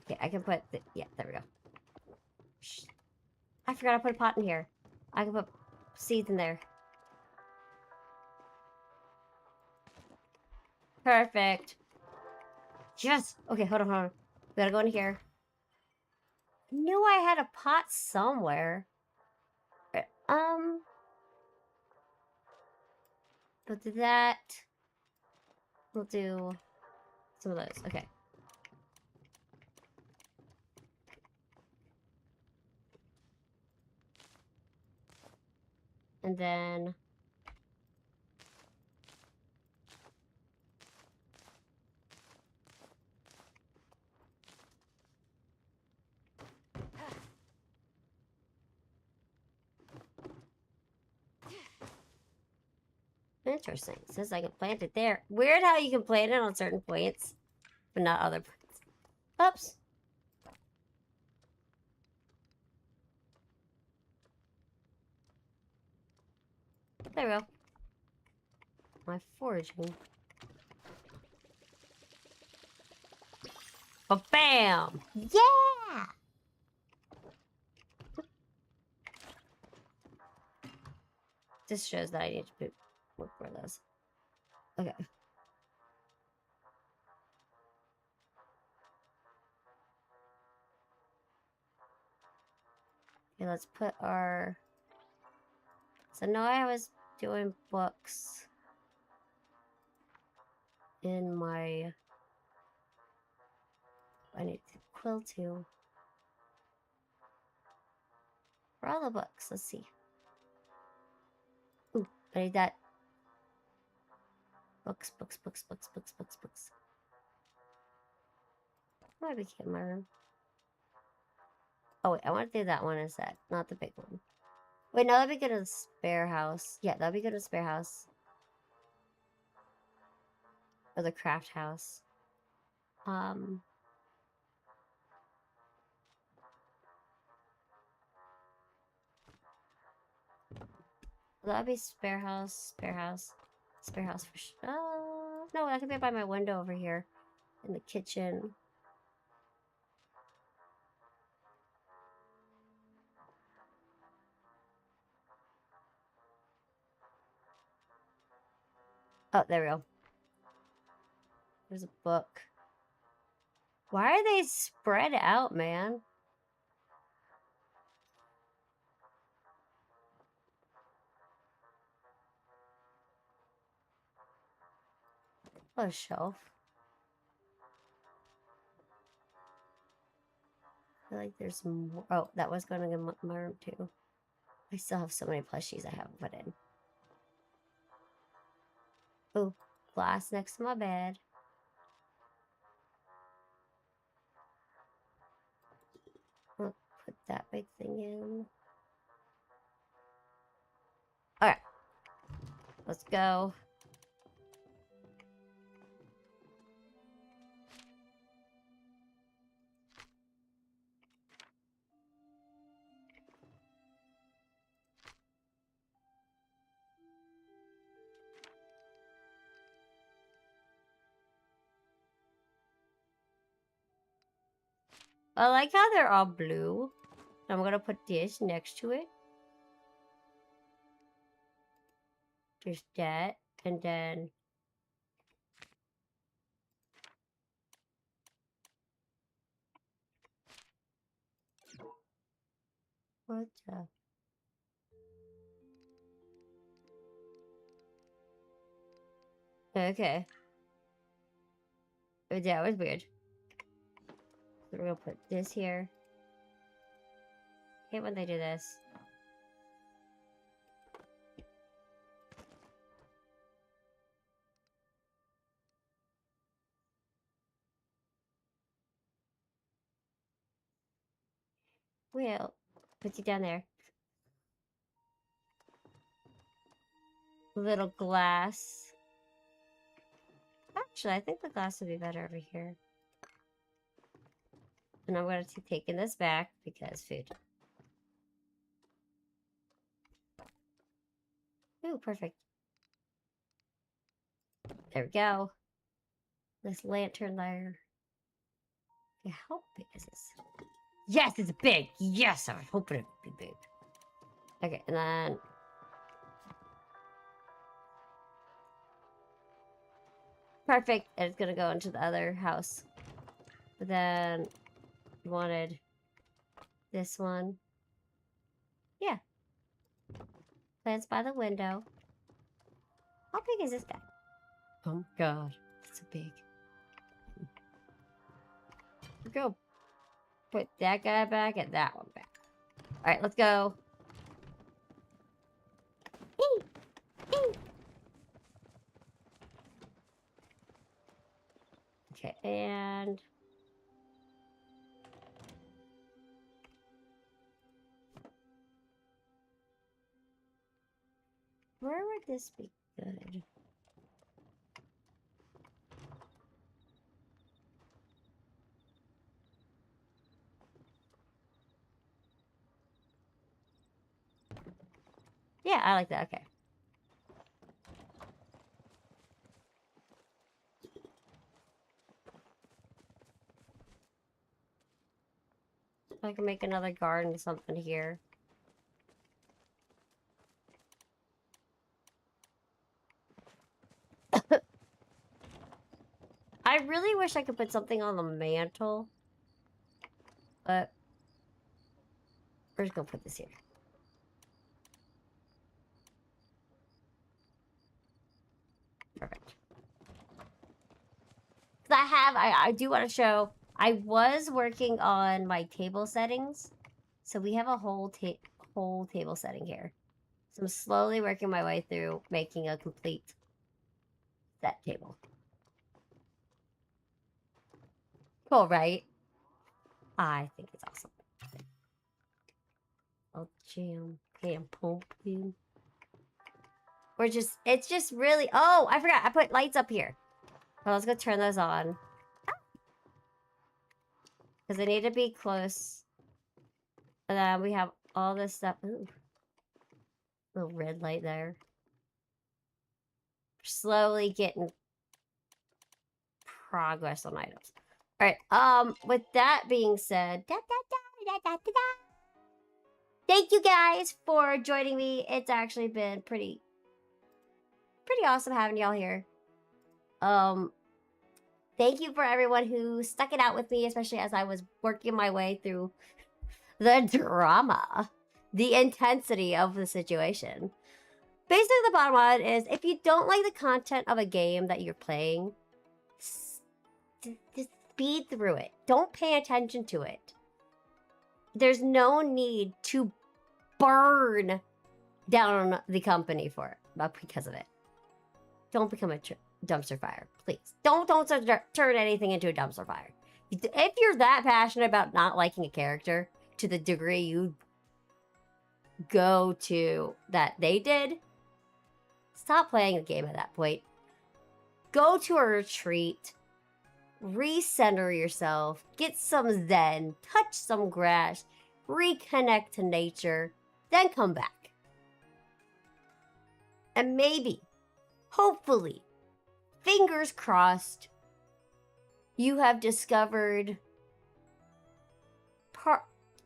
Okay, I can put the, yeah, there we go. Shh. I forgot to put a pot in here. I can put seeds in there. Perfect. Yes. Okay, hold on. We gotta go in here. I knew I had a pot somewhere. We'll do that. We'll do some of those. Okay. And then interesting. It says I can plant it there. Weird how you can plant it on certain points, but not other points. Oops. There we go. My foraging. Ba-bam! Yeah! This shows that I need to put look for those. Okay. Okay, let's put our... So now I was doing books in my... I need to quill too. For all the books, let's see. Ooh, I need that. Books. Why became my room? Oh wait, I want to do that one instead, not the big one. Wait, no, that'd be good in the spare house. Yeah, that'd be good in the spare house. Or the craft house. That'd be spare house for sure. No, that could be by my window over here. In the kitchen. Oh, there we go. There's a book. Why are they spread out, man? Oh, a shelf. I feel like there's more. Oh, that was going in my room too. I still have so many plushies I haven't put in. Oh, glass next to my bed. I'll put that big thing in. Alright. Let's go. I like how they're all blue. I'm gonna put this next to it. There's that, and then what the? Okay. Oh, that was weird. So we're gonna put this here. Hate when they do this. We'll put you down there. Little glass. Actually, I think the glass would be better over here. And I'm going to be taking this back because food. Ooh, perfect. There we go. This lantern there. Yeah, how big is this? Yes, it's big. Yes, I was hoping it would be big. Okay, and then perfect. And it's gonna go into the other house. But then we wanted this one. Yeah. Plants by the window. How big is this guy? Oh god, it's so big. We're gonna put that guy back and that one back. Alright, let's go. Okay, and where would this be good? Yeah, I like that. Okay. I can make another garden or something here. I really wish I could put something on the mantle. But we're just gonna put this here. Perfect. Because I do want to show, I was working on my table settings. So we have a whole table setting here. So I'm slowly working my way through making a complete set table. Cool, right? I think it's awesome. Oh, jam pumpkin. It's just really, oh, I forgot, I put lights up here. So let's go turn those on. Because they need to be close. And then we have all this stuff. Ooh. Little red light there. Slowly getting progress on items. Alright, with that being said, thank you guys for joining me. It's actually been pretty awesome having y'all here. Thank you for everyone who stuck it out with me, especially as I was working my way through the drama, the intensity of the situation. Basically, the bottom line is, if you don't like the content of a game that you're playing, just speed through it. Don't pay attention to it. There's no need to burn down the company for it, but because of it. Don't become a dumpster fire, please. Don't turn anything into a dumpster fire. If you're that passionate about not liking a character to the degree you go to that they did, stop playing the game at that point. Go to a retreat, recenter yourself, get some zen, touch some grass, reconnect to nature, then come back. And maybe, hopefully, fingers crossed, you have discovered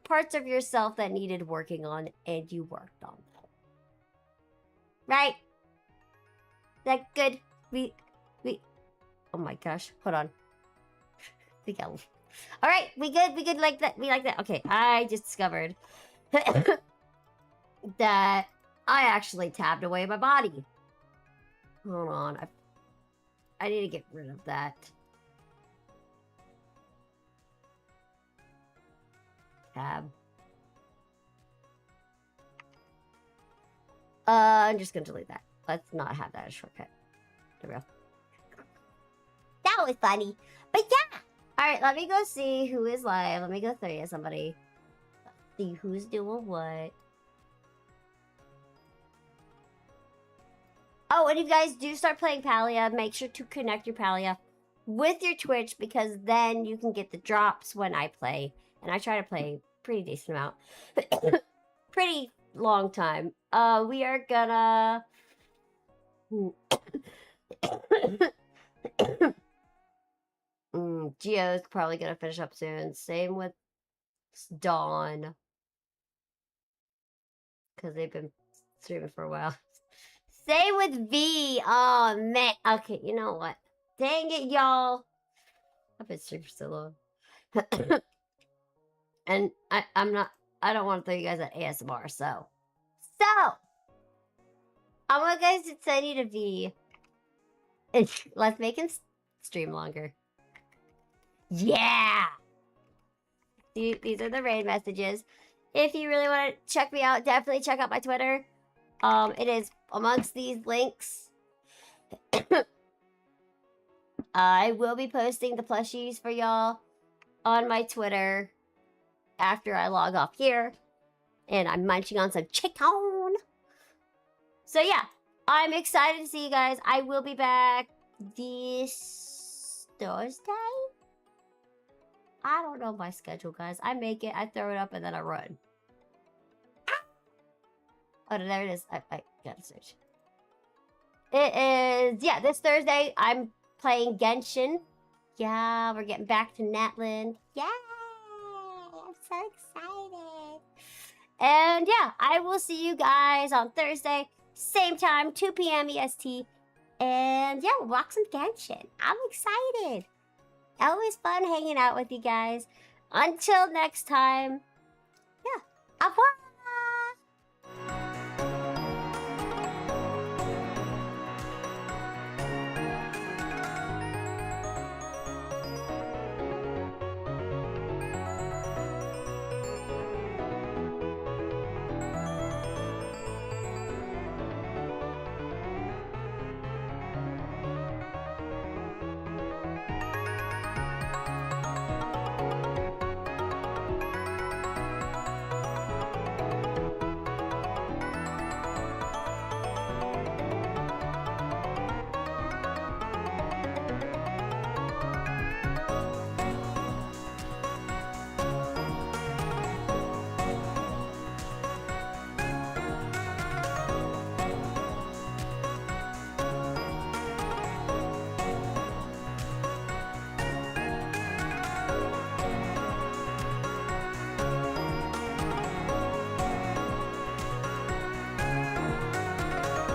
parts of yourself that needed working on, and you worked on them. Right? That good? We. Oh my gosh! Hold on. All right, we good like that. We like that. Okay, I just discovered that I actually tabbed away my body. Hold on, I need to get rid of that. Tab. I'm just gonna delete that. Let's not have that as a shortcut. There we go. That was funny. But yeah! Alright, let me go see who is live. Let me go through somebody. Let's see who's doing what. Oh, and if you guys do start playing Palia, make sure to connect your Palia with your Twitch, because then you can get the drops when I play. And I try to play pretty decent amount. Pretty long time. We are gonna... Geo's probably gonna finish up soon. Same with Dawn. Because they've been streaming for a while. Same with V. Oh, man. Okay, you know what? Dang it, y'all. I've been streaming for so long. And I don't want to throw you guys at ASMR, so. I want guys to send you to V. Let's make him stream longer. Yeah! These are the raid messages. If you really want to check me out, definitely check out my Twitter. It is amongst these links. I will be posting the plushies for y'all on my Twitter after I log off here. And I'm munching on some chicken. So yeah, I'm excited to see you guys. I will be back this Thursday. I don't know my schedule, guys. I make it, I throw it up, and then I run. Oh, there it is. I gotta search. It is, yeah, this Thursday, I'm playing Genshin. Yeah, we're getting back to Natland. Yeah, I'm so excited. And yeah, I will see you guys on Thursday, same time, 2 p.m. EST. And yeah, we'll rock some Genshin. I'm excited. Always fun hanging out with you guys. Until next time.